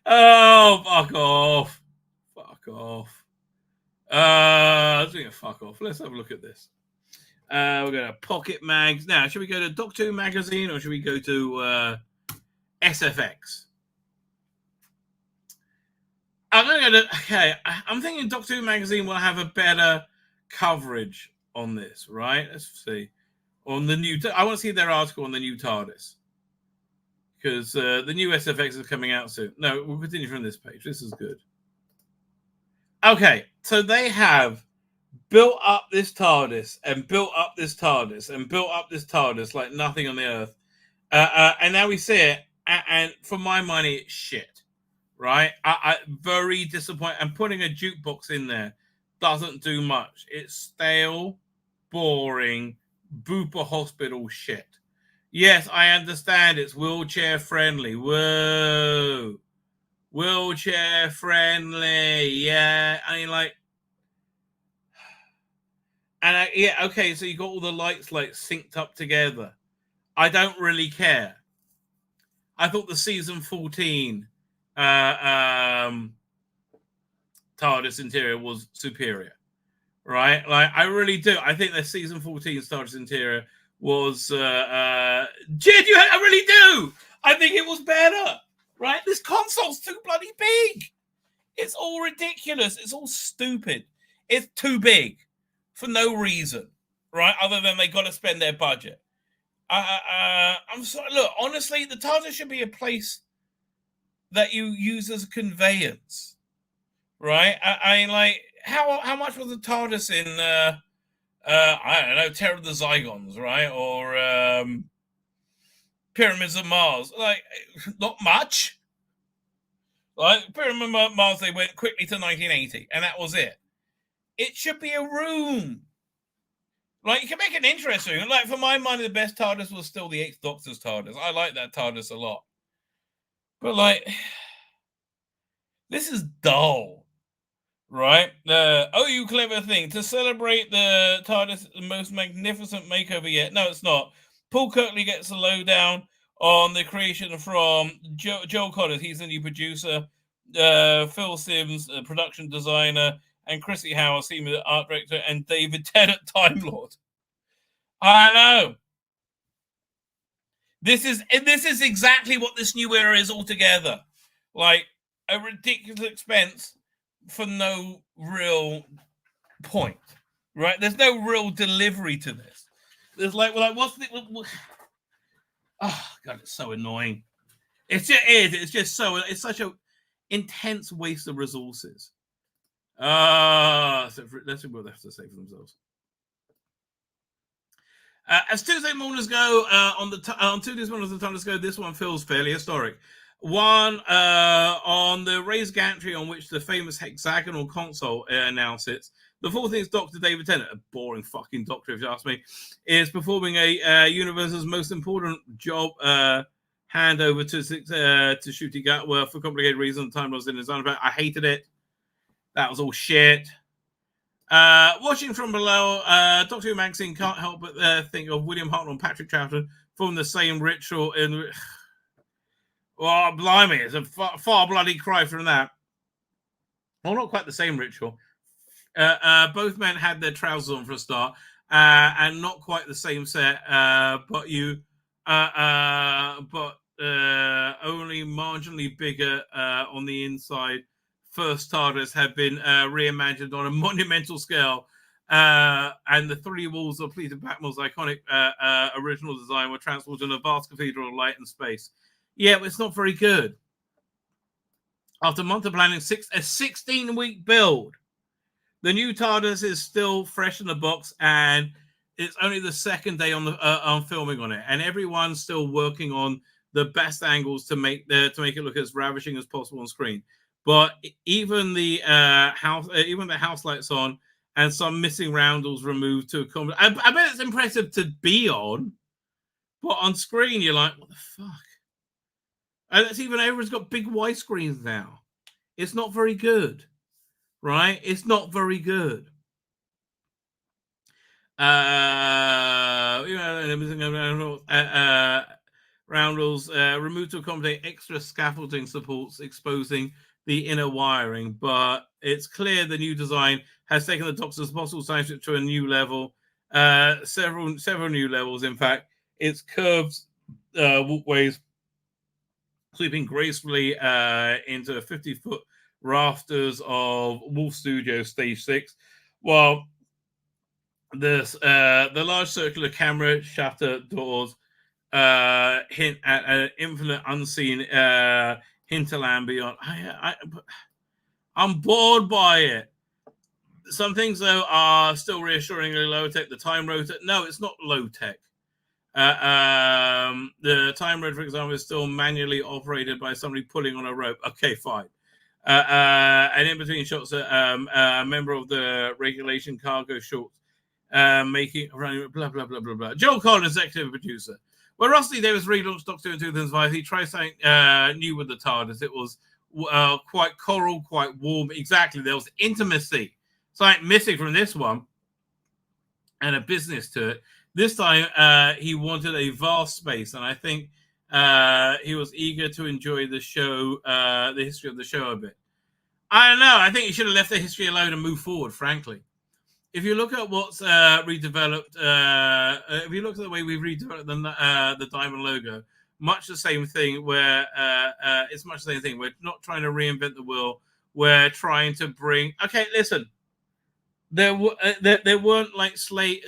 Oh, fuck off. Fuck off. Fuck off. Let's have a look at this. We're going to Pocket Mags. Now, should we go to Doctor Who Magazine or should we go to SFX? I'm thinking Doctor Who Magazine will have a better coverage on this, right? Let's see. On the new, I want to see their article on the new TARDIS. Because the new SFX is coming out soon. No, we'll continue from this page. This is good. Okay, so they have built up this TARDIS and built up this TARDIS and built up this TARDIS like nothing on the earth. And now we see it, and for my money, it's shit. Right? I very disappointed. And putting a jukebox in there doesn't do much. It's stale, boring, Bupa Hospital shit. Yes, I understand it's wheelchair friendly. Whoa. Wheelchair friendly. Yeah. I mean, like, and yeah, okay, so you got all the lights like synced up together. I don't really care. I thought the season 14 TARDIS interior was superior. Right? Like, I really do. I think the season 14 TARDIS interior was I really do. I think it was better, right? This console's too bloody big. It's all ridiculous. It's all stupid. It's too big for no reason, right? Other than they got to spend their budget. I'm sorry. Look, honestly, the TARDIS should be a place that you use as a conveyance, right? I mean, like, how much was the TARDIS in? I don't know, Terror of the Zygons, right? Or Pyramids of Mars. Like, not much. Like, Pyramid of Mars, they went quickly to 1980, and that was it. It should be a room. Like, you can make an interesting. Like, for my money, the best TARDIS was still the 8th Doctor's TARDIS. I like that TARDIS a lot. But, like, this is dull. Right? You clever thing. To celebrate the TARDIS, the most magnificent makeover yet. No, it's not. Paul Kirkley gets a lowdown on the creation from Joel Collins. He's the new producer. Phil Sims, production designer. And Chrissy Howard, senior art director. And David Tennant, Time Lord. I know. This is exactly what this new era is altogether. Like, a ridiculous expense for no real point, right? There's no real delivery to this. There's like, what's the? Oh God, it's so annoying. It's just, it's such a. intense waste of resources. So let's see what they have to say for themselves. As Tuesday mornings go, on Tuesday mornings the time to go, this one feels fairly historic. One on the raised gantry on which the famous hexagonal console now sits. The 14th Doctor, David Tennant, a boring fucking doctor if you ask me, is performing a universe's most important job handover to Ncuti Gatwa for complicated reasons. Time was in his own. I hated it. That was all shit. Watching from below, Doctor Who magazine can't help but think of William Hartnell and Patrick Troughton from the same ritual. Well, blimey, it's a far bloody cry from that. Well, not quite the same ritual. Both men had their trousers on for a start, and not quite the same set, but only marginally bigger on the inside. First TARDIS had been reimagined on a monumental scale, and the three walls of Peter Blackmore's iconic original design were transported in a vast cathedral of light and space. Yeah, but it's not very good. After months of planning, a 16-week build, the new TARDIS is still fresh in the box, and it's only the second day on filming on it, and everyone's still working on the best angles to make it look as ravishing as possible on screen. But even the house lights on and some missing roundels removed to accommodate. I bet it's impressive to be on, but on screen you're like, what the fuck? And it's even everyone's got big widescreens now. It's not very good, right? It's not very good. Roundels removed to accommodate extra scaffolding supports, exposing the inner wiring, but it's clear the new design has taken the Doctor's possible science to a new level, several new levels. In fact, its curved walkways sweeping gracefully into 50-foot rafters of Wolf Studio Stage 6, while the large circular camera shutter doors hint at an infinite unseen hinterland beyond. I'm bored by it. Some things, though, are still reassuringly low tech. The time rotor, no, it's not low tech. The time rotor, for example, is still manually operated by somebody pulling on a rope. Okay, fine. And in between shots, a member of the regulation cargo shorts making blah blah blah blah blah. Joel Collins, executive producer. When Rusty Davis relaunched Doctor Who in 2005, he tried something new with the TARDIS. It was quite choral, quite warm. Exactly, there was intimacy. Something missing from this one, and a business to it. This time, he wanted a vast space, and I think he was eager to enjoy the show, the history of the show a bit. I don't know. I think he should have left the history alone and moved forward, frankly. If you look at what's redeveloped, if you look at the way we've redeveloped the Diamond logo, much the same thing where it's much the same thing. We're not trying to reinvent the wheel. We're trying to bring... Okay, listen. There weren't like sly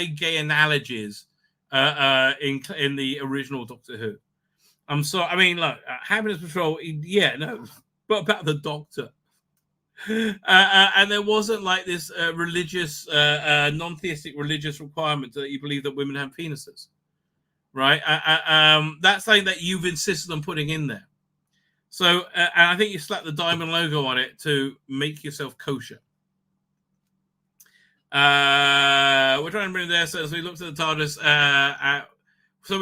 gay analogies in the original Doctor Who. I'm sorry. I mean, look, Happiness Patrol, yeah, no. But about the Doctor. And there wasn't like this religious, non-theistic religious requirement that you believe that women have penises, right? That's something that you've insisted on putting in there. So, and I think you slap the Diamond logo on it to make yourself kosher. We're trying to bring there. So as we looked at the TARDIS, so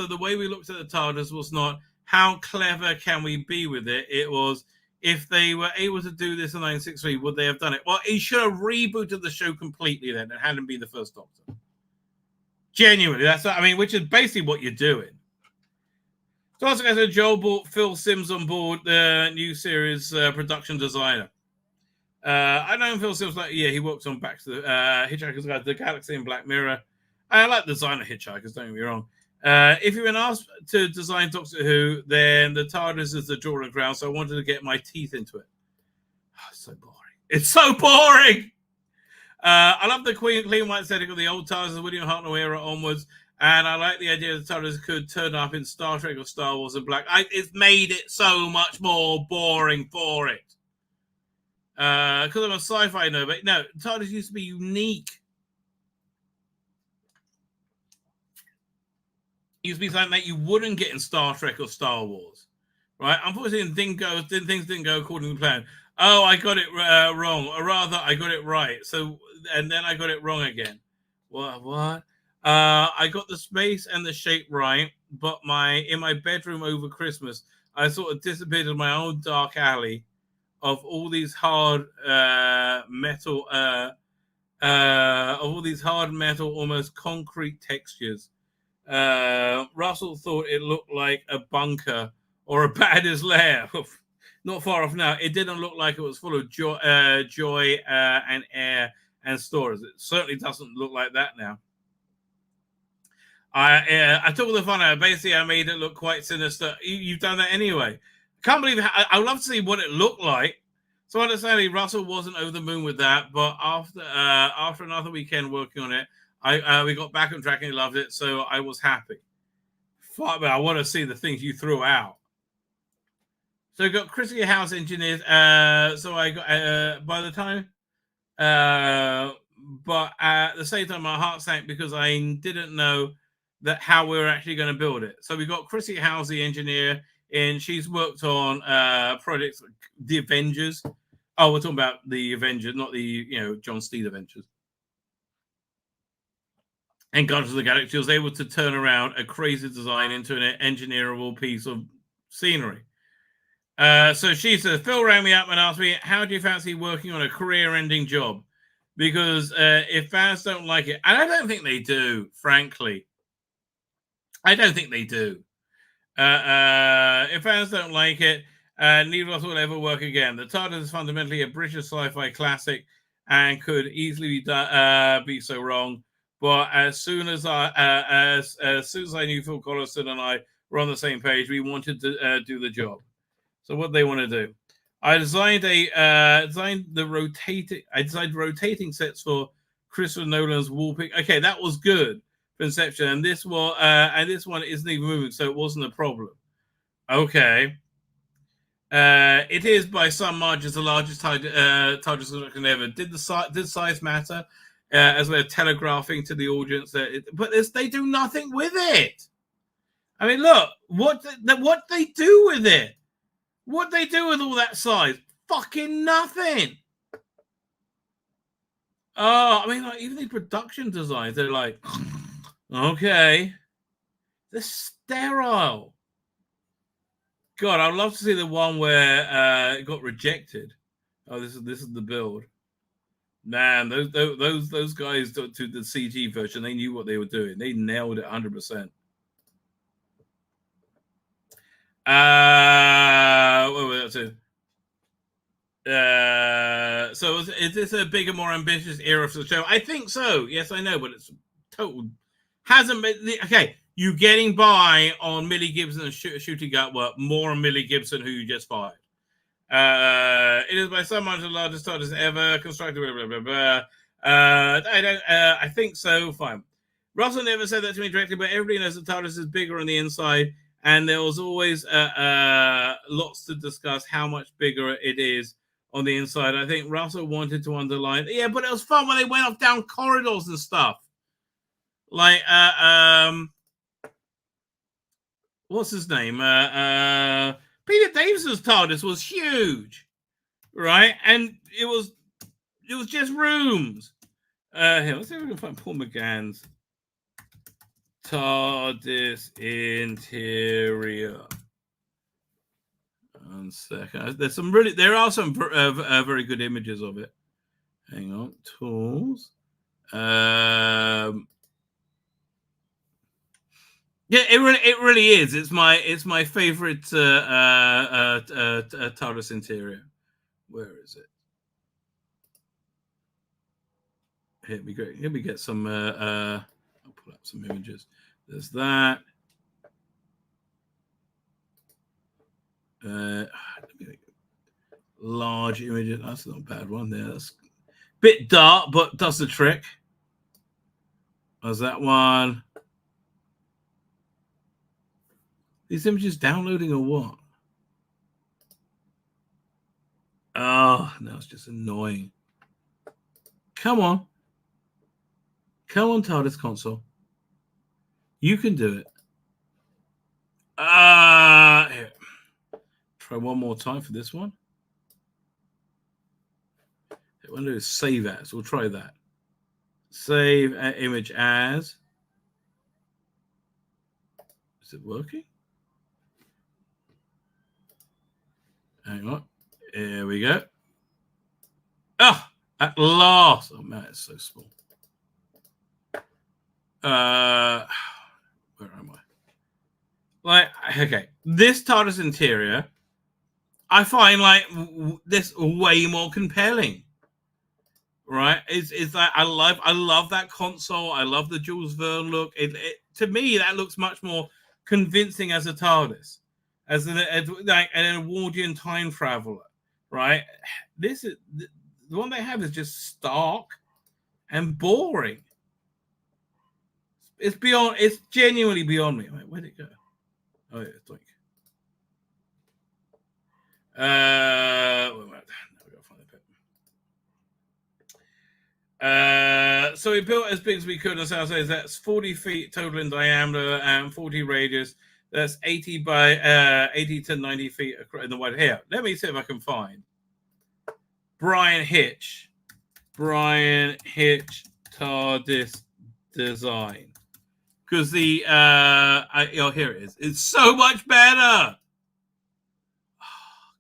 the way we looked at the TARDIS was not how clever can we be with it. It was, if they were able to do this in 1963, would they have done it? Well, he should have rebooted the show completely then and hadn't been the first Doctor. Genuinely, which is basically what you're doing. So also, guys, Joel brought Phil Sims on board, the new series production designer. I know Phil Sims, he works on Back to the Hitchhiker's Guide to the Galaxy and Black Mirror. I like the design of Hitchhikers, don't get me wrong. If you've been asked to design Doctor Who, then the TARDIS is the jaw and ground, so I wanted to get my teeth into it. Oh, it's so boring. It's so boring! I love the clean white aesthetic of the old TARDIS, the William Hartnell era onwards, And I like the idea that the TARDIS could turn up in Star Trek or Star Wars in black. It's made it so much more boring for it. Because I'm a sci-fi nerd, but no, TARDIS used to be unique. It used to be something that you wouldn't get in Star Trek or Star Wars, right? Unfortunately, things didn't go according to plan. Oh, I got it wrong, or rather, I got it right. So, and then I got it wrong again. What? I got the space and the shape right, but in my bedroom over Christmas, I sort of dissipated my own dark alley of all these hard metal, almost concrete textures. Russell thought it looked like a bunker or a badger's lair. Not far off now. It didn't look like it was full of joy and air and stories. It certainly doesn't look like that now. I took all the fun out. Basically, I made it look quite sinister. You've done that anyway. Can't believe I would love to see what it looked like. So understandably, Russell wasn't over the moon with that. But after another weekend working on it, we got back on track and he loved it. So I was happy. But I want to see the things you threw out. So I got Chrissy House engineers. So I got by the time, but at the same time, my heart sank because I didn't know that how we were actually going to build it. So we got Chrissy House, the engineer, and she's worked on projects like the Avengers. Oh, we're talking about the Avengers, not the John Steed Avengers. And Guardians of the Galaxy was able to turn around a crazy design into an engineerable piece of scenery. So she says, Phil rang me up and asked me, how do you fancy working on a career-ending job? Because if fans don't like it, and I don't think they do, frankly. I don't think they do. If fans don't like it, neither of us will ever work again. The TARDIS is fundamentally a British sci-fi classic and could easily be so wrong. But as soon as I knew Phil Collison and I were on the same page, we wanted to do the job. So what they want to do? I designed rotating sets for Christopher Nolan's wallpaper. Okay, that was good for Inception, and this one isn't even moving, so it wasn't a problem. Okay. It is by some margins the largest TARDIS construction ever. Did size matter? As we're telegraphing to the audience but they do nothing with it. I mean, look what they do with it. What they do with all that size? Fucking nothing. Oh, I mean, like, even the production designs, they're like, okay, they're sterile. God, I'd love to see the one where it got rejected. Oh, this is the build. Man, those guys to the CG version, they knew what they were doing. They nailed it 100%. What was that? So is this a bigger, more ambitious era for the show? I think so. Yes, I know, but it's total hasn't been okay. You getting by on Millie Gibson and shooting gut work more on Millie Gibson, who you just fired. It is by some margin the largest TARDIS ever constructed. Blah, blah, blah, blah. I think so. Fine. Russell never said that to me directly, but everybody knows that TARDIS is bigger on the inside. And there was always lots to discuss how much bigger it is on the inside. I think Russell wanted to underline, yeah, but it was fun when they went off down corridors and stuff. Like, what's his name? Peter Davison's TARDIS was huge, right? And it was just rooms. Here, let's see if we can find Paul McGann's TARDIS interior. 1 second. There are some very good images of it. Hang on, tools. Yeah, it really is. It's my favorite TARDIS interior. Where is it? Here we go. Here we get some. I'll pull up some images. There's that. Large images. That's not a bad one there. That's a bit dark, but does the trick. There's that one. These images downloading or what? Oh, no, it's just annoying. Come on. Come on, TARDIS console. You can do it. Here. Try one more time for this one. I want to do save as. We'll try that. Save image as. Is it working? Hang on. Here we go. Oh, at last. Oh, man, it's so small. Where am I? Like, okay. This TARDIS interior, I find like this way more compelling. Right? It's like I love that console. I love the Jules Verne look. To me, that looks much more convincing as a TARDIS, as like an Edwardian time traveler. Right? This is the one they have is just stark and boring. It's beyond. It's genuinely beyond me. Wait, where'd it go? Oh yeah, it's like. Wait a minute. Now we gotta find the pit. So we built as big as we could on South Side. That's 40 feet total in diameter and 40 radius. That's 80 by 80 to 90 feet in the wide. Here, let me see if I can find Brian Hitch TARDIS design. Because the here it is. It's so much better. Oh god,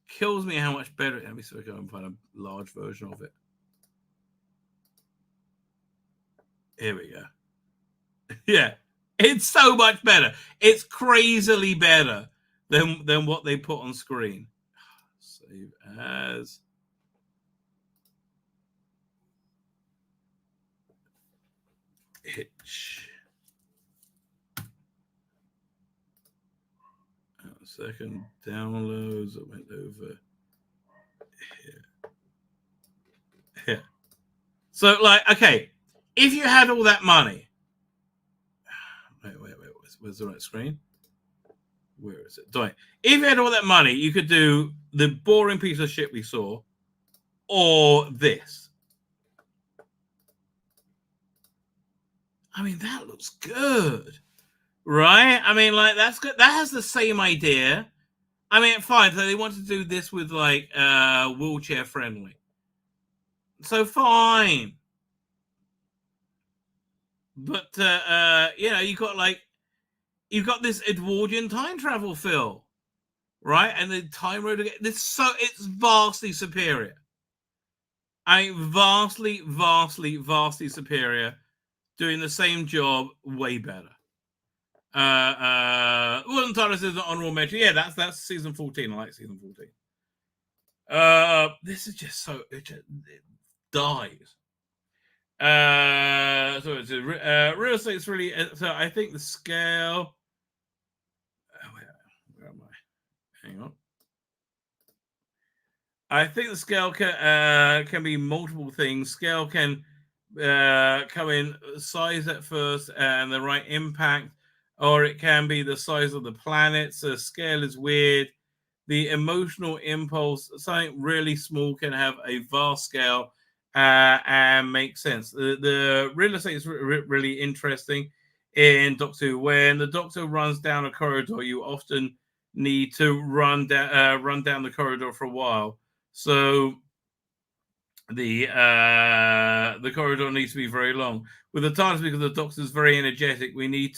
kills me how much better. Let me see if I can find a large version of it. Here we go. Yeah, it's so much better. It's crazily better than what they put on screen. Save as. Hitch. Second downloads. I went over here. So, like, okay, if you had all that money, wait, where's the right screen? Where is it? If you had all that money, you could do the boring piece of shit we saw, or this. I mean, that looks good, right? I mean, like, that's good. That has the same idea. I mean, fine. So they want to do this with, like, wheelchair friendly. So fine. But, you know, you've got this Edwardian time travel feel, right? And the time road again. It's vastly superior. I mean, vastly superior. Doing the same job, way better. Wasn't TARDIS is an honorable mention. Yeah, that's season 14. I like season 14. This is just so it dies. So it's real estate's really. So I think the scale. Where am I? Hang on. I think the scale can be multiple things. Scale can come in size at first and the right impact, or it can be the size of the planet. So scale is weird. The emotional impulse, something really small can have a vast scale and make sense. The real estate is really interesting in Doctor Who. When the Doctor runs down a corridor, you often need to run down the corridor for a while. So the corridor needs to be very long. With the TARDIS, because the Doctor is very energetic, we need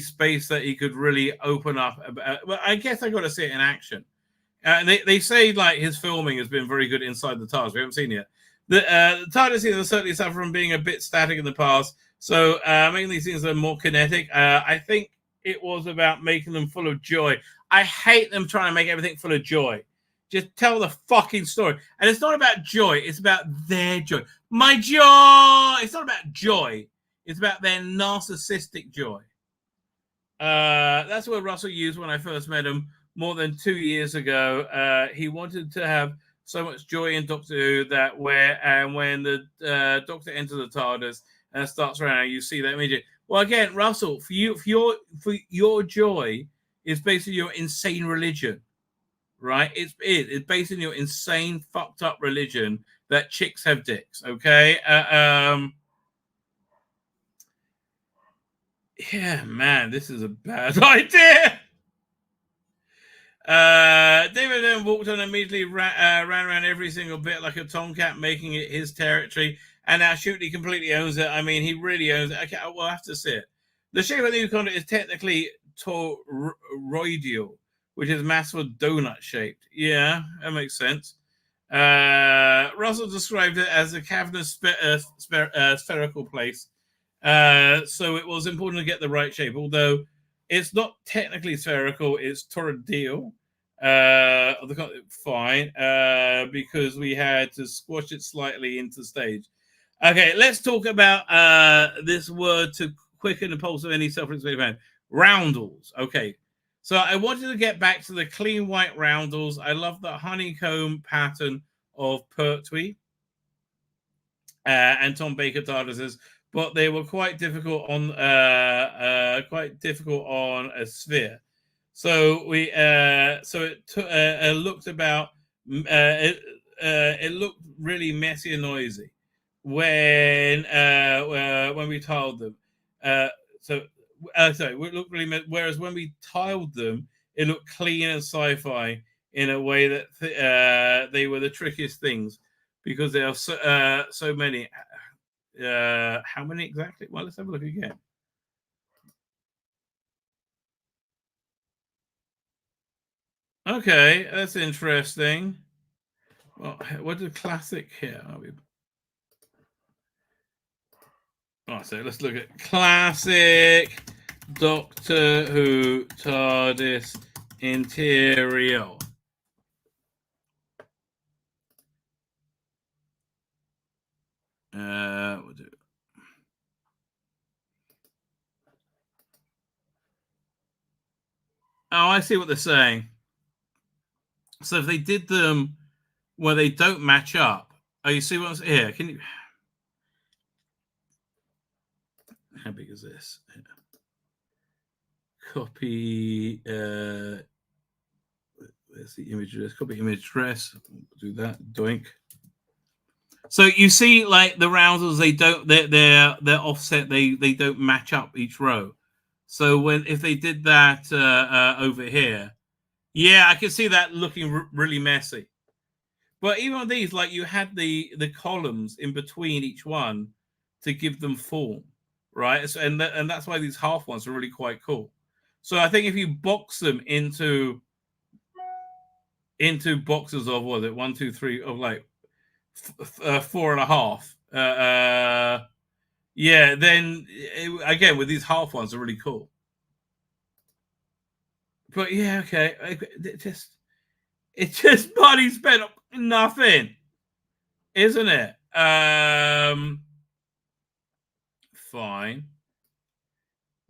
space that he could really open up. Well, I guess I got to see it in action. They say like his filming has been very good inside the TARDIS. We haven't seen it yet. The TARDIS has certainly suffered from being a bit static in the past, so making these things are more kinetic. I think it was about making them full of joy. I hate them trying to make everything full of joy. Just tell the fucking story. And it's not about joy. It's about their joy. My joy. It's not about joy. It's about their narcissistic joy. That's what Russell used when I first met him more than 2 years ago. He wanted to have so much joy in Doctor Who that when the Doctor enters the TARDIS and starts around, you see that immediately. Well, again, Russell, for your joy is based on your insane religion, right? It's based on your insane, fucked up religion that chicks have dicks. Okay. Yeah, man, this is a bad idea. David then walked on and immediately ran around every single bit like a tomcat, making it his territory. And now Shooty completely owns it. I mean, he really owns it. Okay, we'll have to see it. The shape of the new content is technically toroidal, which is massive donut shaped. Yeah, that makes sense. Russell described it as a cavernous spherical place. So it was important to get the right shape, although it's not technically spherical, it's toroidal. Fine, because we had to squash it slightly into stage. Okay, let's talk about this word to quicken the pulse of any self-respecting man. Roundels. Okay, so I wanted to get back to the clean white roundels. I love the honeycomb pattern of Pertwee and Tom Baker TARDISes, but they were quite difficult on a sphere. So it looked about it looked really messy and noisy when we tiled them. Sorry, it looked really whereas when we tiled them, it looked clean and sci-fi in a way that they were the trickiest things because there are so many. How many exactly? Well, let's have a look again. Okay, that's interesting. Well, what is classic here? So let's look at classic Doctor Who TARDIS interior. We'll do. Oh, I see what they're saying. So if they did them where they don't match up, you see what's here? Can you? How big is this? Copy. There's the image address. Copy image address. Do that. Doink. So you see, like the roundels, they're offset. They don't match up each row. So if they did that over here, yeah, I can see that looking really messy. But even on these, like you had the columns in between each one to give them form, right? So, and that's why these half ones are really quite cool. So I think if you box them into boxes of 1, 2, 3 of like 4.5, yeah, then again with these half ones are really cool. But yeah, okay, it just money spent nothing, isn't it? Fine.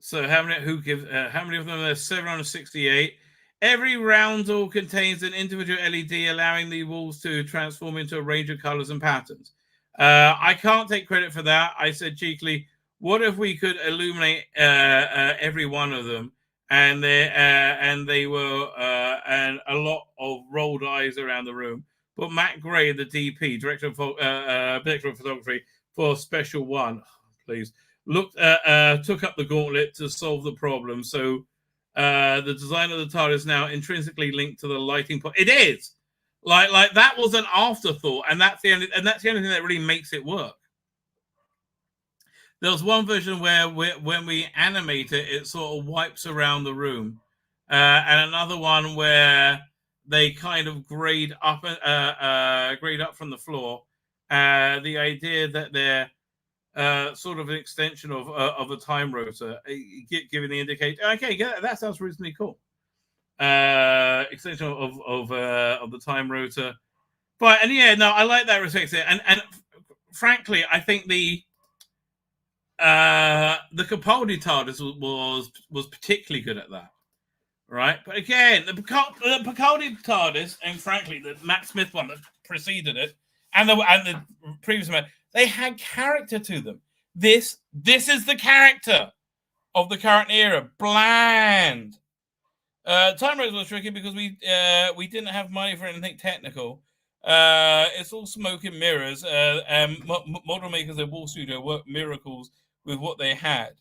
So how many of them? There's 768. Every roundel contains an individual LED, allowing the walls to transform into a range of colors and patterns. I can't take credit for that. I said cheekily, what if we could illuminate every one of them? And they were and a lot of rolled eyes around the room. But Matt Gray, the DP, director of photography for Special One, please, took up the gauntlet to solve the problem. So the design of the TARDIS is now intrinsically linked to the lighting point. It is like that was an afterthought, and that's the only thing that really makes it work. There was one version where when we animate it, it sort of wipes around the room, and another one where they kind of grade up from the floor. The idea that they're sort of an extension of a time rotor, giving the indicator. Okay, that sounds reasonably cool. Extension of the time rotor, and yeah, no, I like that respect there. And frankly, I think the Capaldi TARDIS was particularly good at that, right? But again, the Capaldi TARDIS, and frankly, the Matt Smith one that preceded it, and the previous one, they had character to them. This is the character. of the current era. Bland. Time Race was tricky because we didn't have money for anything technical. It's all smoke and mirrors. And model makers at Wall Studio worked miracles with what they had.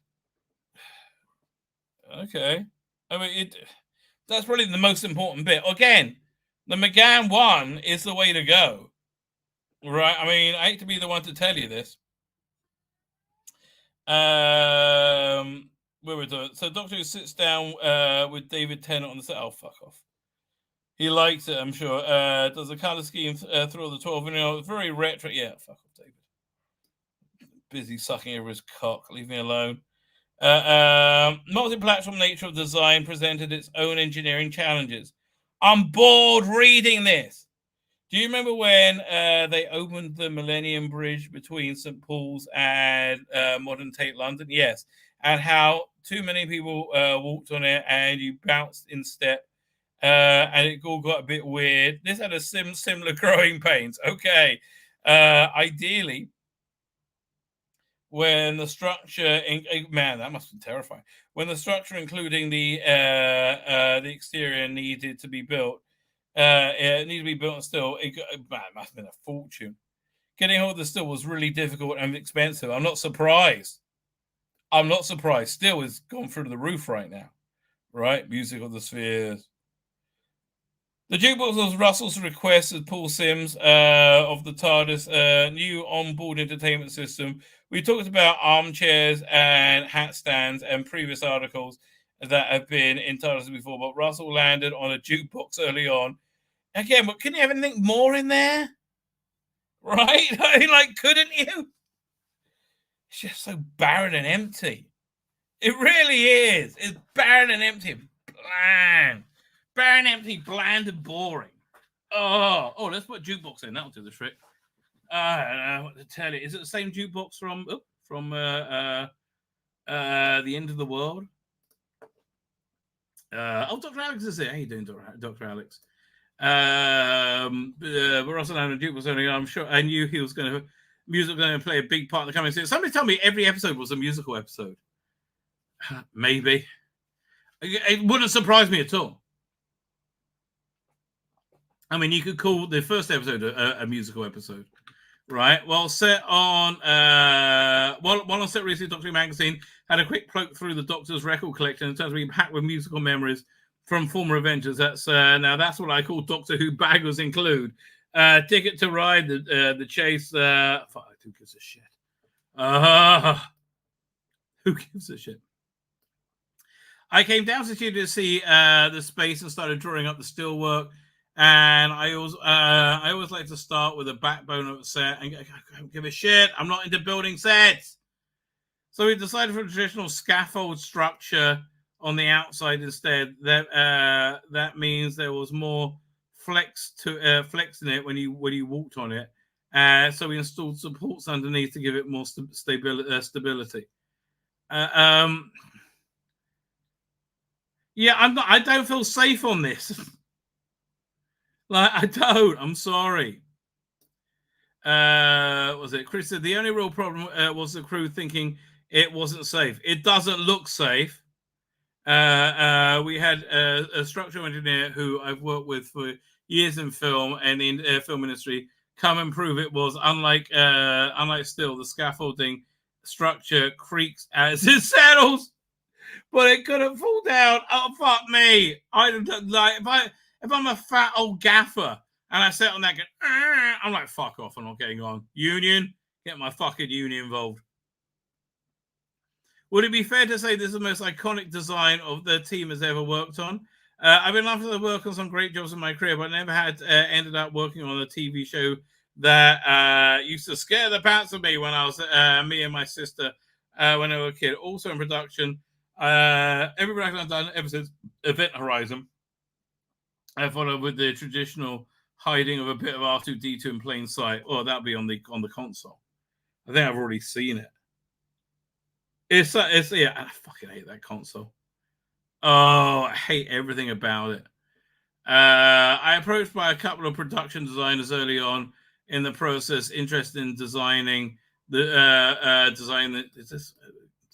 Okay. I mean, that's probably the most important bit. Again, the McGann one is the way to go. Right? I mean, I hate to be the one to tell you this. Where we're doing. So Doctor Who sits down with David Tennant on the set. Oh, fuck off. He likes it, I'm sure. Does the colour scheme through the 12? It's very retro. Yeah, fuck off, David. Busy sucking over his cock. Leave me alone. Multi-platform nature of design presented its own engineering challenges. I'm bored reading this. Do you remember when they opened the Millennium Bridge between St. Paul's and modern Tate London? Yes. And how too many people walked on it and you bounced in step and it all got a bit weird. This had a similar growing pains. Okay. Ideally, when the structure, man, that must have been terrifying. When the structure, including the exterior, needed to be built, it needed to be built still. It must have been a fortune. Getting hold of the still was really difficult and expensive. I'm not surprised. Still is gone through the roof right now, right? Music of the Spheres. The jukebox was Russell's request as Paul Sims of the TARDIS new onboard entertainment system. We talked about armchairs and hat stands and previous articles that have been in TARDIS before, but Russell landed on a jukebox early on. Again, but couldn't you have anything more in there? Right? I mean, like, couldn't you? It's just so barren and empty. It really is. It's barren and empty. Bland. Barren, empty, bland, and boring. Oh, let's put jukebox in. That'll do the trick. I don't know what to tell you. Is it the same jukebox from the End of the World? Dr. Alex is here. How you doing, Dr. Alex? We're also on a jukebox only. I'm sure I knew he was going to. Music going to play a big part in the coming season. Somebody tell me every episode was a musical episode. Maybe. It wouldn't surprise me at all. I mean, you could call the first episode a musical episode, right? Well, set on on set recently, Doctor Who magazine had a quick poke through the Doctor's record collection in terms of being packed with musical memories from former Avengers. That's now that's what I call Doctor Who baggers include. Ticket to Ride, the Chase. Fuck, who gives a shit? Who gives a shit? I came down to the studio to see the space and started drawing up the still work. And I always like to start with a backbone of a set and I don't give a shit. I'm not into building sets. So we decided for a traditional scaffold structure on the outside instead. That means there was more flex in it when you walked on it. So we installed supports underneath to give it more stability. Yeah, I don't feel safe on this. Like, I don't. I'm sorry. Was it Chris said the only real problem was the crew thinking it wasn't safe. It doesn't look safe. We had a structural engineer who I've worked with for years in film and in film industry come and prove it was unlike still the scaffolding structure creaks as it settles, but it couldn't fall down. Oh fuck me! I don't like if I'm a fat old gaffer and I sit on that, I'm like, fuck off, I'm not getting on. Union, get my fucking union involved. Would it be fair to say this is the most iconic design of the team has ever worked on? I've been lucky to work on some great jobs in my career, but I never had ended up working on a TV show that used to scare the pants of me when I was me and my sister when I was a kid. Also in production, every production I've done ever since Event Horizon, I followed with the traditional hiding of a bit of R2-D2 in plain sight. Oh, that'll be on the console. I think I've already seen it. It's yeah, I fucking hate that console. Oh, I hate everything about it. I approached by a couple of production designers early on in the process, interested in designing the design that is this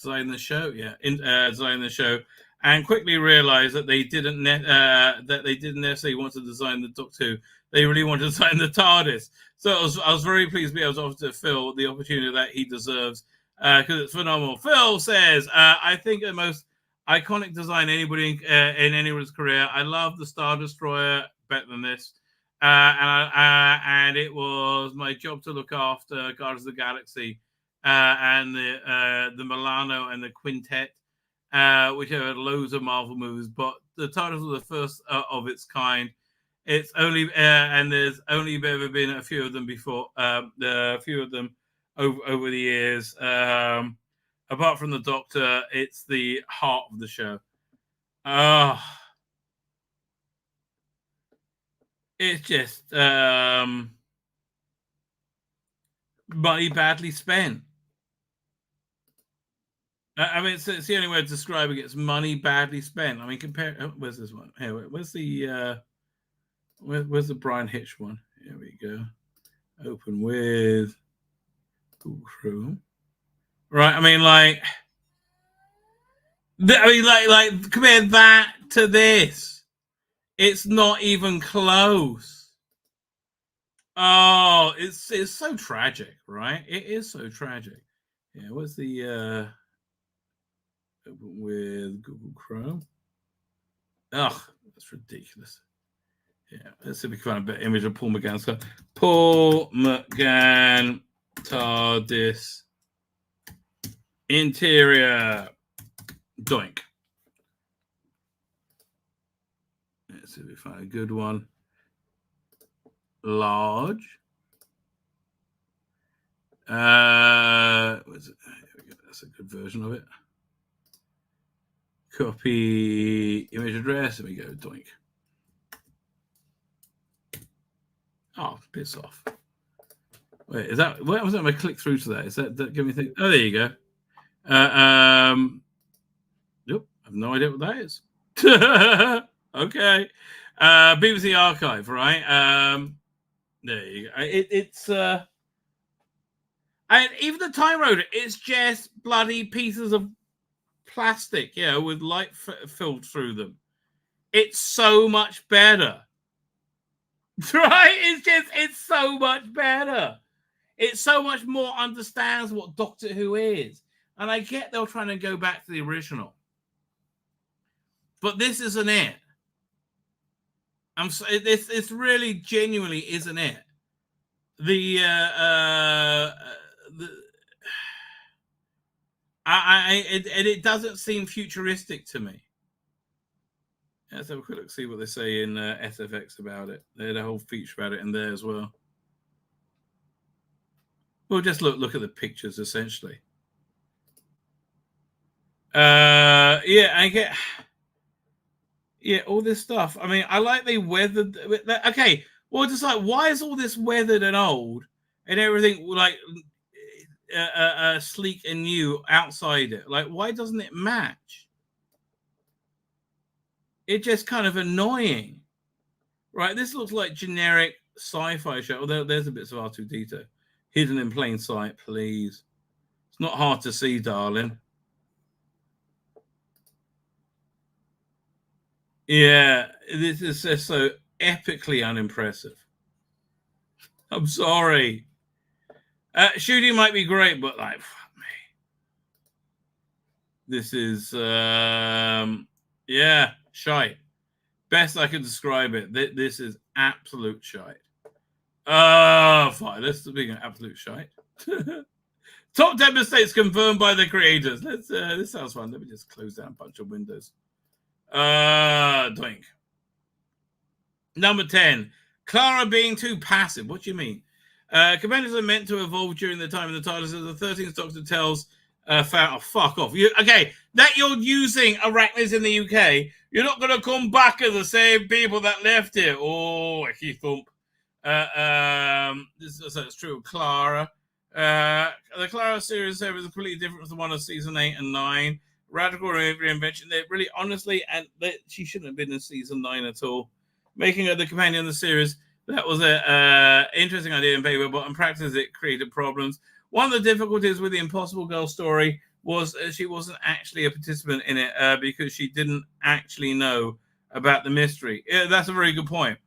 design the show. Yeah, design the show, and quickly realized that they didn't necessarily want to design the Doctor Who. They really wanted to design the TARDIS. So I was very pleased to be able to offer to Phil the opportunity that he deserves because it's phenomenal. Phil says, I think the most iconic design anybody in anyone's career. I love the Star Destroyer better than this. And it was my job to look after Guardians of the Galaxy and the Milano and the Quintet, which had loads of Marvel movies. But the TARDIS was the first of its kind. It's only and there's only ever been a few of them before. A few of them over the years. Apart from the Doctor, it's the heart of the show. It's just money badly spent. I mean, it's the only way of describing it. It's money badly spent. I mean, compare. Oh, where's this one? Here, where's the where's the Brian Hitch one? Here we go. Open with Google Chrome. Right. I mean, like compare that to this. It's not even close. Oh, it's so tragic, right? It is so tragic. Yeah, what's the open with Google Chrome? Ugh, that's ridiculous. Yeah, let's see if we can find a better image of Paul McGann's car. Paul McGann TARDIS interior. Doink. Let's see if we find a good one. Large. Where's it? Here we go. That's a good version of it. Copy image address. There we go. Doink. Oh, piss off. Wait, is that what was that? I click through to that? Is that give me thing? Oh, there you go. Nope, I have no idea what that is. Okay. BBC Archive, right? There you go. It's and even the Time Rotor, it's just bloody pieces of plastic, with light filled through them. It's so much better. Right? It's so much better. It so much more understands what Doctor Who is. And I get they're trying to go back to the original. But this isn't it. It's really genuinely isn't it. It doesn't seem futuristic to me. Let's have a quick look, see what they say in SFX about it. They had a whole feature about it in there as well. Well, just look at the pictures, essentially. I get... Yeah, all this stuff. I mean, I like they weathered... Okay, well, just like, why is all this weathered and old and everything, like, sleek and new outside it? Like, why doesn't it match? It's just kind of annoying, right? This looks like generic sci-fi show. Although there's a bit of R2-D2 hidden in plain sight. Please, it's not hard to see, darling. Yeah, this is just so epically unimpressive. I'm sorry. Shooting might be great, but like, fuck me. This is yeah. Shite. Best I can describe it. This is absolute shite. Fine. Let's be an absolute shite. Top 10 mistakes confirmed by the creators. Let's. This sounds fun. Let me just close down a bunch of windows. Doink. Number 10. Clara being too passive. What do you mean? Commanders are meant to evolve during the time of the TARDIS. The 13th Doctor tells fuck off. That you're using arachnids in the UK. You're not going to come back as the same people that left here. Oh, icky thump. That's true. Clara. The Clara series is completely different from the one of season 8 and 9. Radical reinvention. They really, honestly, and she shouldn't have been in season 9 at all. Making her the companion of the series, that was an interesting idea in paper, but in practice, it created problems. One of the difficulties with the Impossible Girl story was she wasn't actually a participant in it because she didn't actually know about the mystery. Yeah, that's a very good point.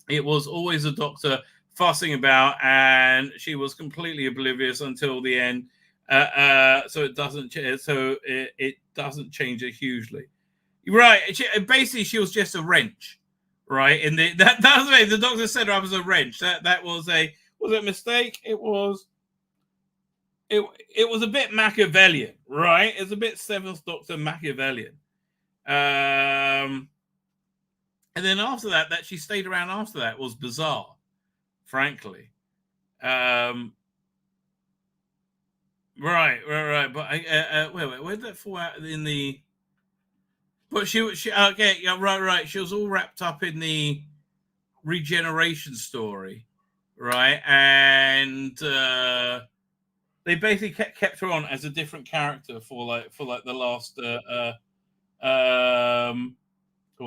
It was always a doctor fussing about, and she was completely oblivious until the end. So it doesn't change it hugely, right? Basically, she was just a wrench, right? And that's the way the doctor said I was a wrench. That was a mistake. It was a bit Machiavellian, right? It's a bit Seventh Doctor Machiavellian. And then after that she stayed around after that was bizarre, frankly. Right. But wait, where did that fall out in the? But she okay, yeah, right. She was all wrapped up in the regeneration story, right? And they basically kept her on as a different character for the last 1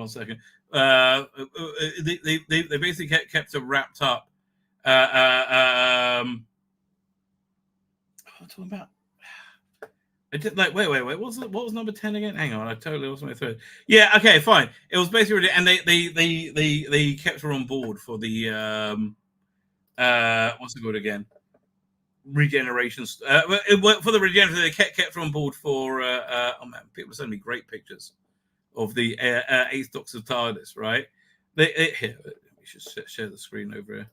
second. They basically kept her wrapped up. What talking about? I did wait. What was number 10 again? Hang on, I totally lost my thread. Yeah, okay, fine. It was basically, and they kept her on board for the what's it called again? Regenerations. For the regeneration, they kept her on board for. Oh man, people send me great pictures of the Eighth Doctor TARDIS, right? Here, we should share the screen over here.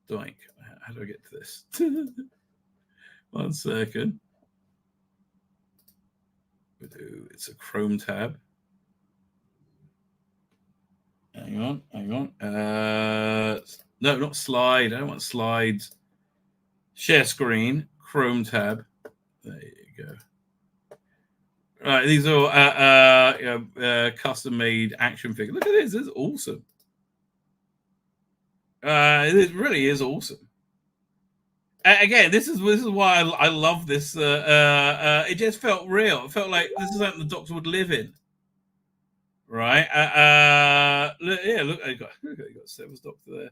Doink. How do I get to this? 1 second. It's a Chrome tab. Hang on. No, not slide. I don't want slides. Share screen. Chrome tab. There you go. Right, these are custom-made action figures. Look at this. This is awesome. It really is awesome. Again, this is why I love this. It just felt real. It felt like this is something the Doctor would live in, right? Look, I got Seventh Doctor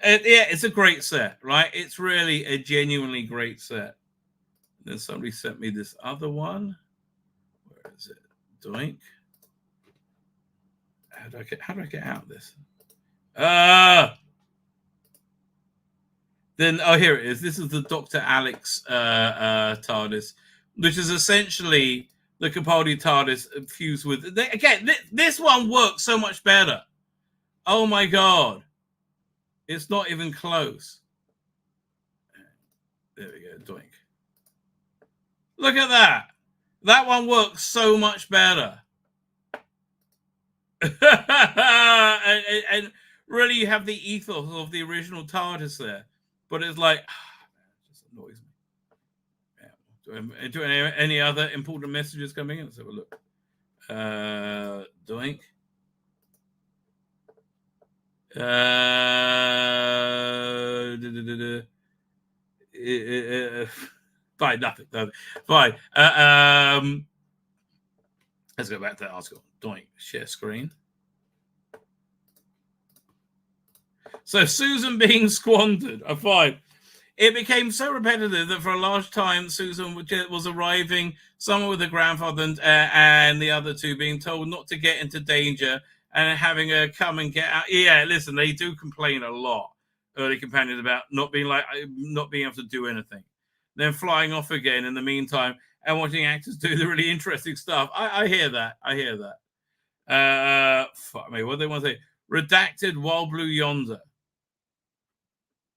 there. Yeah, it's a great set, right? It's really a genuinely great set. Then somebody sent me this other one. Where is it? Doink. How do I get out of this? Then here it is. This is the Dr. Alex TARDIS, which is essentially the Capaldi TARDIS fused with. Again, this one works so much better. Oh my god, it's not even close. There we go. Doink. Look at that. That one works so much better. and really, you have the ethos of the original TARDIS there. But it's like, it just annoys me. Yeah. Do any other important messages coming in? Let's have a look. Doink. Fine, nothing. Fine. Let's go back to that article. Doink. Share screen. So Susan being squandered. Fine. It became so repetitive that for a large time, Susan was arriving, someone with a grandfather and the other two being told not to get into danger and having her come and get out. Yeah, listen, they do complain a lot, early companions, about not being able to do anything. Then flying off again in the meantime and watching actors do the really interesting stuff. I hear that. Fuck me. What do they want to say? Redacted while blue yonder.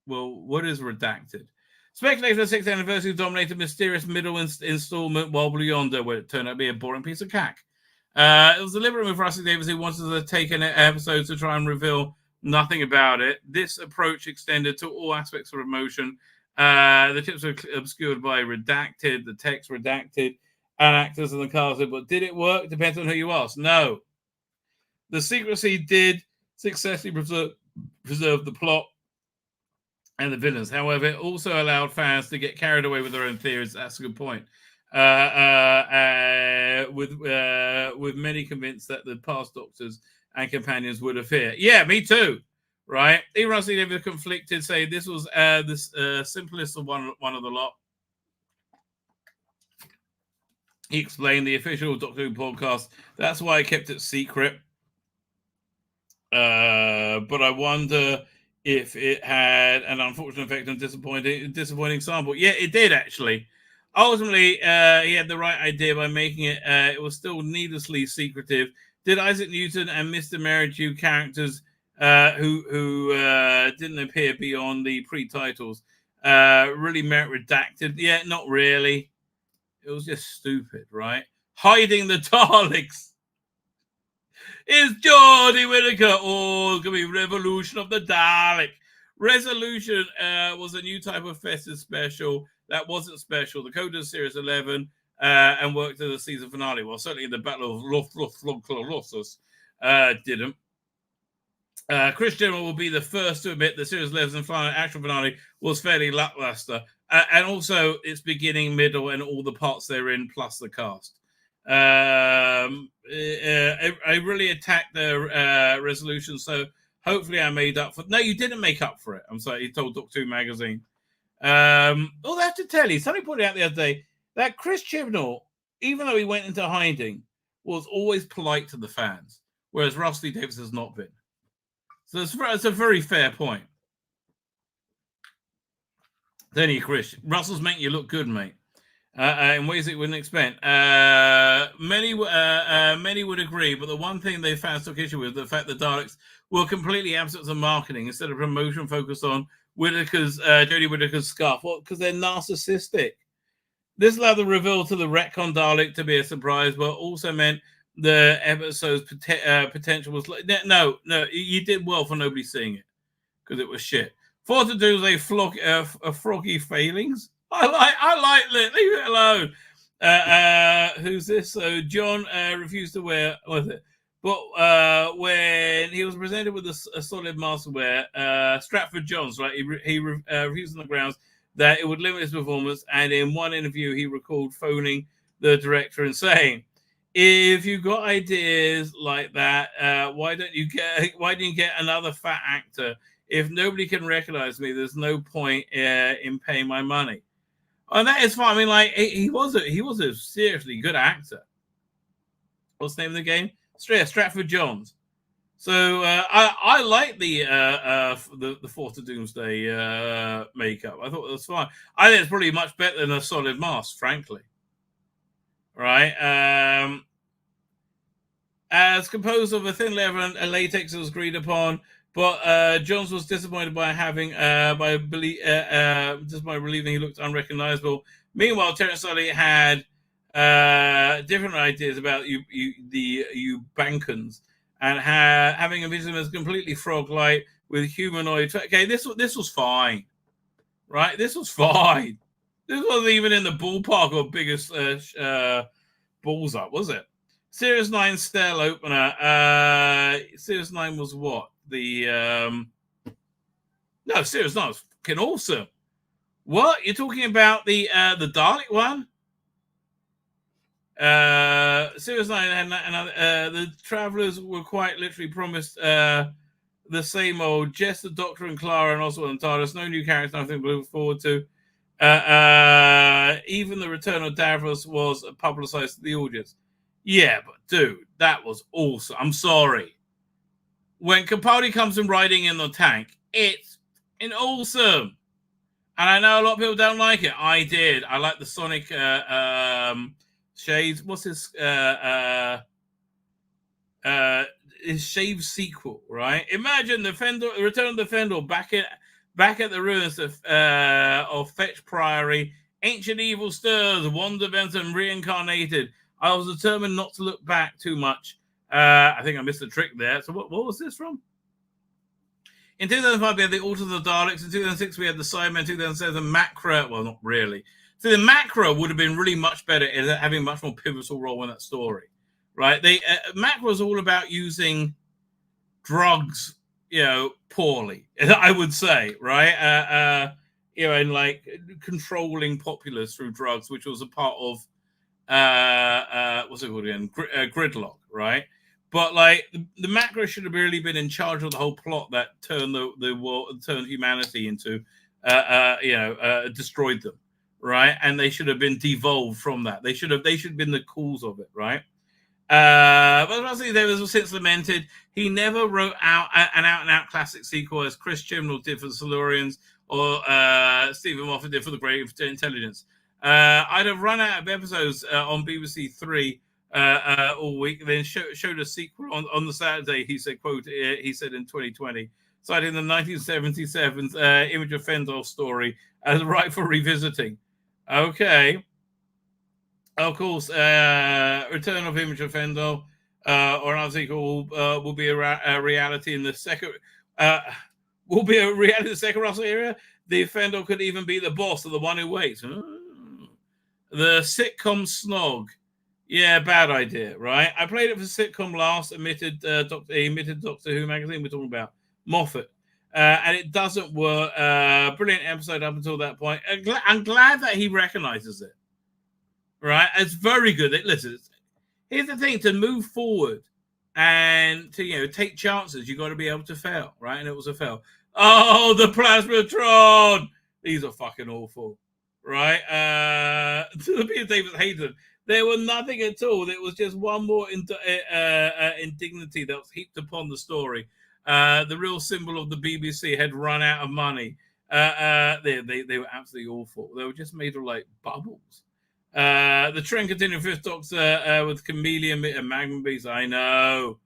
Well, what is redacted? Speculated the 6th anniversary dominated mysterious middle installment while blue yonder, where it turned out to be a boring piece of cack. It was a deliberate move for Russell Davies, who wanted to take an episode to try and reveal nothing about it. This approach extended to all aspects of emotion. The tips were obscured by redacted, the text redacted, and actors in the cast. But did it work? Depends on who you ask. No. The secrecy did successfully preserve the plot and the villains. However, it also allowed fans to get carried away with their own theories. That's a good point. With many convinced that the past Doctors and companions would have feared. Yeah, me too. right? Even Rusty David conflicted, say this was the simplest of one of the lot. He explained the official Doctor Who podcast. That's why I kept it secret. But I wonder if it had an unfortunate effect on disappointing sample. Yeah, it did actually. Ultimately, he had the right idea by making it. It was still needlessly secretive. Did Isaac Newton and Mr. Merridew characters who didn't appear beyond the pre-titles really merit redacted? Yeah, not really. It was just stupid, right? Hiding the Daleks. It's Jodie Whittaker. Oh, it's going to be Revolution of the Dalek. Resolution was a new type of festive special that wasn't special. The code of Series 11 and worked as a season finale. Well, certainly the Battle of Loftus didn't. Chris General will be the first to admit the Series 11 actual finale was fairly lackluster. And also its beginning, middle, and all the parts they're in, plus the cast. I really attacked the resolution, so hopefully I made up for. No, you didn't make up for it. I'm sorry. He told Doctor Who magazine. All I have to tell you, somebody pointed out the other day that Chris Chibnall, even though he went into hiding, was always polite to the fans, whereas Rusty Davis has not been. So it's a very fair point. Then you, Chris, Russell's making you look good, mate. In ways that you wouldn't expect. Many would agree, but the one thing they fans took issue with the fact that Daleks were completely absent of marketing instead of promotion focused on Jodie Whittaker's scarf. Well, because they're narcissistic. This allowed the reveal to the retcon Dalek to be a surprise, but also meant the episode's potential was like, no, you did well for nobody seeing it because it was shit. Fourth to Doomsday froggy failings. I like it. Leave it alone. Who's this? So John refused to wear. What was it? But when he was presented with a solid masterwear, Stratford Johns, right? He refused on the grounds that it would limit his performance. And in one interview, he recalled phoning the director and saying, "If you got ideas like that, why didn't you get another fat actor? If nobody can recognize me, there's no point in paying my money." And that is fine. I mean, like he was a seriously good actor. What's the name of the game? Stratford Johns. So I like the Fourth of Doomsday makeup. I thought it was fine. I think it's probably much better than a solid mask, frankly. Right? As composed of a thin leather and latex was agreed upon. But Johns was disappointed by believing he looked unrecognizable. Meanwhile, Terence Sully had different ideas about you Bankans and having a vision as completely frog-like with humanoid. Okay, this was fine, right? This was fine. This wasn't even in the ballpark of biggest balls up, was it? Series 9 Stell opener. Series 9 was what? No, Series 9 was fucking awesome. What? You're talking about the Dalek one? Series 9 and the Travellers were quite literally promised the same old Jess, the Doctor, and Clara, and Oswald and TARDIS. No new characters, nothing to look forward to. Even the return of Davros was publicized to the audience. Yeah, but dude, that was awesome. I'm sorry. When Capaldi comes in riding in the tank, it's awesome. And I know a lot of people don't like it. I did. I like the Sonic shades. What's his Shave sequel, right? Imagine the Return of the Fendel back at the ruins of Fetch Priory, ancient evil stirs, Wanda Benson reincarnated. I was determined not to look back too much. I think I missed a trick there. So what was this from? In 2005, we had the Altar of the Daleks. In 2006, we had the Cybermen. In 2007, Macra. Well, not really. So the Macra would have been really much better at having a much more pivotal role in that story, right? Macra was all about using drugs, poorly, I would say, right? And like controlling populace through drugs, which was a part of what's it called again? Gridlock, right? But like the macro should have really been in charge of the whole plot that turned the world, turned humanity into, destroyed them, right? And they should have been devolved from that. They should have been the cause of it, right? But obviously, there was since lamented. He never wrote out an out-and-out classic sequel as Chris Chibnall did for the Silurians or Stephen Moffat did for the Great Intelligence. I'd have run out of episodes on BBC Three all week, then showed a sequel on the Saturday. He said, "quote," he said in 2020, citing the 1977 Image of Fendel story as right for revisiting. Okay. Of course, Return of Image of Fendel or another sequel will be a reality in the second. Will be a reality in the second Russell era. The Fendel could even be the boss of the one who waits. The sitcom Snog. Yeah, bad idea, right? I played it for sitcom last. Emitted Doctor Who magazine. We're talking about Moffat. And it doesn't work. Brilliant episode up until that point. I'm glad that he recognizes it. Right, it's very good. Listen, here's the thing: to move forward and to take chances, you got to be able to fail, right? And it was a fail. Oh, the Plasmatron! These are fucking awful, right? To the Peter Davis hated, there were nothing at all. It was just one more indignity that was heaped upon the story. The real symbol of the BBC had run out of money. They were absolutely awful. They were just made of like bubbles. The trend continued Fifth Doctor with Chameleon and Magnum Beast. I know.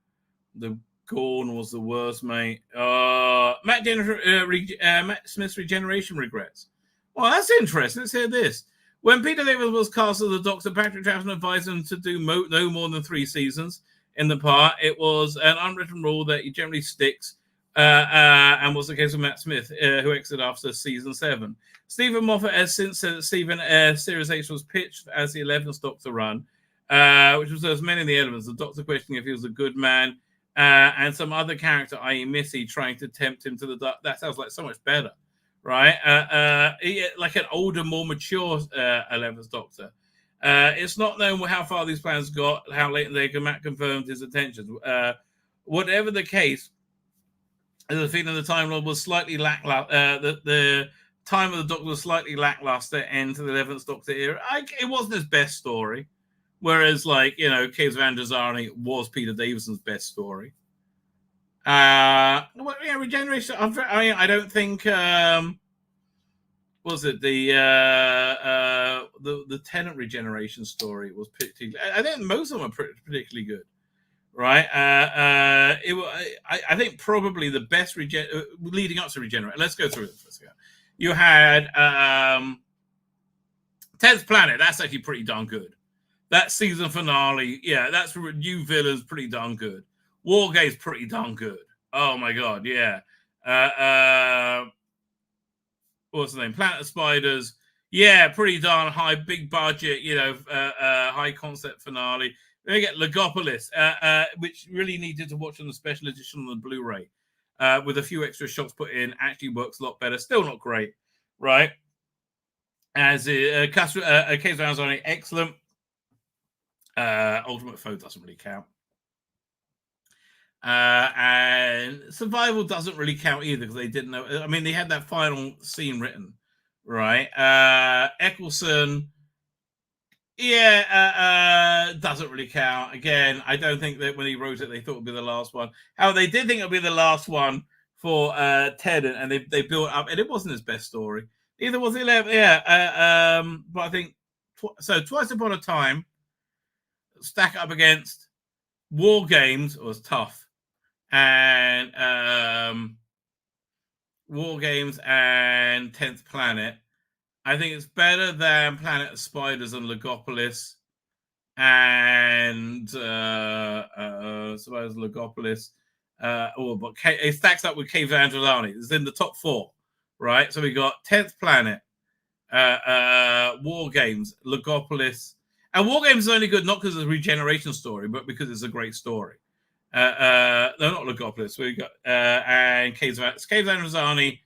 The Gorn was the worst, mate. Matt Smith's regeneration regrets. Well, that's interesting. Let's hear this. When Peter Davis was cast as the Doctor, Patrick Troughton advised him to do no more than 3 seasons in the part. It was an unwritten rule that he generally sticks, and was the case with Matt Smith, who exited after season 7. Stephen Moffat has since said that Series H was pitched as the 11th Doctor run, which was as many of the elements. The Doctor questioning if he was a good man, and some other character, i.e. Missy, trying to tempt him to the dark. That sounds like so much better, right? Like an older, more mature 11th Doctor. It's not known how far these plans got, how late Matt confirmed his intentions. Whatever the case, the feeling the Time Lord was slightly lackluster. The time of the Doctor was slightly lackluster end to the 11th Doctor era. It wasn't his best story. Whereas, Caves of Androzani was Peter Davison's best story. Regeneration. I don't think. Was it the Tennant regeneration story was particularly? I think most of them are particularly good, right? I think probably the best leading up to regenerate. Let's go through this. Let's go. You had 10th Planet. That's actually pretty darn good. That season finale, yeah, that's new villains, pretty darn good. War Games, pretty darn good. Oh my god, yeah. What's the name? Planet of Spiders, yeah, pretty darn high, big budget, high concept finale. Then you get Legopolis, which really needed to watch on the special edition on the Blu-ray, with a few extra shots put in. Actually works a lot better. Still not great, right? As Caves of Androzani, excellent. Ultimate Foe doesn't really count. And Survival doesn't really count either because they didn't know. I mean, they had that final scene written, right? Eccleston, doesn't really count. Again, I don't think that when he wrote it, they thought it would be the last one. However, they did think it would be the last one for Tennant, and they built up, and it wasn't his best story. Neither was the 11th. But I think Twice Upon a Time stack up against War Games was tough, and War Games and 10th Planet. I think it's better than Planet of Spiders and Legopolis, and suppose Legopolis. But it stacks up with Cave of Androzani. It's in the top 4, right? So we got 10th Planet, War Games, Legopolis. And War Games is only good not because it's a regeneration story, but because it's a great story. No, not Legopolis. We got and Caves of Androzani,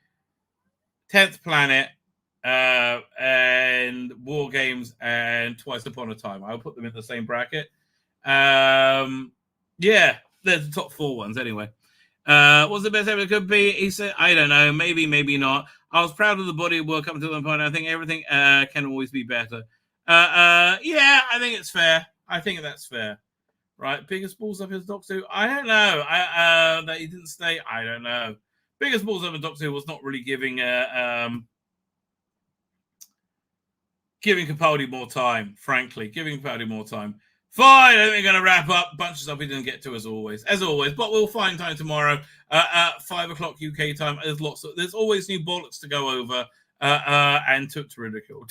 10th Planet, and War Games, and Twice Upon a Time. I'll put them in the same bracket. Yeah, there's the top 4 ones anyway. What's the best ever it could be? He said, I don't know, maybe not. I was proud of the body of work up until that point. I think everything can always be better. Yeah, I think it's fair. I think that's fair. Right, biggest balls up his Doctor Who? I don't know. That he didn't stay. I don't know. Biggest balls up his Doctor Who was not really giving Capaldi more time. Frankly, giving Capaldi more time. Fine, I think we're going to wrap up. Bunch of stuff we didn't get to as always. But we'll find time tomorrow at 5 o'clock UK time. There's always new bollocks to go over and to ridicule.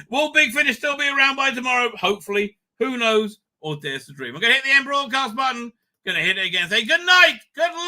Will Big Finish still be around by tomorrow? Hopefully. Who knows? Or dares to dream. I'm going to hit the end broadcast button. Going to hit it again. Say good night. Good luck.